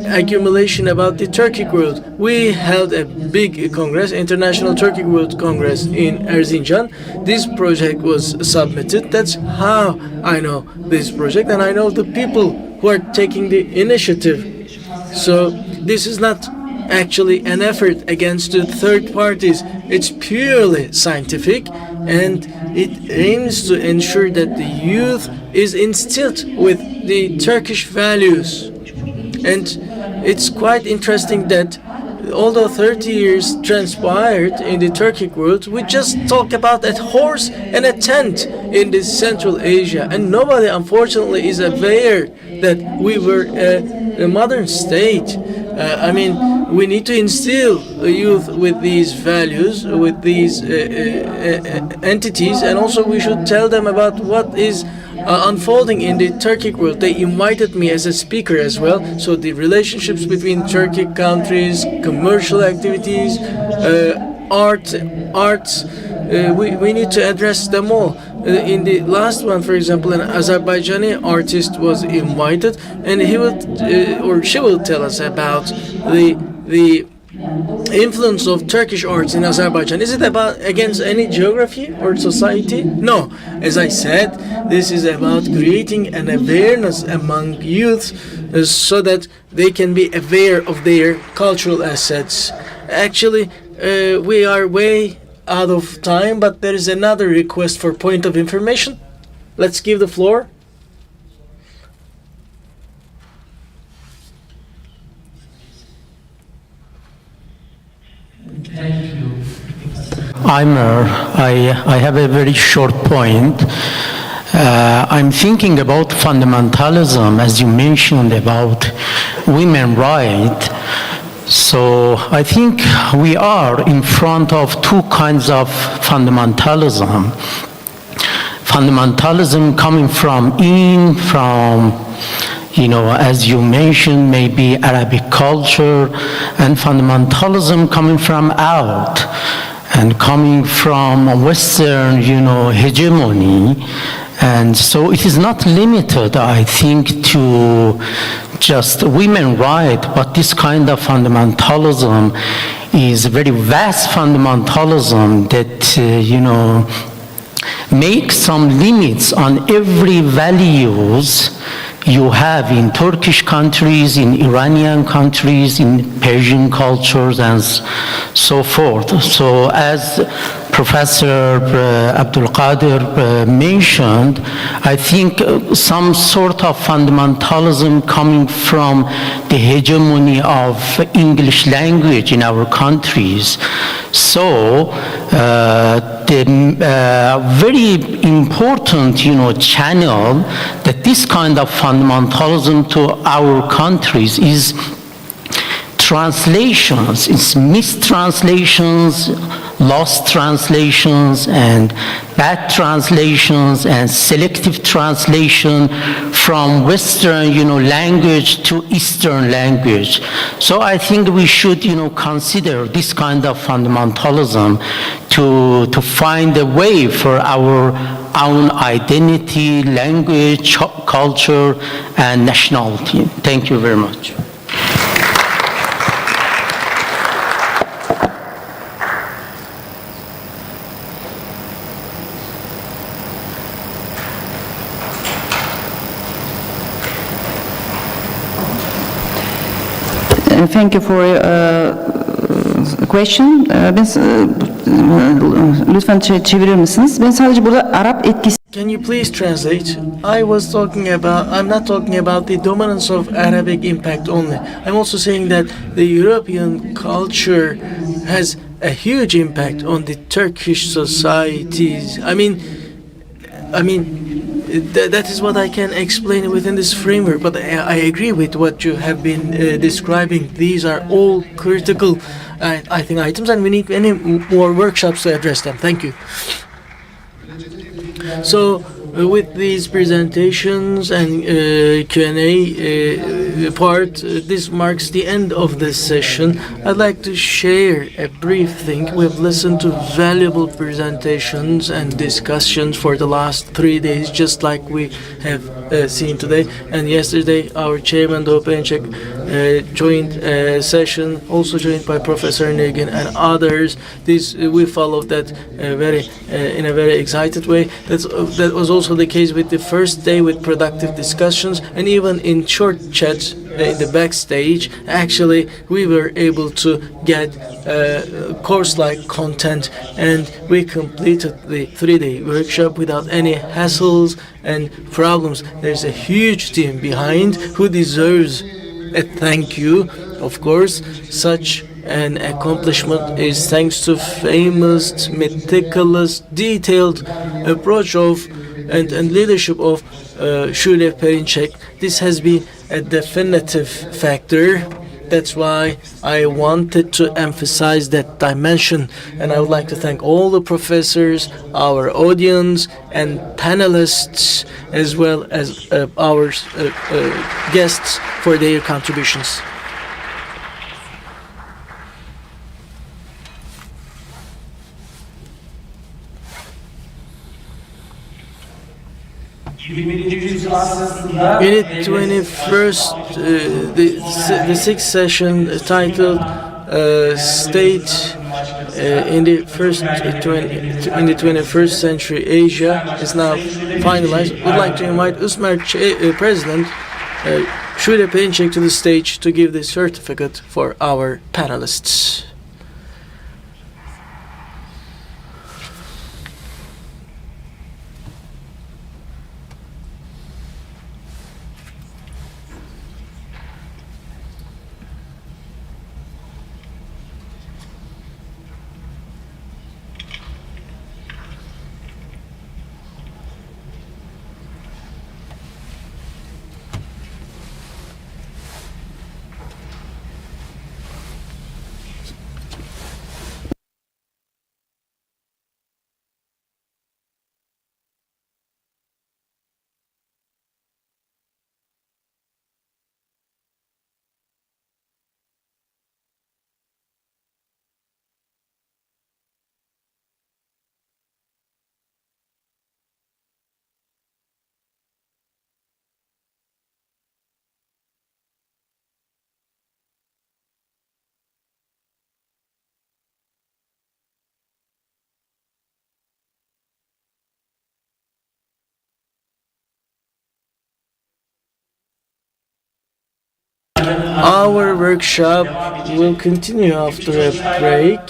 accumulation about the Turkic world. We held a big congress, International Turkic World Congress in Erzincan. This project was submitted. That's how I know this project, and I know the people who are taking the initiative. So this is not actually an effort against the third parties. It's purely scientific, and it aims to ensure that the youth is instilled with the Turkish values. And it's quite interesting that although 30 years transpired in the Turkic world, we just talk about a horse and a tent in this Central Asia, and nobody, unfortunately, is aware that we were a modern state. I mean, we need to instill the youth with these values, with these entities, and also we should tell them about what is unfolding in the Turkic world. They invited me as a speaker as well, so the relationships between Turkic countries, commercial activities, arts, we need to address them all. In the last one, for example, an Azerbaijani artist was invited, and he will or she will tell us about the influence of Turkish arts in Azerbaijan. Is it about against any geography or society? No. As I said, this is about creating an awareness among youth so that they can be aware of their cultural assets. Actually, we are way out of time, but there is another request for point of information. Let's give the floor. I have a very short point. I'm thinking about fundamentalism, as you mentioned about women's rights. So I think we are in front of two kinds of fundamentalism. Fundamentalism coming from as you mentioned, maybe Arabic culture, and fundamentalism coming from out and coming from Western, hegemony. And so it is not limited, I think, to just women's rights, but this kind of fundamentalism is a very vast fundamentalism that, make some limits on every values you have in Turkish countries, in Iranian countries, in Persian cultures, and so forth. So as Professor Abdul Qadir mentioned, I think some sort of fundamentalism coming from the hegemony of English language in our countries. So the very important, channel that this kind of fundamentalism to our countries is translations, it's mistranslations, lost translations, and bad translations, and selective translation from Western, language to Eastern language. So I think we should, consider this kind of fundamentalism to find a way for our own identity, language, culture, and nationality. Thank you very much. Thank you for question. Lütfen çevirir misiniz? Ben sadece burada Arap etkisi. Can you please translate? I'm not talking about the dominance of Arabic impact only. I'm also saying that the European culture has a huge impact on the Turkish societies. I mean, that is what I can explain within this framework, but I agree with what you have been describing. These are all critical, I think, items, and we need many more workshops to address them. Thank you. So, with these presentations and Q&A part, this marks the end of this session. I'd like to share a brief thing. We've listened to valuable presentations and discussions for the last 3 days, just like we have seen today. And yesterday, our chairman, Doğu Perinçek, joined a session, also joined by Professor Negin and others. We followed that in a very excited way. That was also the case with the first day with productive discussions, and even in short chats in the backstage. Actually, we were able to get course-like content, and we completed the 3-day workshop without any hassles and problems. There's a huge team behind who deserves a thank you. Of course, such an accomplishment is thanks to famous, meticulous, detailed approach of and leadership of Şule Perinçek. This has been a definitive factor. That's why I wanted to emphasize that dimension, and I would like to thank all the professors, our audience, and panelists, as well as our guests for their contributions. Unit 21st, the sixth session titled "State in the 21st Century Asia" is now finalized. We'd like to invite USMER President Şule Perinçek to the stage to give the certificate for our panelists. Our workshop will continue after a break.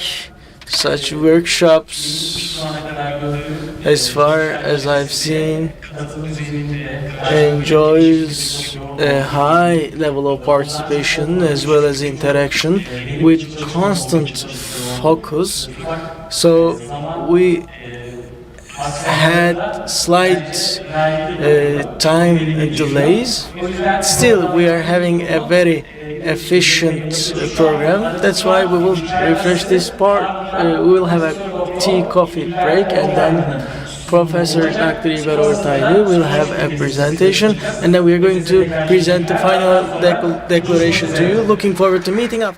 Such workshops, as far as I've seen, enjoys a high level of participation as well as interaction with constant focus. So we had slight time delays. Still, we are having a very efficient program. That's why we will refresh this part. We will have a tea coffee break, and then Professor Dr. İber Ortaylı will have a presentation, and then we are going to present the final declaration to you. Looking forward to meeting up.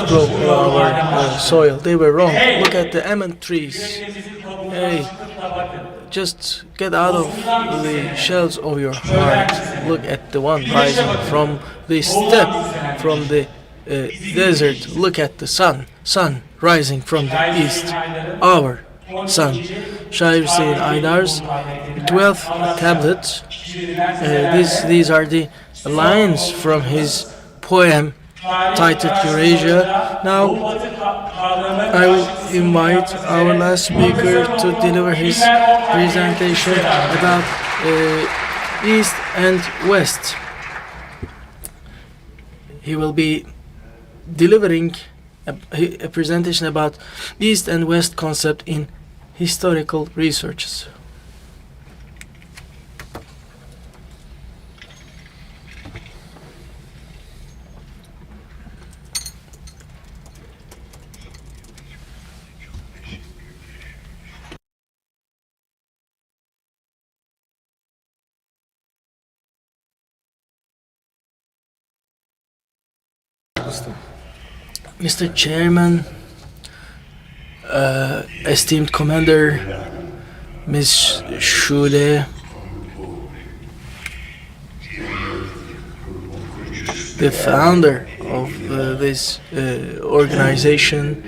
not grow on our soil. They were wrong. Look at the almond trees. Hey, just get out of the shells of your heart. Look at the one rising from the steppe, from the desert. Look at the sun rising from the east. Our sun. Şair Hüseyin Aydar's 12th tablet. These are the lines from his poem titled Eurasia. Now, I will invite our last speaker to deliver his presentation about East and West. He will be delivering a presentation about East and West concept in historical researches. Mr. Chairman, esteemed Commander, Ms. Shule, the founder of this organization,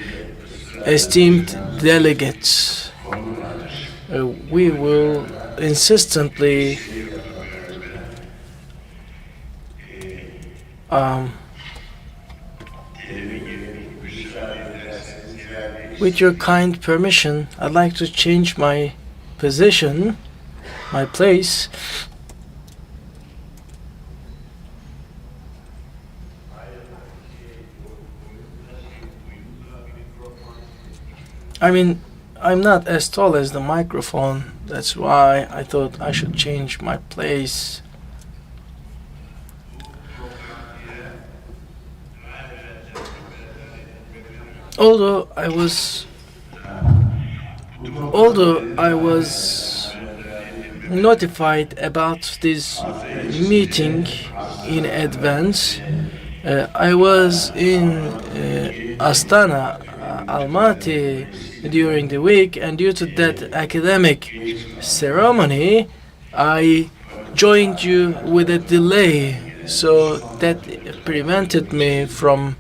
esteemed delegates, we will insistently with your kind permission, I'd like to change my position, my place. I mean, I'm not as tall as the microphone. That's why I thought I should change my place. Although I was notified about this meeting in advance, I was in Astana, Almaty during the week, and due to that academic ceremony, I joined you with a delay, so that prevented me from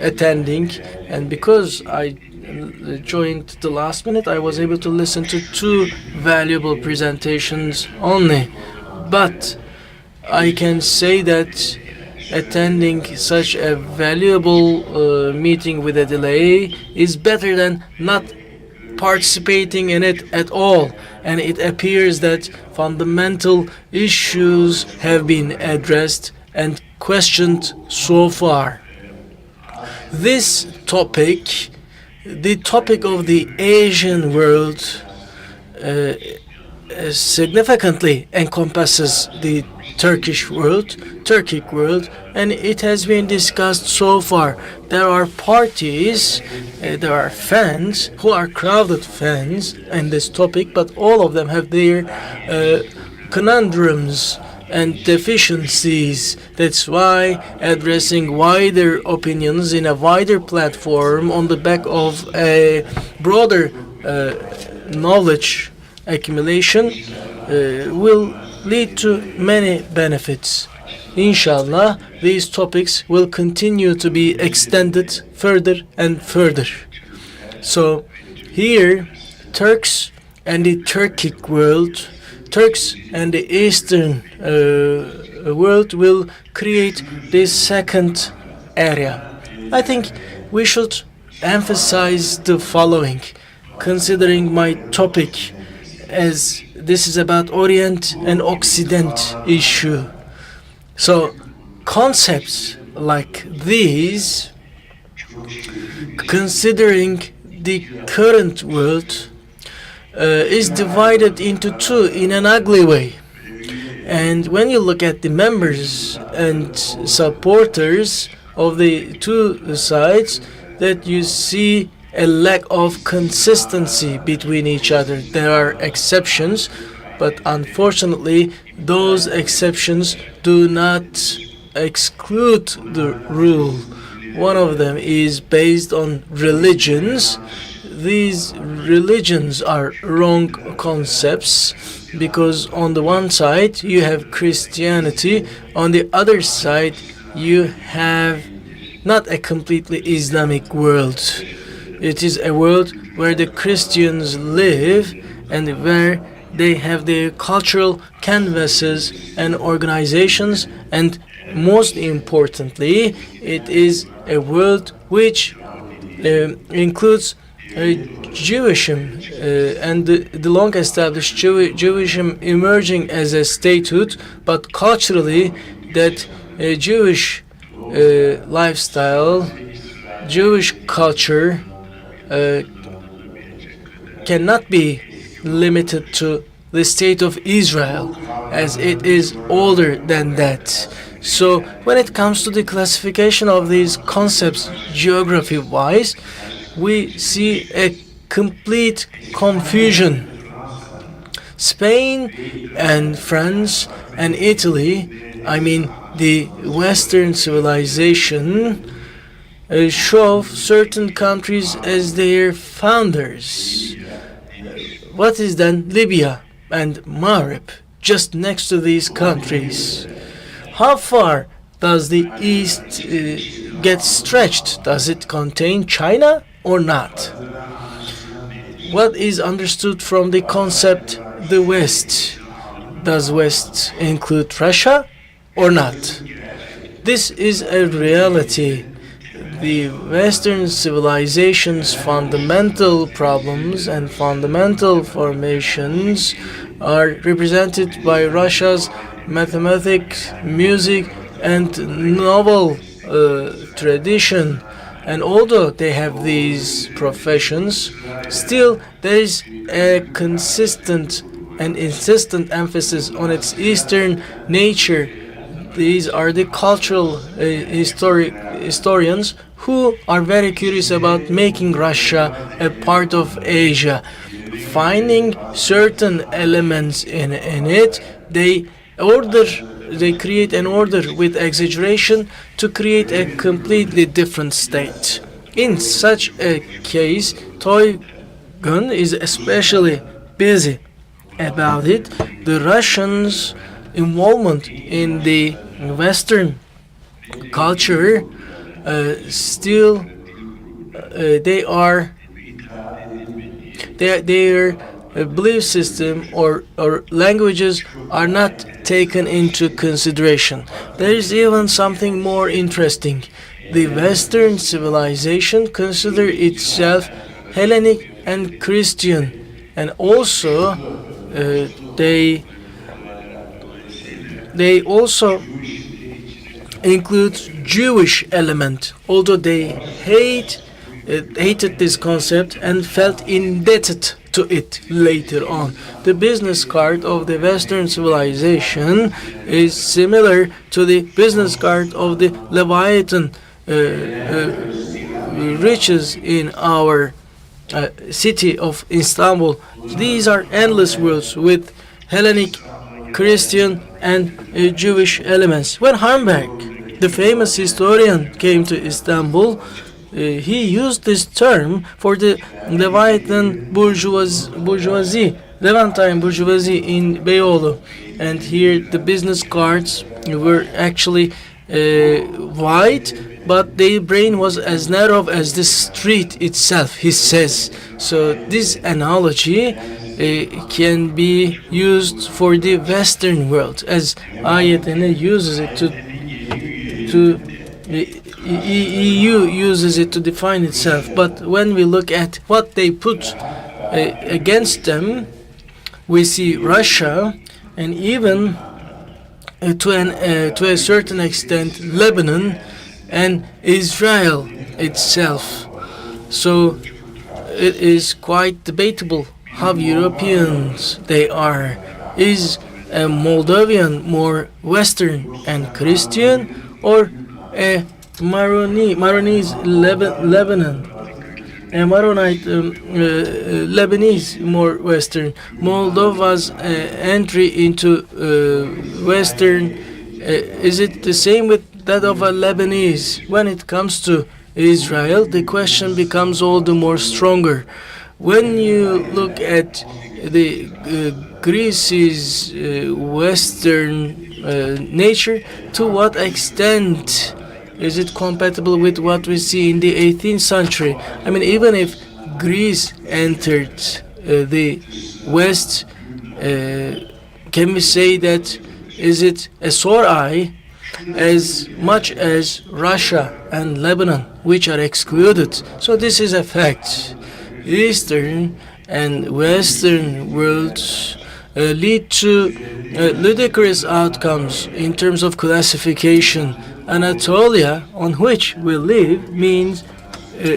attending, and because I joined the last minute, I was able to listen to 2 valuable presentations only. But I can say that attending such a valuable meeting with a delay is better than not participating in it at all, and it appears that fundamental issues have been addressed and questioned so far. This topic, the topic of the Asian world, significantly encompasses the Turkic world, and it has been discussed so far. There are parties, there are fans who are crowded fans in this topic, but all of them have their conundrums and deficiencies. That's why addressing wider opinions in a wider platform on the back of a broader knowledge accumulation will lead to many benefits. Inshallah, these topics will continue to be extended further and further. So here, Turks and the Turkic world, Turks and the Eastern world will create this second area. I think we should emphasize the following, considering my topic as this is about Orient and Occident issue. So concepts like these, considering the current world, is divided into 2 in an ugly way. And when you look at the members and supporters of the 2 sides, that you see a lack of consistency between each other. There are exceptions, but unfortunately, those exceptions do not exclude the rule. One of them is based on religions. These religions are wrong concepts because on the one side you have Christianity, on the other side you have not a completely Islamic world. It is a world where the Christians live and where they have their cultural canvases and organizations, and most importantly, it is a world which includes Jewishism and the long-established Jewishism emerging as a statehood, but culturally that Jewish lifestyle, Jewish culture cannot be limited to the state of Israel, as it is older than that. So when it comes to the classification of these concepts geography-wise, we see a complete confusion. Spain and France and Italy, I mean the Western civilization, show certain countries as their founders. What is then Libya and Maghreb, just next to these countries? How far does the East get stretched? Does it contain China or not? What is understood from the concept the West? Does West include Russia or not? This is a reality. The Western civilization's fundamental problems and fundamental formations are represented by Russia's mathematics, music, and novel tradition. And although they have these professions, still there is a consistent and insistent emphasis on its Eastern nature. These are the cultural historians who are very curious about making Russia a part of Asia. Finding certain elements in it, they create an order with exaggeration to create a completely different state. In such a case, Toygun is especially busy about it. The Russians' involvement in the Western culture still their belief system or languages are not taken into consideration. There is even something more interesting. The Western civilization consider itself Hellenic and Christian, and also they also include Jewish element, although they hated this concept and felt indebted to it later on. The business card of the Western civilization is similar to the business card of the Leviathan riches in our city of Istanbul. These are endless worlds with Hellenic, Christian, and Jewish elements. When Harmberg, the famous historian, came to Istanbul, he used this term for the Leviathan bourgeoisie, Levantine bourgeoisie in Beyoğlu. And here the business cards were actually wide, but their brain was as narrow as the street itself, he says. So this analogy can be used for the Western world, as Ayetene uses it to EU uses it to define itself. But when we look at what they put against them, we see Russia and even to a certain extent Lebanon and Israel itself. So it is quite debatable how Europeans they are. Is a Moldavian more Western and Christian, or a Maronese Lebanon, a Maronite Lebanese more Western? Moldova's entry into Western, is it the same with that of a Lebanese. When it comes to Israel, the question becomes all the more stronger. When you look at the Greece's Western nature, to what extent is it compatible with what we see in the 18th century? I mean, even if Greece entered the West, can we say that is it a sore eye as much as Russia and Lebanon, which are excluded? So this is a fact. Eastern and Western worlds lead to ludicrous outcomes in terms of classification. Anatolia, on which we live, means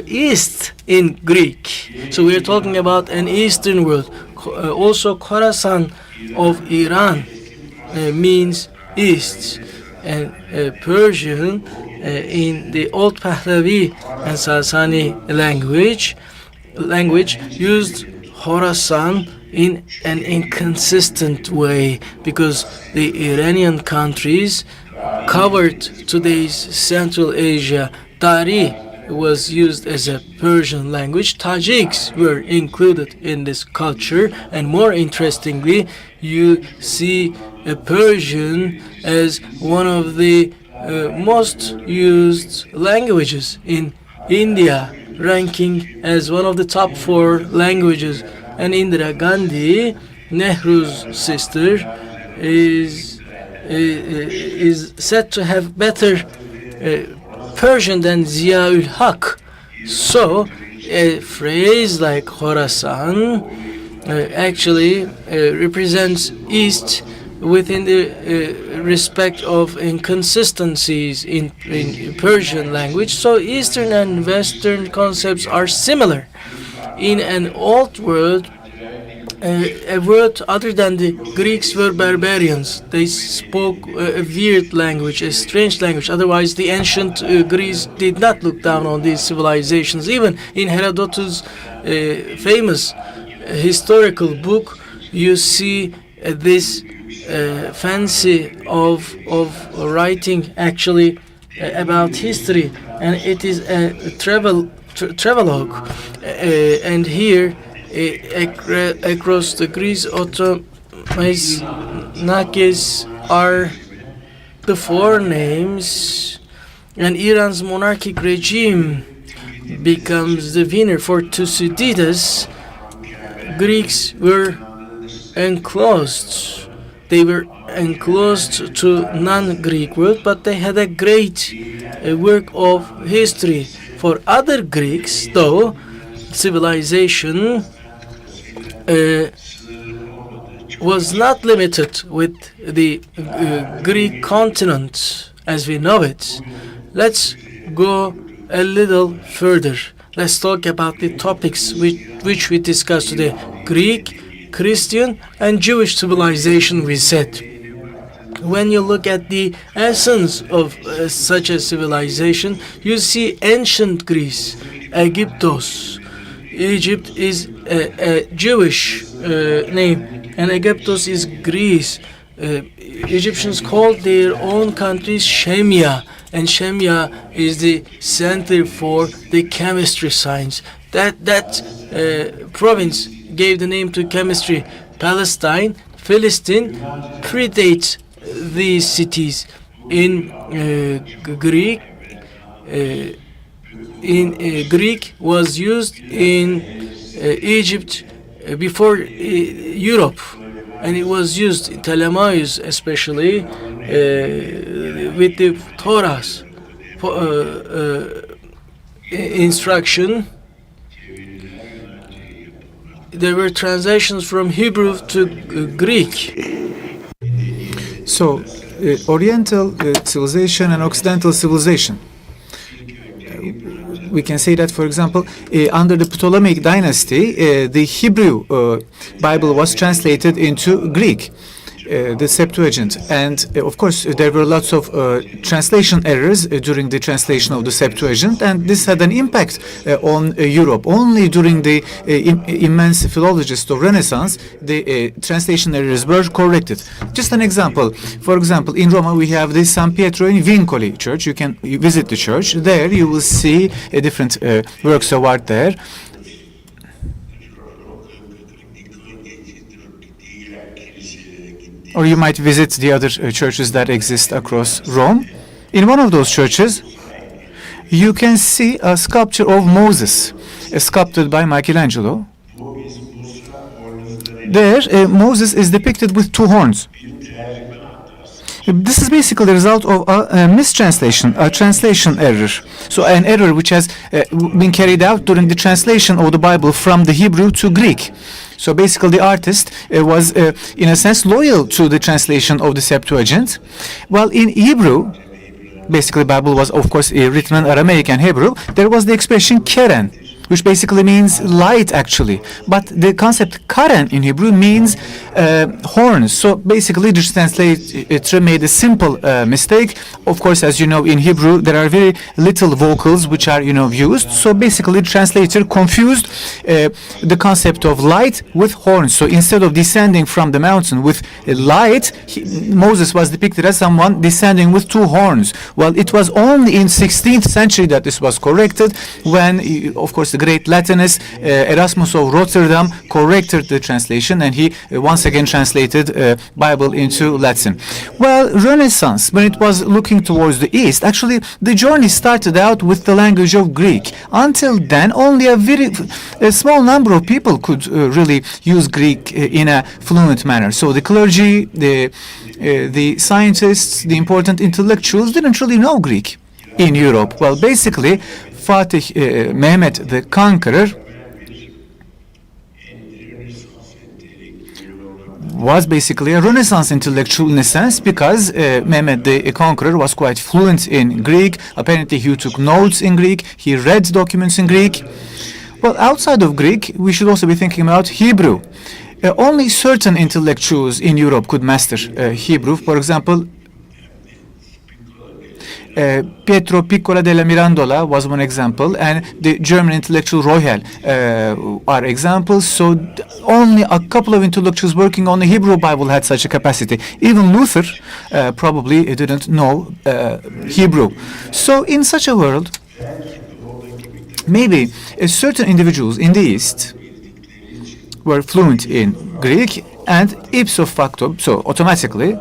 east in Greek. So we are talking about an eastern world. Also, Khorasan of Iran means east. And Persian in the Old Pahlavi and Sasani language used Khorasan in an inconsistent way, because the Iranian countries covered today's Central Asia. Dari was used as a Persian language. Tajiks were included in this culture, and more interestingly, you see Persian as one of the most used languages in India, ranking as one of the top 4 languages. And Indira Gandhi, Nehru's sister, is said to have better Persian than Ziaul Haq. So a phrase like Khorasan actually represents East within the respect of inconsistencies in Persian language. So Eastern and Western concepts are similar. In an old world, a world other than the Greeks were barbarians. They spoke a weird language, a strange language. Otherwise, the ancient Greece did not look down on these civilizations. Even in Herodotus' famous historical book, you see this fancy of writing actually about history, and it is a travelogue. And here, across the Greece, Otomaisnakis are the 4 names, and Iran's monarchic regime becomes the winner. For Thucydides, Greeks were enclosed. They were enclosed to non-Greek world, but they had a great work of history. For other Greeks, though, civilization was not limited with the Greek continent as we know it. Let's go a little further. Let's talk about the topics which we discussed today. Greek, Christian, and Jewish civilization, we said. When you look at the essence of such a civilization, you see ancient Greece, Aegyptos. Egypt is a Jewish name, and Aegyptos is Greece. Egyptians called their own countries Shemya, and Shemya is the center for the chemistry science. That province gave the name to chemistry. Palestine, Philistine predates these cities. In Greek, Greek was used in Egypt before Europe, and it was used in Ptolemaios, especially with the Torah's instruction. There were translations from Hebrew to Greek. So, Oriental civilization and Occidental civilization. We can say that, for example, under the Ptolemaic dynasty, the Hebrew Bible was translated into Greek. the Septuagint. And of course, there were lots of translation errors during the translation of the Septuagint, and this had an impact on Europe. Only during the immense philologists of Renaissance, the translation errors were corrected. Just an example. For example, in Rome, we have the San Pietro in Vincoli church. You can visit the church. There, you will see different works of art there. Or you might visit the other churches that exist across Rome. In one of those churches, you can see a sculpture of Moses, sculpted by Michelangelo. There, Moses is depicted with two horns. This is basically the result of a mistranslation, a translation error. So an error which has been carried out during the translation of the Bible from the Hebrew to Greek. So basically the artist was in a sense loyal to the translation of the Septuagint. While in Hebrew, basically the Bible was of course written in Aramaic and Hebrew, there was the expression keren, which basically means light actually. But the concept karen in Hebrew means horns. So basically the translator made a simple mistake. Of course, as you know, in Hebrew there are very little vocals which are used. So basically the translator confused the concept of light with horns. So instead of descending from the mountain with light, Moses was depicted as someone descending with two horns. Well, it was only in 16th century that this was corrected, when of course the great Latinist Erasmus of Rotterdam corrected the translation, and he once again translated Bible into Latin. Well, Renaissance, when it was looking towards the east, actually the journey started out with the language of Greek. Until then, only a small number of people could really use Greek in a fluent manner. So the clergy, the scientists, the important intellectuals didn't really know Greek in Europe. Well, basically, Fatih Mehmet the Conqueror was basically a Renaissance intellectual in a sense, because Mehmet the Conqueror was quite fluent in Greek. Apparently he took notes in Greek, he read documents in Greek. Well, outside of Greek, we should also be thinking about Hebrew. Only certain intellectuals in Europe could master Hebrew. For example, Pietro Piccola della Mirandola was one example, and the German intellectual Royal are examples. So only a couple of intellectuals working on the Hebrew Bible had such a capacity. Even Luther probably didn't know Hebrew. So in such a world, maybe certain individuals in the East were fluent in Greek, and ipso facto, so automatically,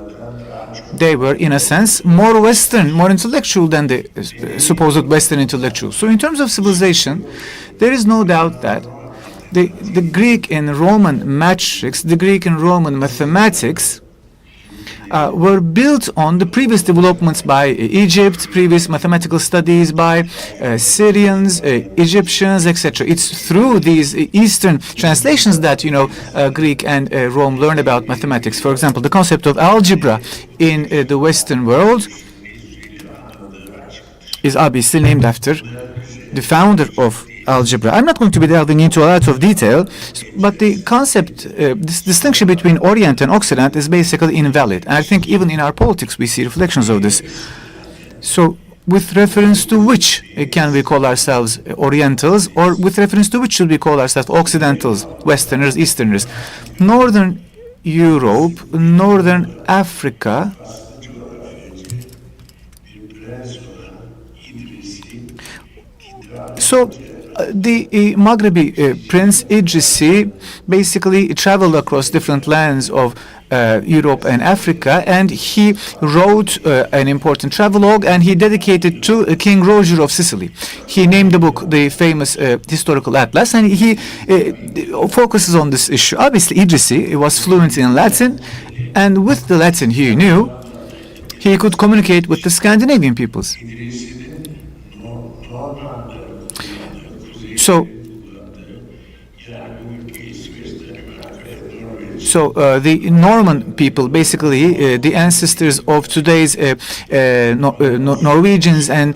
they were, in a sense, more Western, more intellectual than the supposed Western intellectuals. So in terms of civilization, there is no doubt that the Greek and Roman matrix, the Greek and Roman mathematics were built on the previous developments by Egypt, previous mathematical studies by Syrians, Egyptians, etc. It's through these Eastern translations that Greek and Rome learned about mathematics. For example, the concept of algebra in the Western world is obviously named after the founder of algebra. I'm not going to be delving into a lot of detail, but the concept, this distinction between Orient and Occident is basically invalid. And I think even in our politics we see reflections of this. So with reference to which can we call ourselves Orientals, or with reference to which should we call ourselves Occidentals, Westerners, Easterners? Northern Europe, Northern Africa, so the Maghrebi Prince Idrisi basically traveled across different lands of Europe and Africa, and he wrote an important travelogue, and he dedicated to King Roger of Sicily. He named the book the famous historical atlas, and he focuses on this issue. Obviously, Idrisi was fluent in Latin, and with the Latin he knew, he could communicate with the Scandinavian peoples. So So the Norman people, basically the ancestors of today's Norwegians and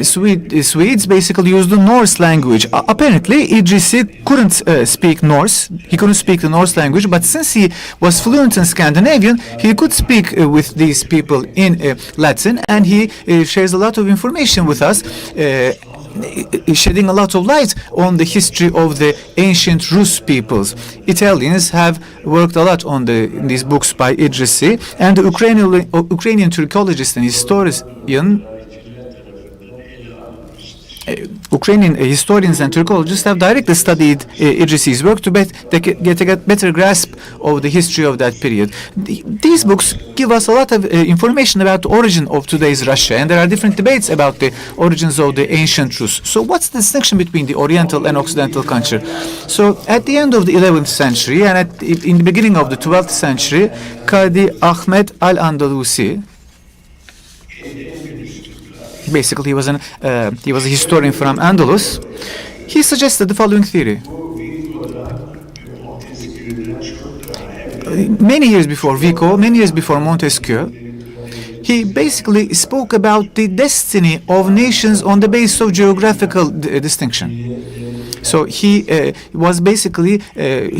Swedes, basically used the Norse language. Apparently, Idrisi couldn't speak Norse. He couldn't speak the Norse language, but since he was fluent in Scandinavian, he could speak with these people in Latin, and he shares a lot of information with us, shedding a lot of light on the history of the ancient Rus peoples. Italians have worked a lot on these books by Idrisi, and the Ukrainian Turkologist and historian Ukrainian historians and Turkologists have directly studied Idrisi's work to get a better grasp of the history of that period. These books give us a lot of information about the origin of today's Russia, and there are different debates about the origins of the ancient Rus. So what's the distinction between the Oriental and Occidental culture? So at the end of the 11th century and in the beginning of the 12th century, Qadi Ahmed al-Andalusi, basically, he was a historian from Andalus. He suggested the following theory. Many years before Vico, many years before Montesquieu, he basically spoke about the destiny of nations on the basis of geographical distinction. So he was basically,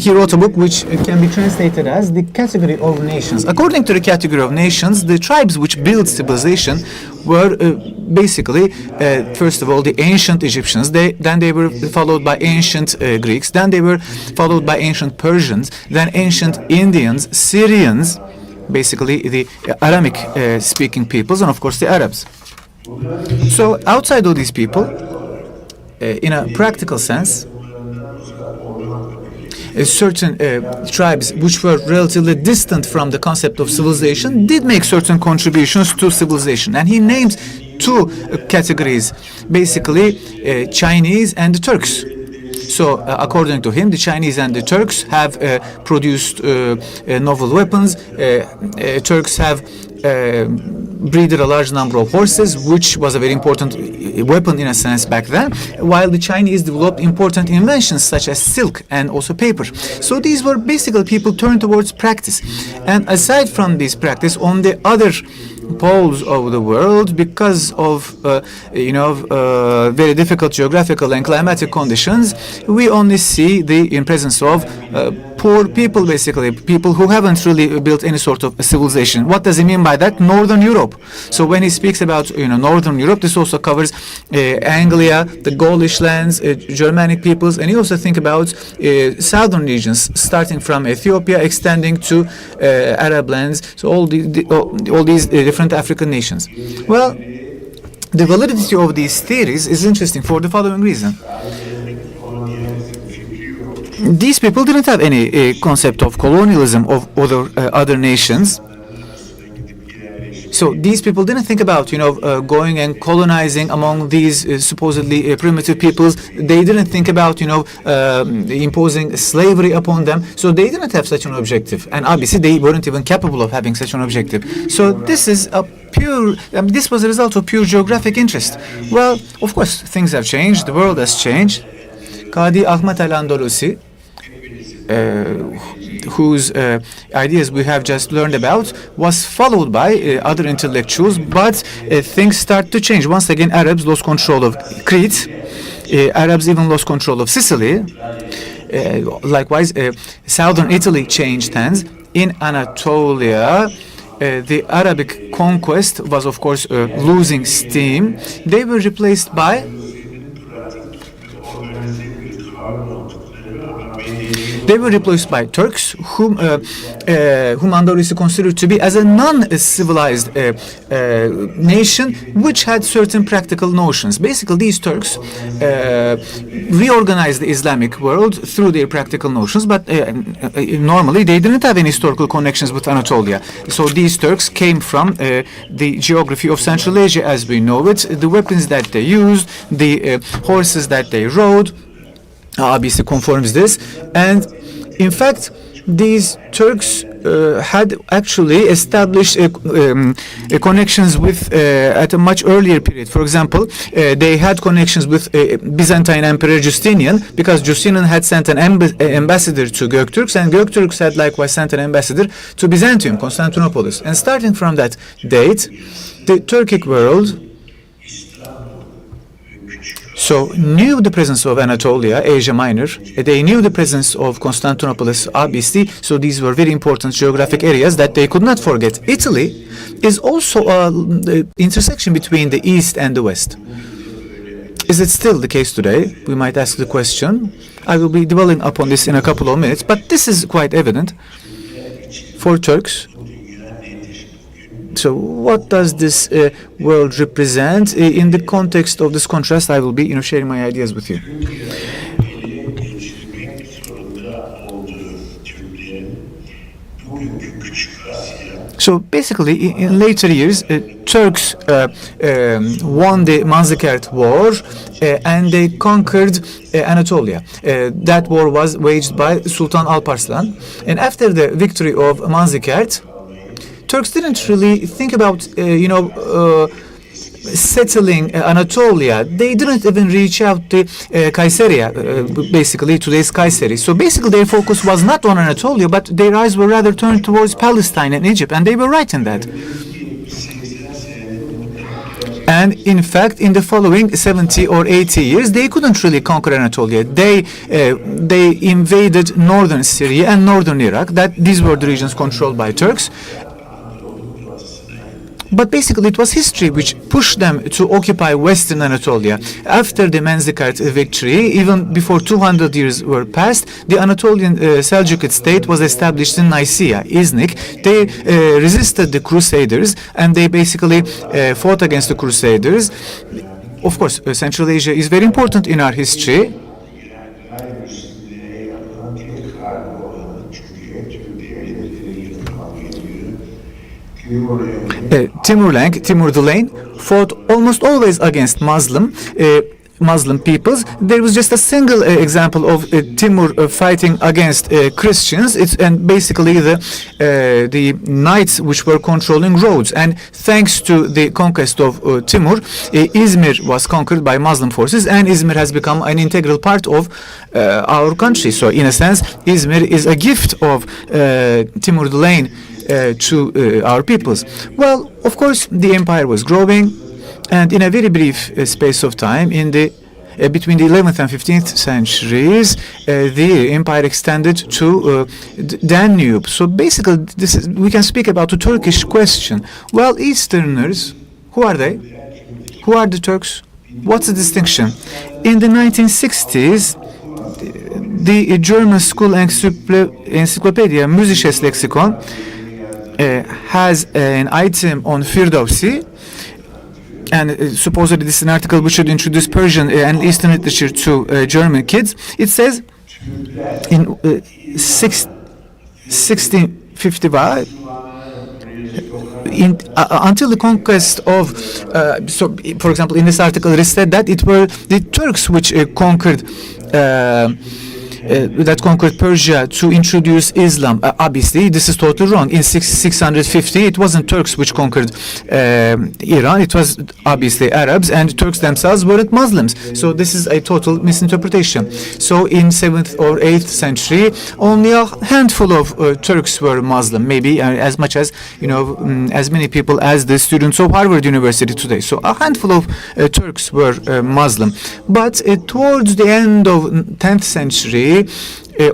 he wrote a book which can be translated as the category of nations. According to the category of nations, the tribes which built civilization were basically, first of all, the ancient Egyptians. Then they were followed by ancient Greeks. Then they were followed by ancient Persians. Then ancient Indians, Syrians, basically the Aramic speaking peoples, and of course the Arabs. So outside of these people, in a practical sense, certain tribes which were relatively distant from the concept of civilization did make certain contributions to civilization. And he named two categories, basically Chinese and the Turks. So, according to him, the Chinese and the Turks have produced novel weapons. Turks have breeded a large number of horses, which was a very important weapon in a sense back then, while the Chinese developed important inventions such as silk and also paper. So these were basically people turned towards practice. And aside from this practice, on the other poles of the world, because of very difficult geographical and climatic conditions, we only see the presence of poor people, basically people who haven't really built any sort of civilization. What does he mean by that? Northern Europe. So when he speaks about Northern Europe, this also covers Anglia, the Gaulish lands, Germanic peoples, and you also think about southern regions, starting from Ethiopia, extending to Arab lands. So all these different African nations. Well, the validity of these theories is interesting for the following reason. These people didn't have any concept of colonialism of other nations. So these people didn't think about, going and colonizing among these supposedly primitive peoples. They didn't think about, imposing slavery upon them. So they didn't have such an objective. And obviously they weren't even capable of having such an objective. So this is a this was a result of pure geographic interest. Well, of course, things have changed. The world has changed. Qadi Ahmed al-Andalusi, whose ideas we have just learned about, was followed by other intellectuals, but things start to change. Once again, Arabs lost control of Crete. Arabs even lost control of Sicily. Likewise, southern Italy changed hands. In Anatolia, the Arabic conquest was, of course, losing steam. They were replaced by Turks, whom Andalusi considered to be as a non-civilized nation, which had certain practical notions. Basically, these Turks reorganized the Islamic world through their practical notions, but normally they didn't have any historical connections with Anatolia. So these Turks came from the geography of Central Asia as we know it, the weapons that they used, the horses that they rode, obviously conforms this. And in fact, these Turks had actually established connections with at a much earlier period. For example, they had connections with Byzantine Emperor Justinian, because Justinian had sent an ambassador to Göktürks, and Göktürks had likewise sent an ambassador to Byzantium, Constantinopolis. And starting from that date, the Turkic world knew the presence of Anatolia, Asia Minor. They knew the presence of Constantinopolis, obviously, so these were very important geographic areas that they could not forget. Italy is also the intersection between the East and the West. Is it still the case today? We might ask the question. I will be dwelling upon this in a couple of minutes, but this is quite evident for Turks. So what does this world represent? In the context of this contrast, I will be sharing my ideas with you. So basically, in later years, Turks won the Manzikert War and they conquered Anatolia. That war was waged by Sultan Alparslan. And after the victory of Manzikert, Turks didn't really think about, settling Anatolia. They didn't even reach out to Kayseria, basically today's Kayseri. So basically their focus was not on Anatolia, but their eyes were rather turned towards Palestine and Egypt, and they were right in that. And in fact, in the following 70 or 80 years, they couldn't really conquer Anatolia. They invaded northern Syria and northern Iraq. These were the regions controlled by Turks. But basically, it was history which pushed them to occupy Western Anatolia. After the Manzikert victory, even before 200 years were passed, the Anatolian Seljuk state was established in Nicaea, Iznik. They resisted the Crusaders, and they basically fought against the Crusaders. Of course, Central Asia is very important in our history. Timur the Lane fought almost always against Muslim peoples. There was just a single example of Timur fighting against Christians. And basically the knights which were controlling Rhodes. And thanks to the conquest of Timur, Izmir was conquered by Muslim forces, and Izmir has become an integral part of our country. So in a sense, Izmir is a gift of Timur the Lane to our peoples. Well, of course, the empire was growing, and in a very brief space of time, between the 11th and 15th centuries, the empire extended to Danube. So basically, we can speak about the Turkish question. Well, Easterners, who are they? Who are the Turks? What's the distinction? In the 1960s, the German school encyclopedia, Musisches Lexikon, has an item on Firdausi, and supposedly this is an article which should introduce Persian and Eastern literature to German kids. It says in 1655, until the conquest of, so for example, in this article it is said that it were the Turks which conquered Persia to introduce Islam. Obviously, this is totally wrong. In 650, it wasn't Turks which conquered Iran. It was obviously Arabs, and Turks themselves weren't Muslims. So this is a total misinterpretation. So in 7th or 8th century, only a handful of Turks were Muslim, maybe as much as, as many people as the students of Harvard University today. So a handful of Turks were Muslim. But towards the end of 10th century,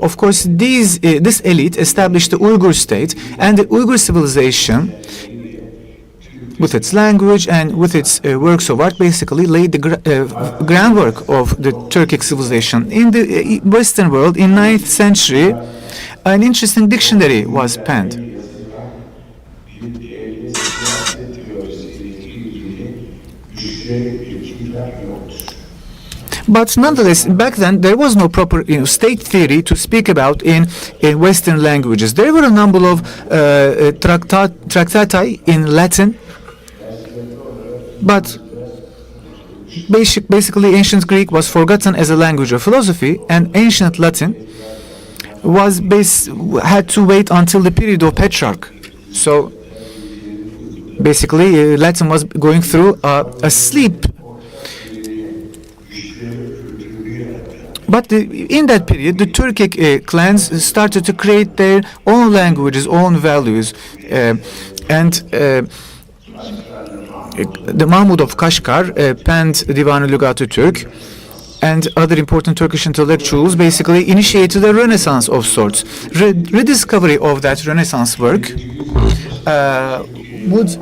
of course, this elite established the Uyghur state, and the Uyghur civilization, with its language and with its works of art, basically laid the groundwork of the Turkic civilization. In the Western world, in 9th century, an interesting dictionary was penned. But nonetheless, back then there was no proper state theory to speak about in Western languages. There were a number of tractati in Latin, but basically ancient Greek was forgotten as a language of philosophy, and ancient Latin had to wait until the period of Petrarch. So basically, Latin was going through a sleep. But in that period, the Turkic clans started to create their own languages, own values, and the Mahmud of Kashgar penned Divan-ı Lügat-ı Türk, and other important Turkish intellectuals basically initiated a renaissance of sorts. Rediscovery of that renaissance work would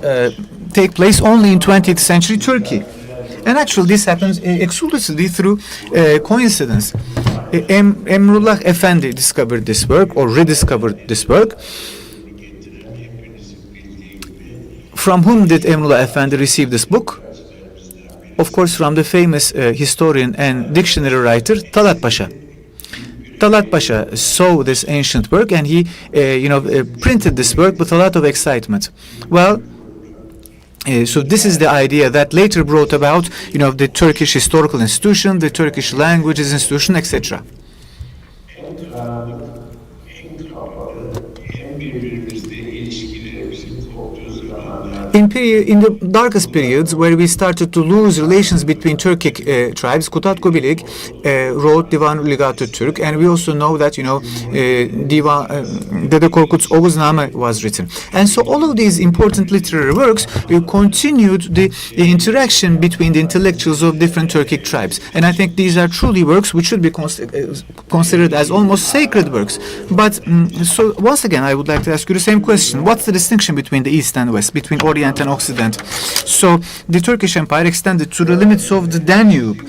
take place only in 20th century Turkey. And actually this happens exclusively through coincidence. Emrullah Efendi discovered this work, or rediscovered this work. From whom did Emrullah Efendi receive this book? Of course, from the famous historian and dictionary writer Talat Pasha. Talat Pasha saw this ancient work, and he, printed this work with a lot of excitement. Well, so this is the idea that later brought about, the Turkish historical institution, the Turkish languages institution, etc. In the darkest periods, where we started to lose relations between Turkic tribes, Kutat Kubilik wrote Divan-ı Lügat-ı Türk, and we also know that Dede Korkut's Oğuzname was written. And so all of these important literary works continued the interaction between the intellectuals of different Turkic tribes. And I think these are truly works which should be considered as almost sacred works. But so once again, I would like to ask you the same question: what's the distinction between the East and West, between Orient and Occident? So the Turkish Empire extended to the limits of the Danube,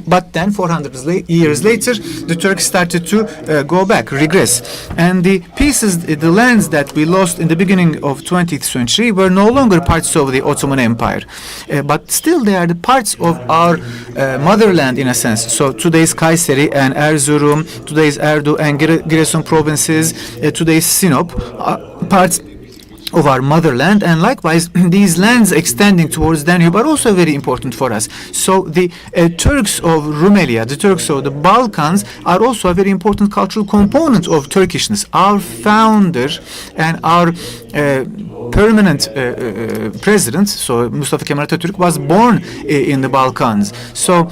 but then 400 years later, the Turks started to go back, regress, and the lands that we lost in the beginning of 20th century were no longer parts of the Ottoman Empire, but still they are the parts of our motherland in a sense. So today's Kayseri and Erzurum, today's Erdu and Giresun provinces, today's Sinop are parts of our motherland, and likewise these lands extending towards Danube are also very important for us. So the Turks of Rumelia, the Turks of the Balkans, are also a very important cultural component of Turkishness. Our founder and our permanent president, so Mustafa Kemal Atatürk, was born in the Balkans. So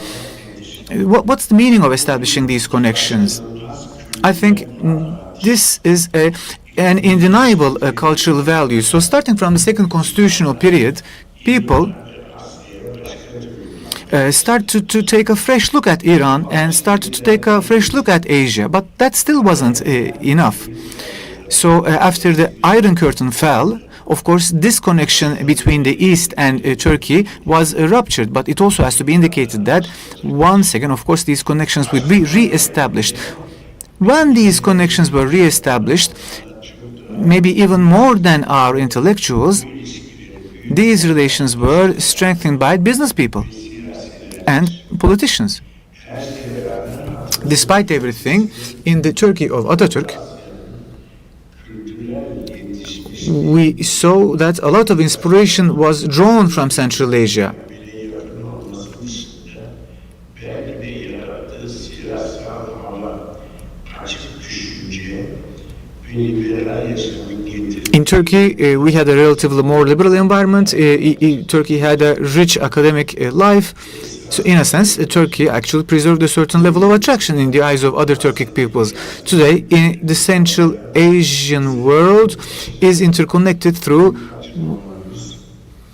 what's the meaning of establishing these connections? I think this is an undeniable cultural value. So starting from the second constitutional period, people started to take a fresh look at Iran and started to take a fresh look at Asia. But that still wasn't enough. So after the Iron Curtain fell, of course, this connection between the East and Turkey was ruptured, but it also has to be indicated that once again, of course, these connections would be re-established. When these connections were re-established, maybe even more than our intellectuals, these relations were strengthened by business people and politicians. Despite everything, in the Turkey of Atatürk, we saw that a lot of inspiration was drawn from Central Asia. In Turkey, we had a relatively more liberal environment. Turkey had a rich academic life. So in a sense, Turkey actually preserved a certain level of attraction in the eyes of other Turkic peoples. Today, in the Central Asian world is interconnected through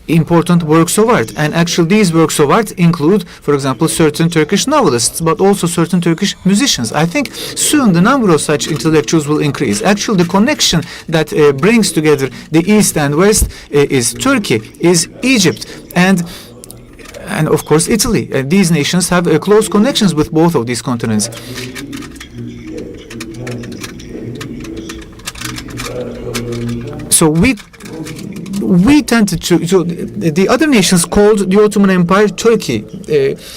important works of art, and actually these works of art include, for example, certain Turkish novelists, but also certain Turkish musicians. I think soon the number of such intellectuals will increase. Actually, the connection that brings together the East and West is Turkey, is Egypt, and of course Italy. These nations have close connections with both of these continents. So we tended to, so the other nations called the Ottoman Empire Turkey.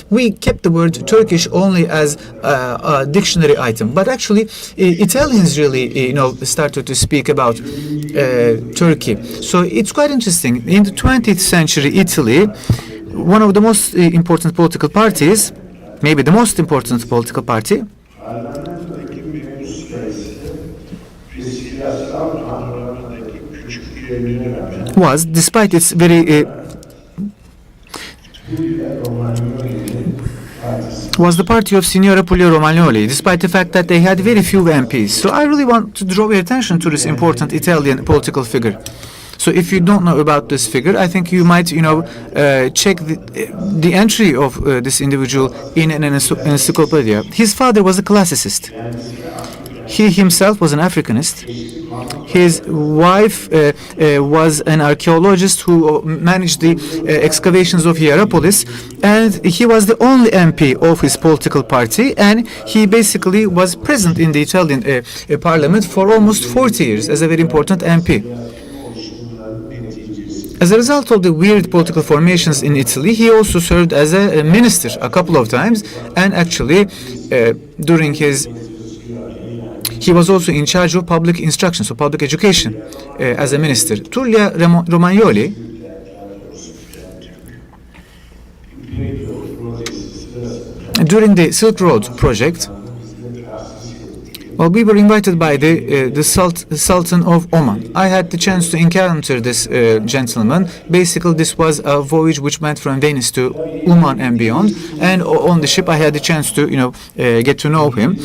We kept the word Turkish only as a dictionary item, but actually Italians really, started to speak about Turkey. So it's quite interesting. In the 20th century, Italy, one of the most important political parties, maybe the most important political party, was, despite its very was the party of Signora Pulio Romagnoli, despite the fact that they had very few MPs. So I really want to draw your attention to this important Italian political figure. So if you don't know about this figure, I think you might, check the entry of this individual in an encyclopedia. His father was a classicist. He himself was an Africanist. His wife was an archaeologist who managed the excavations of Hierapolis, and he was the only MP of his political party, and he basically was present in the Italian parliament for almost 40 years as a very important MP. As a result of the weird political formations in Italy, he also served as a minister a couple of times, and actually he was also in charge of public instruction, so public education, as a minister. Tullia Romagnoli during the Silk Road project, well, we were invited by the Sultan of Oman. I had the chance to encounter this gentleman. Basically, this was a voyage which went from Venice to Oman and beyond. And on the ship, I had the chance to, get to know him.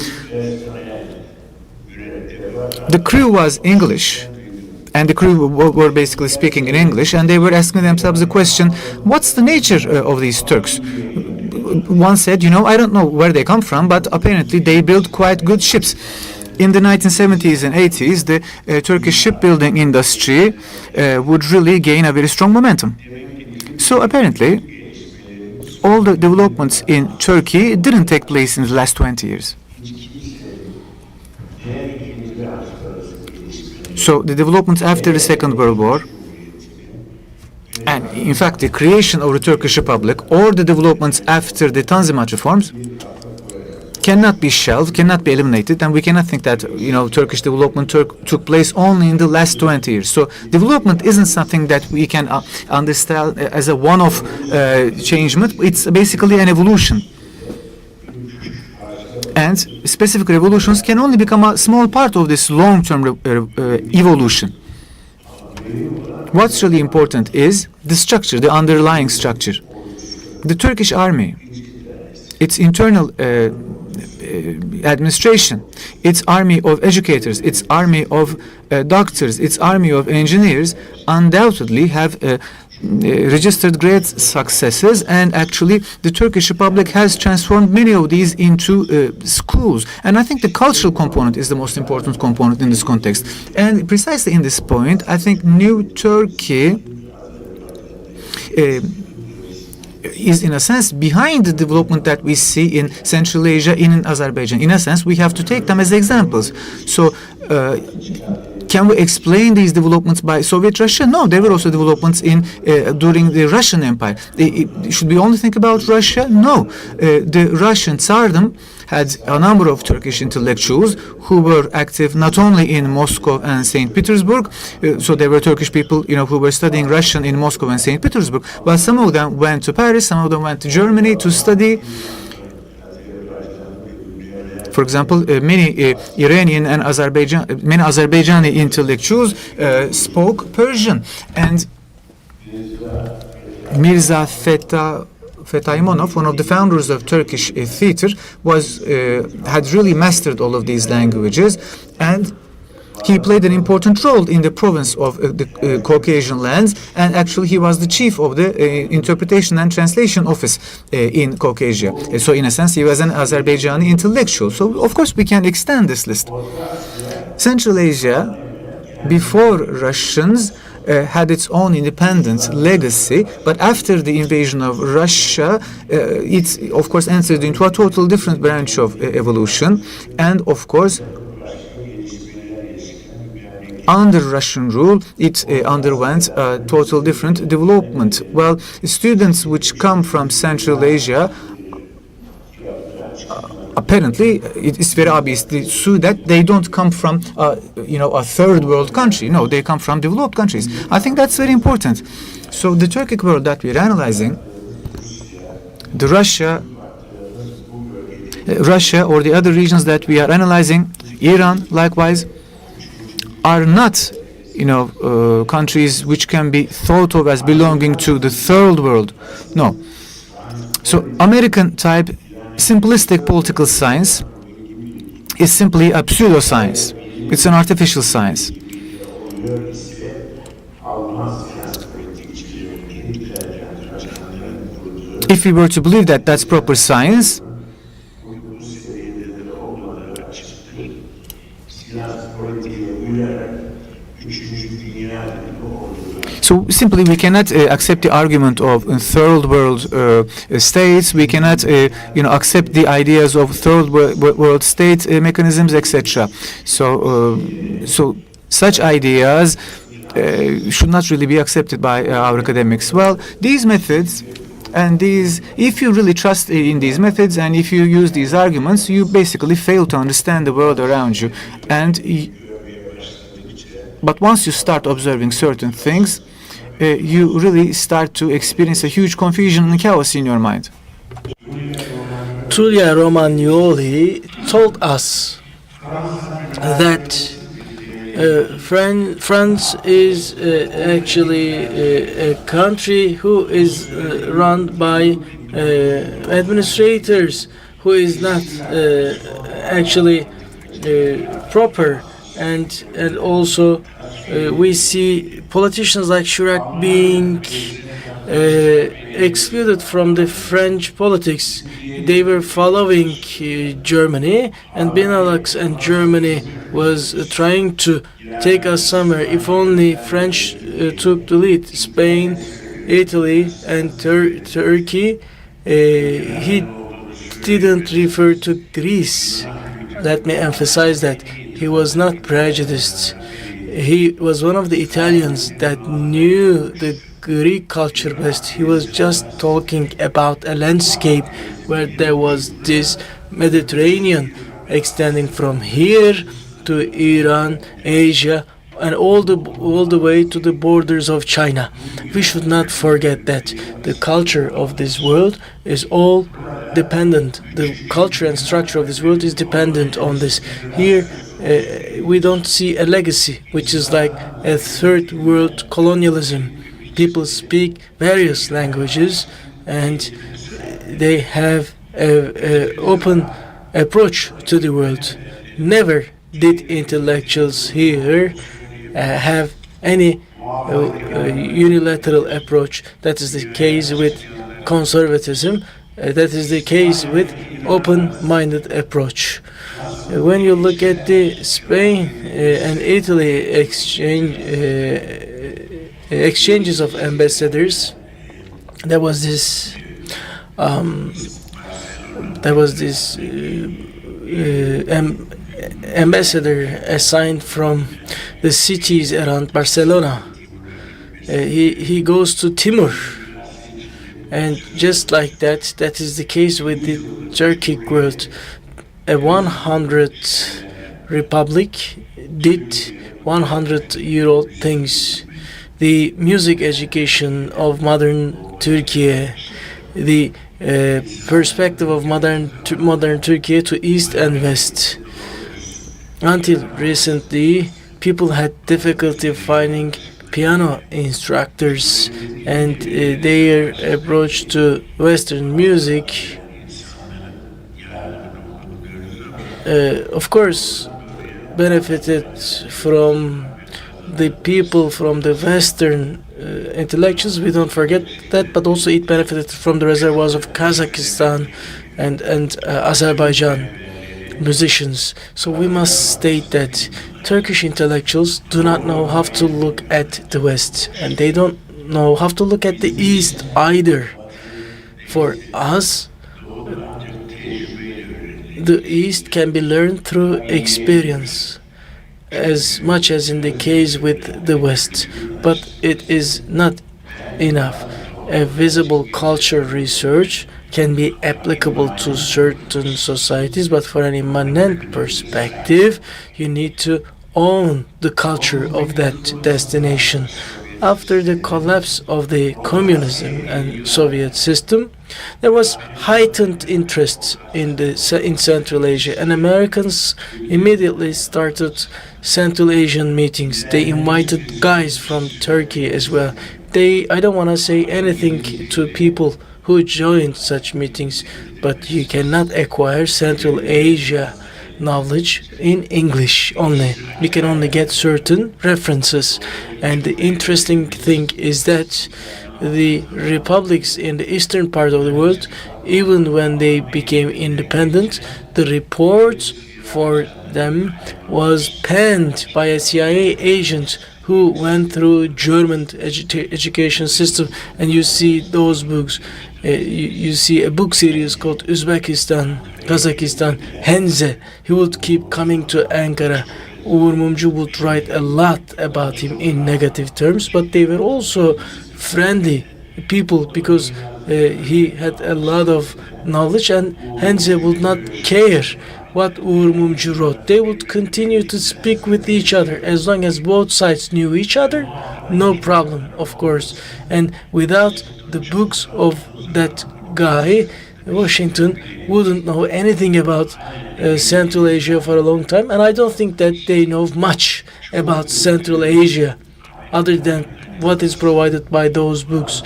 The crew was English, and the crew were basically speaking in English, and they were asking themselves the question, what's the nature of these Turks? One said, I don't know where they come from, but apparently they build quite good ships. In the 1970s and 80s, the Turkish shipbuilding industry would really gain a very strong momentum. So apparently, all the developments in Turkey didn't take place in the last 20 years. So the developments after the Second World War, and in fact the creation of the Turkish Republic, or the developments after the Tanzimat reforms, cannot be shelved, cannot be eliminated, and we cannot think that Turkish development took place only in the last 20 years. So development isn't something that we can understand as a one-off changement. It's basically an evolution. And specific revolutions can only become a small part of this long-term evolution. What's really important is the structure, the underlying structure. The Turkish army, its internal administration, its army of educators, its army of doctors, its army of engineers undoubtedly have registered great successes, and actually the Turkish Republic has transformed many of these into schools. And I think the cultural component is the most important component in this context. And precisely in this point, I think New Turkey is in a sense behind the development that we see in Central Asia, in Azerbaijan. In a sense, we have to take them as examples. So can we explain these developments by Soviet Russia? No, there were also developments during the Russian Empire. Should we only think about Russia? No. The Russian Tsardom had a number of Turkish intellectuals who were active not only in Moscow and St. Petersburg. So there were Turkish people, who were studying Russian in Moscow and St. Petersburg. But some of them went to Paris, some of them went to Germany to study. For example, many Iranian and many Azerbaijani intellectuals spoke Persian, and Mirza Fethaimonov, one of the founders of Turkish theater, had really mastered all of these languages, and he played an important role in the province of the Caucasian lands, and actually he was the chief of the interpretation and translation office in Caucasia. So in a sense, he was an Azerbaijani intellectual. So of course we can extend this list. Central Asia, before Russians, had its own independent legacy, but after the invasion of Russia, it of course entered into a total different branch of evolution, and of course under Russian rule, it underwent a total different development. Well, students which come from Central Asia, apparently, it's very obvious that they don't come from, a third world country. No, they come from developed countries. I think that's very important. So the Turkic world that we're analyzing, the Russia or the other regions that we are analyzing, Iran, likewise, are not, countries which can be thought of as belonging to the third world. No. So American type simplistic political science is simply a pseudoscience. It's an artificial science. If we were to believe that that's proper science, so simply we cannot accept the argument of third world states. We cannot, accept the ideas of third world state mechanisms, etc. So such ideas should not really be accepted by our academics. Well, these methods and if you really trust in these methods and if you use these arguments, you basically fail to understand the world around you. But once you start observing certain things, you really start to experience a huge confusion and chaos in your mind. Tullio Romagnoli told us that France is actually a country who is run by administrators who is not actually proper, and also we see politicians like Chirac being excluded from the French politics. They were following Germany, and Benelux and Germany was trying to take us somewhere. If only French took the lead. Spain, Italy, and Turkey. He didn't refer to Greece. Let me emphasize that he was not prejudiced. He was one of the Italians that knew the Greek culture best. He was just talking about a landscape where there was this Mediterranean extending from here to Iran, Asia, and all the way to the borders of China. We should not forget that the culture of this world is all dependent. The culture and structure of this world is dependent on this. Here, we don't see a legacy, which is like a third world colonialism. People speak various languages, and they have an open approach to the world. Never did intellectuals here have any unilateral approach. That is the case with conservatism. That is the case with open-minded approach. When you look at the Spain and Italy exchanges of ambassadors, there was this ambassador assigned from the cities around Barcelona. He goes to Timor, and just like that, that is the case with the Turkic world. A 100 republic did 100-year-old things. The music education of modern Turkey, the perspective of modern Turkey to east and west. Until recently, people had difficulty finding piano instructors, and their approach to Western music, of course, benefited from the people from the Western intellectuals. We don't forget that, but also it benefited from the reservoirs of Kazakhstan and Azerbaijan musicians. So we must state that Turkish intellectuals do not know how to look at the West, and they don't know how to look at the East either. For us, the East can be learned through experience, as much as in the case with the West, but it is not enough. A visible culture research can be applicable to certain societies, but for an immanent perspective, you need to own the culture of that destination. after the collapse of the communism and Soviet system, there was heightened interest in Central Asia, and Americans immediately started Central Asian meetings. They invited guys from Turkey as well. I don't want to say anything to people who joined such meetings, but you cannot acquire Central Asia knowledge in English only. You can only get certain references. And the interesting thing is that the republics in the eastern part of the world, even when they became independent, the reports for them was penned by a CIA agent who went through German education system. And you see those books. You see a book series called Uzbekistan, Kazakhstan, Henze. He would keep coming to Ankara. Uğur Mumcu would write a lot about him in negative terms, but they were also friendly people because he had a lot of knowledge, and Henze would not care what Uğur Mumcu wrote. They would continue to speak with each other as long as both sides knew each other. No problem, of course. And without the books of that guy, Washington wouldn't know anything about Central Asia for a long time, and I don't think that they know much about Central Asia other than what is provided by those books.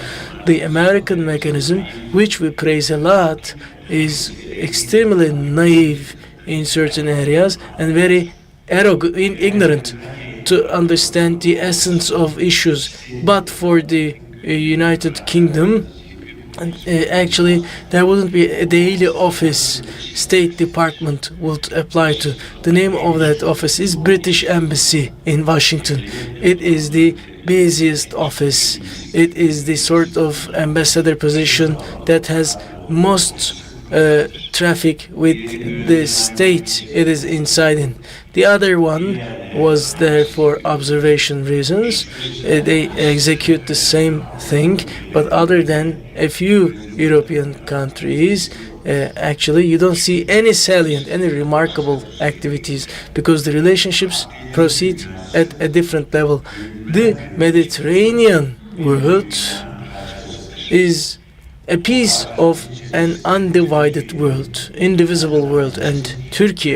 The American mechanism, which we praise a lot, is extremely naive in certain areas and very arrogant, ignorant to understand the essence of issues. But for the United Kingdom, actually, there wouldn't be a daily office State Department would apply to. The name of that office is British Embassy in Washington. It is the busiest office. It is the sort of ambassador position that has most traffic with the state it is inside in. The other one was there for observation reasons. They execute the same thing, but other than a few European countries, actually you don't see any salient, any remarkable activities because the relationships proceed at a different level. The Mediterranean world is a piece of an undivided world, indivisible world, and Turkey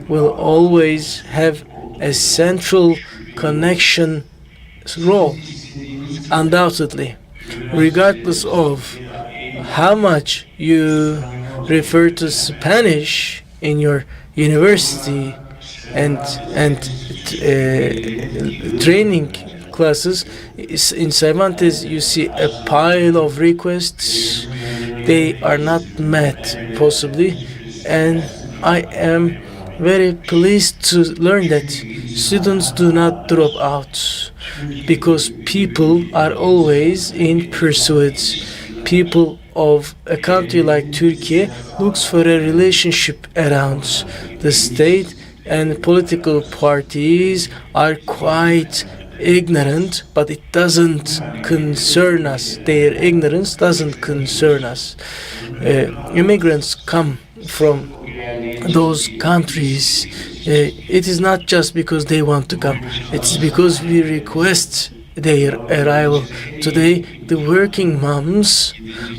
will always have a central connection role, undoubtedly, regardless of how much you refer to Spanish in your university and training classes. In Cervantes you see a pile of requests. They are not met, possibly, and I am very pleased to learn that students do not drop out because people are always in pursuit. People of a country like Turkey looks for a relationship around the state, and political parties are quite ignorant, but it doesn't concern us. Their ignorance doesn't concern us. Immigrants come from those countries. It is not just because they want to come. It's because we request their arrival. Today, the working moms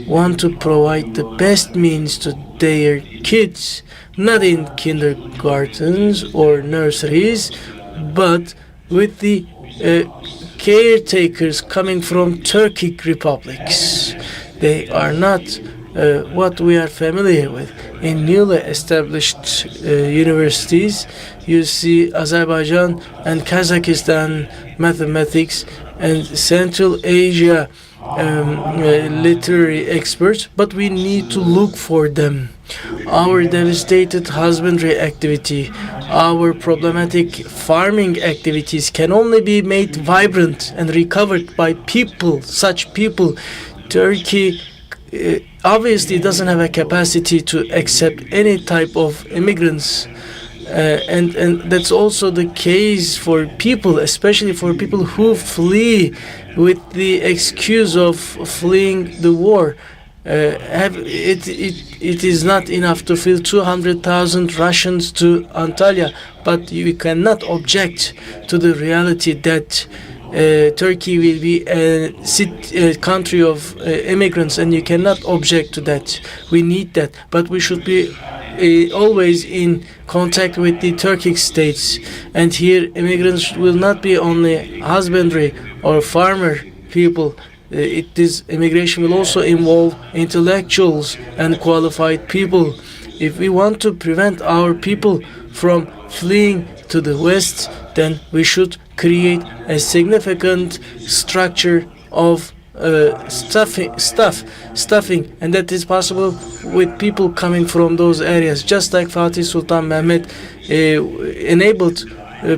want to provide the best means to their kids, not in kindergartens or nurseries, but with the caretakers coming from Turkic republics. They are not what we are familiar with. In newly established universities, you see Azerbaijan and Kazakhstan mathematics and Central Asia literary experts, but we need to look for them. Our devastated husbandry activity, our problematic farming activities can only be made vibrant and recovered by people, such people. Turkey obviously doesn't have a capacity to accept any type of immigrants. And that's also the case for people, especially for people who flee with the excuse of fleeing the war. It is not enough to fill 200,000 Russians to Antalya, but you cannot object to the reality that Turkey will be a country of immigrants, and you cannot object to that. We need that, but we should be always in contact with the Turkic states. And here, immigrants will not be only husbandry or farmer people. This immigration will also involve intellectuals and qualified people. If we want to prevent our people from fleeing to the West, then we should create a significant structure of stuffing, and that is possible with people coming from those areas. Just like Fatih Sultan Mehmet enabled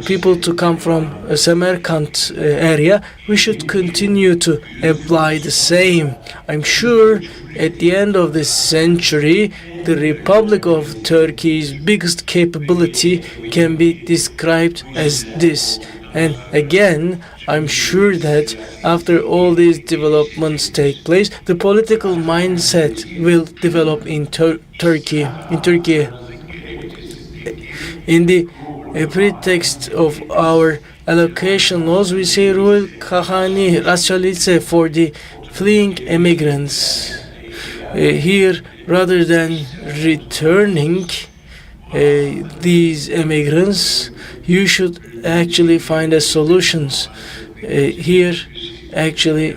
people to come from Samarkand area, we should continue to apply the same. I'm sure at the end of this century, the Republic of Turkey's biggest capability can be described as this. And again, I'm sure that after all these developments take place, the political mindset will develop in Turkey. In the pretext of our allocation laws, we say Ruhul Kahani Rasyalice for the fleeing immigrants. Here, rather than returning these immigrants, you should actually find a solutions. Here, actually,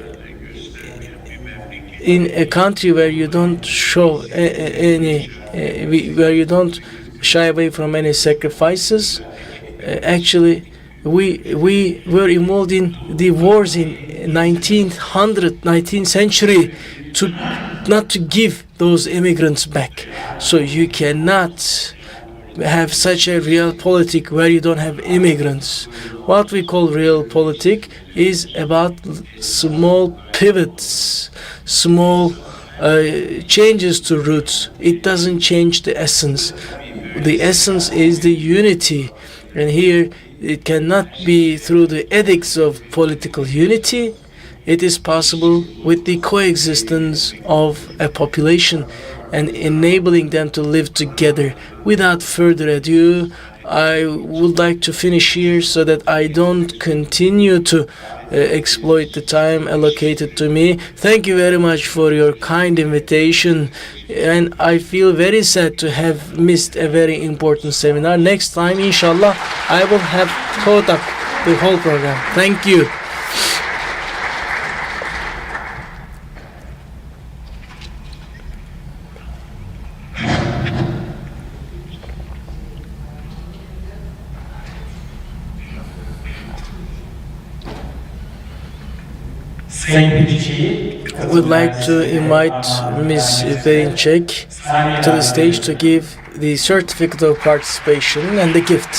in a country where you don't show where you don't shy away from any sacrifices, actually, we were involved in the wars in 19th century not to give those immigrants back. So you cannot have such a realpolitik where you don't have immigrants. What we call realpolitik is about small pivots, small changes to roots. It doesn't change the essence. The essence is the unity, and here it cannot be through the edicts of political unity. It is possible with the coexistence of a population and enabling them to live together. Without further ado, I would like to finish here so that I don't continue to exploit the time allocated to me. Thank you very much for your kind invitation, and I feel very sad to have missed a very important seminar. Next time, inshallah, I will have taught up the whole program. Thank you. I would like to invite Ms. Perinçek to the stage to give the certificate of participation and the gift.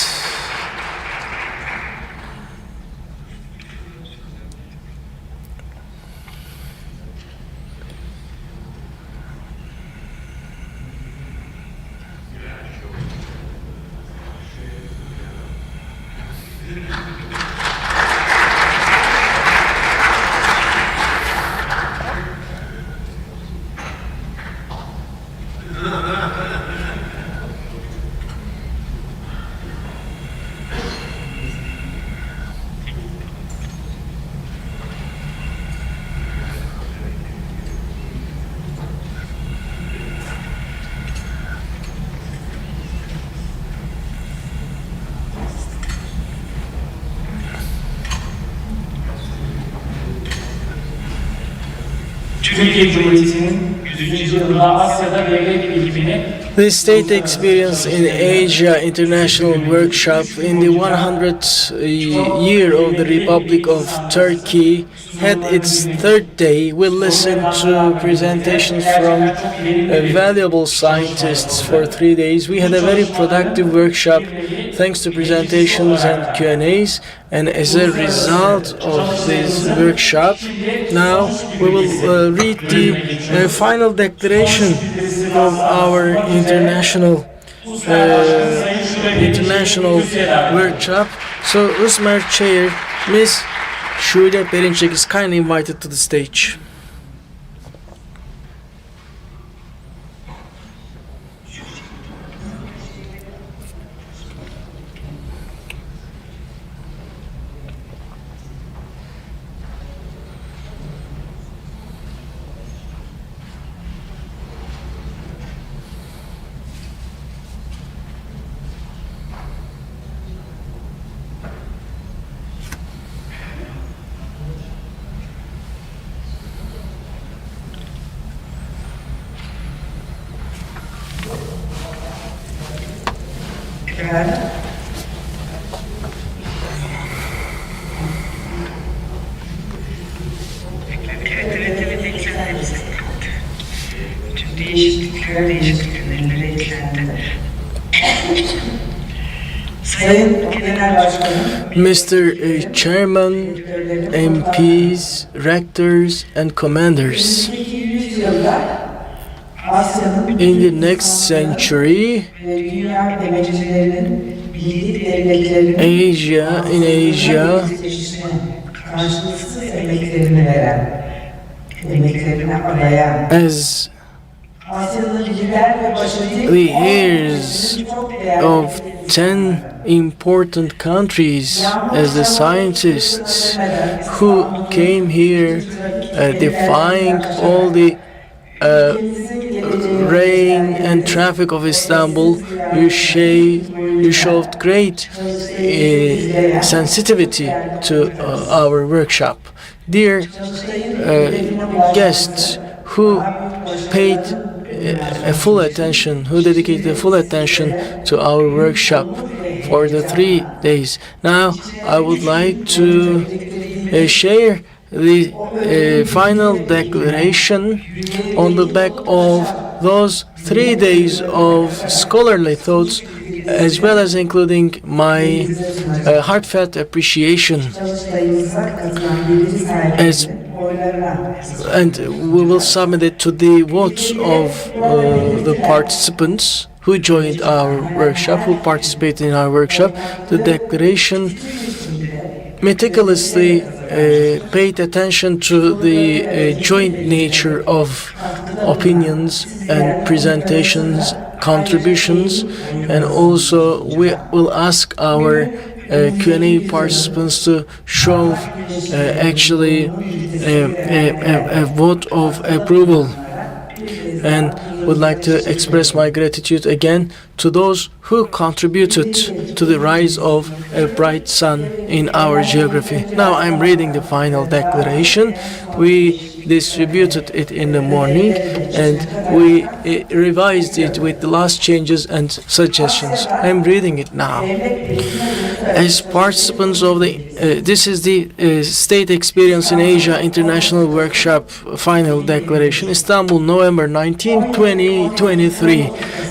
Türkiye Cumhuriyeti'nin 100. yılında Asya'da devlet bilgimini The state experience in Asia International Workshop in the 100th year of the Republic of Turkey had its third day. We'll listen to presentations from valuable scientists for 3 days. We had a very productive workshop thanks to presentations and Q&As. And as a result of this workshop, now we will read the final declaration of our international workshop. So, USMER Chair, Ms. Şule Perinçek is kindly invited to the stage. Evet, eklendi bize. Tüm değişiklik önerileri eklendi. Sayın Genel Başkanım, Mr. Chairman, MPs, rectors, and commanders. önümüzdeki yüzyılda Asya'nın In the next century, ve dünya demecilerinin bilgi devletlerinin in Asia, karşılıksız emeklerini veren, emeklerini arayan, as Asya'nın lider ve başarılı the heirs of 10 important countries, as the scientists who came here defying all the rain and traffic of Istanbul, you showed great sensitivity to our workshop. Dear guests who paid a full attention, who dedicated full attention to our workshop for the 3 days. Now I would like to share the final declaration on the back of those 3 days of scholarly thoughts, as well as including my heartfelt appreciation. And we will submit it to the votes of the participants who joined our workshop, who participated in our workshop. The declaration meticulously paid attention to the joint nature of opinions and presentations, contributions, and also we will ask our Q&A participants to show actually a vote of approval, and would like to express my gratitude again to those who contributed to the rise of a bright sun in our geography. Now I'm reading the final declaration. We distributed it in the morning and we revised it with the last changes and suggestions. I'm reading it now. As participants of this is the State Experience in Asia International Workshop Final Declaration, Istanbul, November 19, 2023.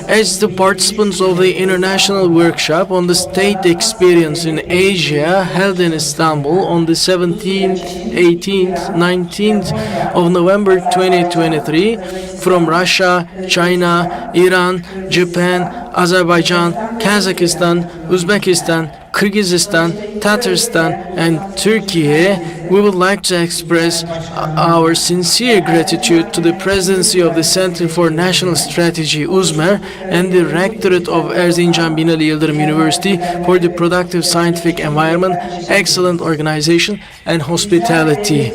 As the participants of the International Workshop on the State Experience in Asia held in Istanbul on the 17th, 18th, 19th of November 2023 from Russia, China, Iran, Japan, Azerbaijan, Kazakhstan, Uzbekistan, Kyrgyzstan, Tatarstan, and Turkey, we would like to express our sincere gratitude to the Presidency of the Center for National Strategy, UZMER, and the Rectorate of Erzincan Binali Yıldırım University for the productive scientific environment, excellent organization, and hospitality.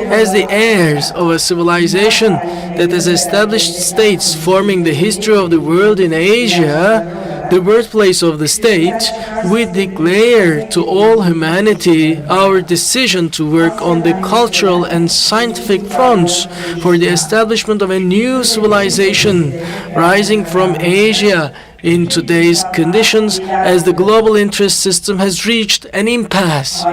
As the heirs of a civilization that has established states forming the history of the world in Asia, the birthplace of the state, we declare to all humanity our decision to work on the cultural and scientific fronts for the establishment of a new civilization rising from Asia in today's conditions as the global interest system has reached an impasse.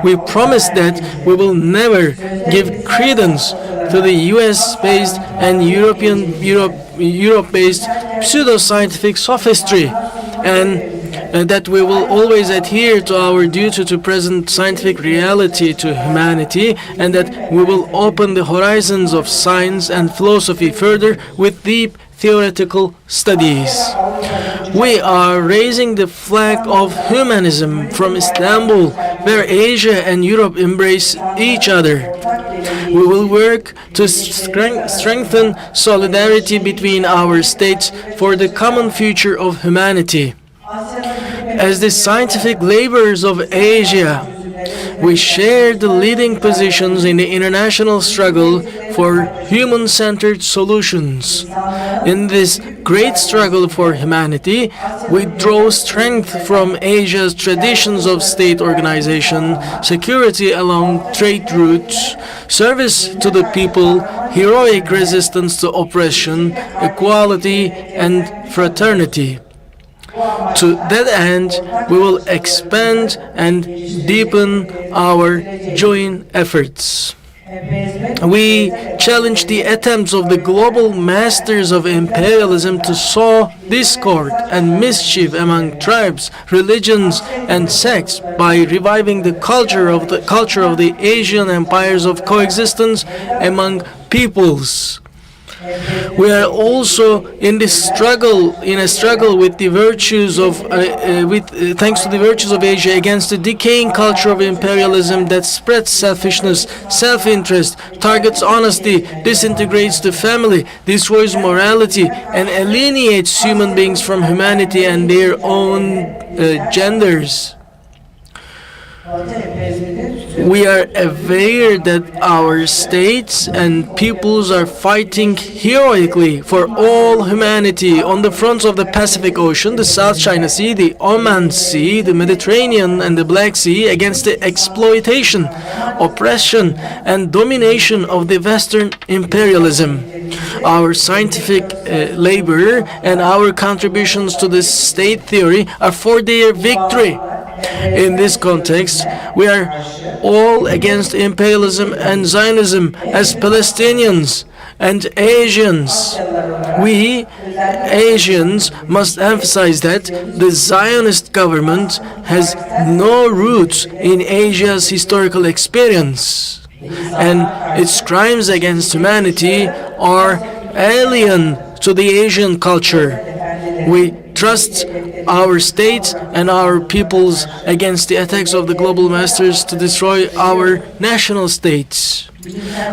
We promise that we will never give credence to the US-based and Europe-based pseudo-scientific sophistry, and that we will always adhere to our duty to present scientific reality to humanity, and that we will open the horizons of science and philosophy further with deep theoretical studies. We are raising the flag of humanism from Istanbul, where Asia and Europe embrace each other. We will work to strengthen solidarity between our states for the common future of humanity. As the scientific laborers of Asia, we share the leading positions in the international struggle for human-centered solutions. In this great struggle for humanity, we draw strength from Asia's traditions of state organization, security along trade routes, service to the people, heroic resistance to oppression, equality, and fraternity. To that end, we will expand and deepen our joint efforts. We challenge the attempts of the global masters of imperialism to sow discord and mischief among tribes, religions, and sects by reviving the culture of the Asian empires of coexistence among peoples. We are also in a struggle with the virtues of, thanks to the virtues of Asia, against the decaying culture of imperialism that spreads selfishness, self-interest, targets honesty, disintegrates the family, destroys morality, and alienates human beings from humanity and their own genders. We are aware that our states and peoples are fighting heroically for all humanity on the fronts of the Pacific Ocean, the South China Sea, the Oman Sea, the Mediterranean, and the Black Sea against the exploitation, oppression, and domination of the Western imperialism. Our scientific labor and our contributions to the state theory are for their victory. In this context, we are all against imperialism and Zionism as Palestinians and Asians. We, Asians, must emphasize that the Zionist government has no roots in Asia's historical experience, and its crimes against humanity are alien to the Asian culture. We trust our states and our peoples against the attacks of the global masters to destroy our national states.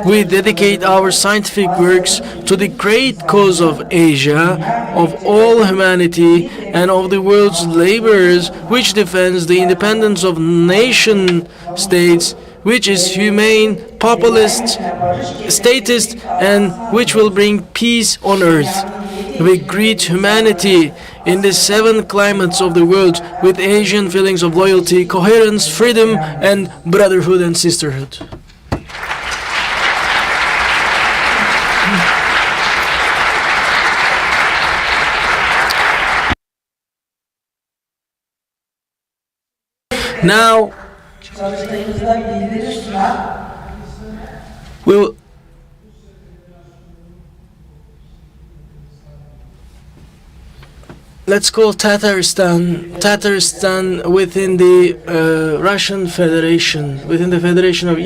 We dedicate our scientific works to the great cause of Asia, of all humanity, and of the world's laborers, which defends the independence of nation states, which is humane, populist, statist, and which will bring peace on earth. We greet humanity in the 7 climates of the world with Asian feelings of loyalty, coherence, freedom, and brotherhood and sisterhood. Now, we'll let's call Tatarstan within the Russian Federation, within the Federation of,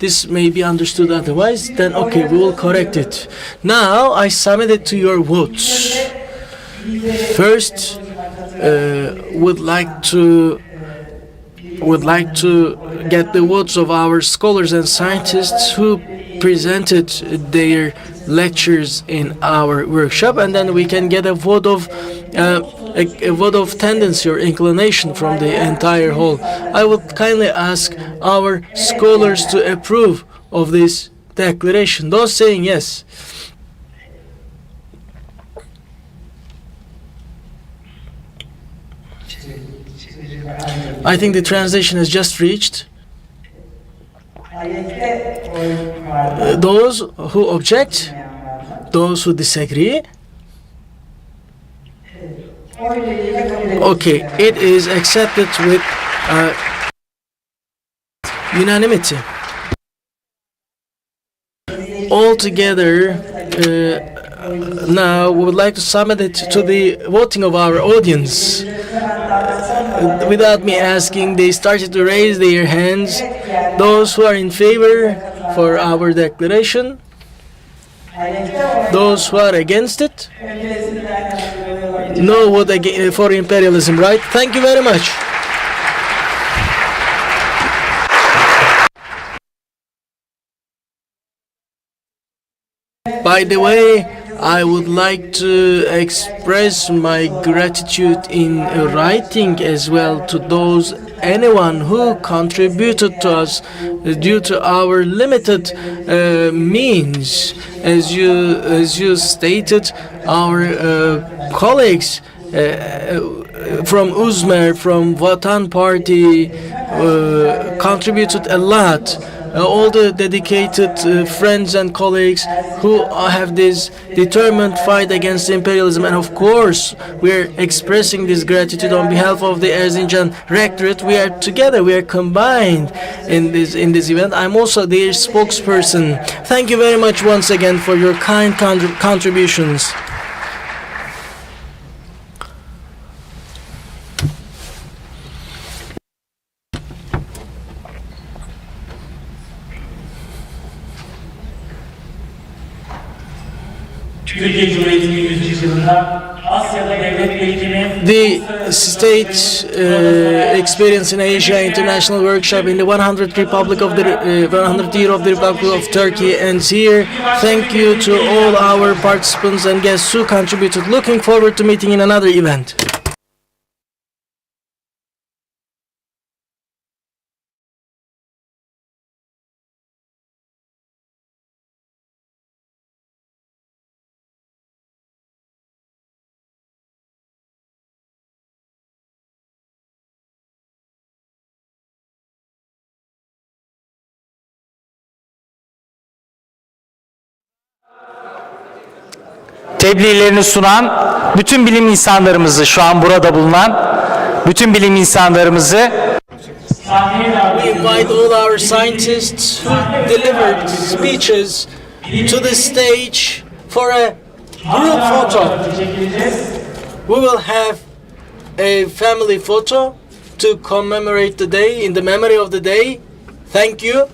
this may be understood otherwise, then okay, we will correct it. Now, I submit it to your votes. First, would like to get the votes of our scholars and scientists who presented their lectures in our workshop, and then we can get a vote of tendency or inclination from the entire hall. I would kindly ask our scholars to approve of this declaration. Those saying yes. I think the translation has just reached. Those who object, those who disagree. Okay, it is accepted with unanimity. Altogether, now we would like to submit it to the voting of our audience. Without me asking, they started to raise their hands. Those who are in favor for our declaration, those who are against it, no vote for imperialism, right? Thank you very much. By the way, I would like to express my gratitude in writing as well to anyone who contributed to us due to our limited means. As you stated, our colleagues from Uzmer, from Vatan Party, contributed a lot all the dedicated friends and colleagues who have this determined fight against imperialism. And of course, we're expressing this gratitude on behalf of the Erzincan Rectorate. We are together, we are combined in this event. I'm also their spokesperson. Thank you very much once again for your kind contributions. Türkiye Cumhuriyeti'nin 100. yılında Asya'da devlet eğitimi The state experience in Asia International Workshop in the 100th Republic of the 100th year of the Republic of Turkey ends here. Thank you to all our participants and guests who contributed. Looking forward to meeting in another event. Tebliğlerini sunan bütün bilim insanlarımızı, şu an burada bulunan bütün bilim insanlarımızı sahneye davet We ediyoruz. invite all our scientists who delivered speeches to the stage for a group photo. Çekileceğiz. We will have a family photo to commemorate the day, in the memory of the day. Thank you.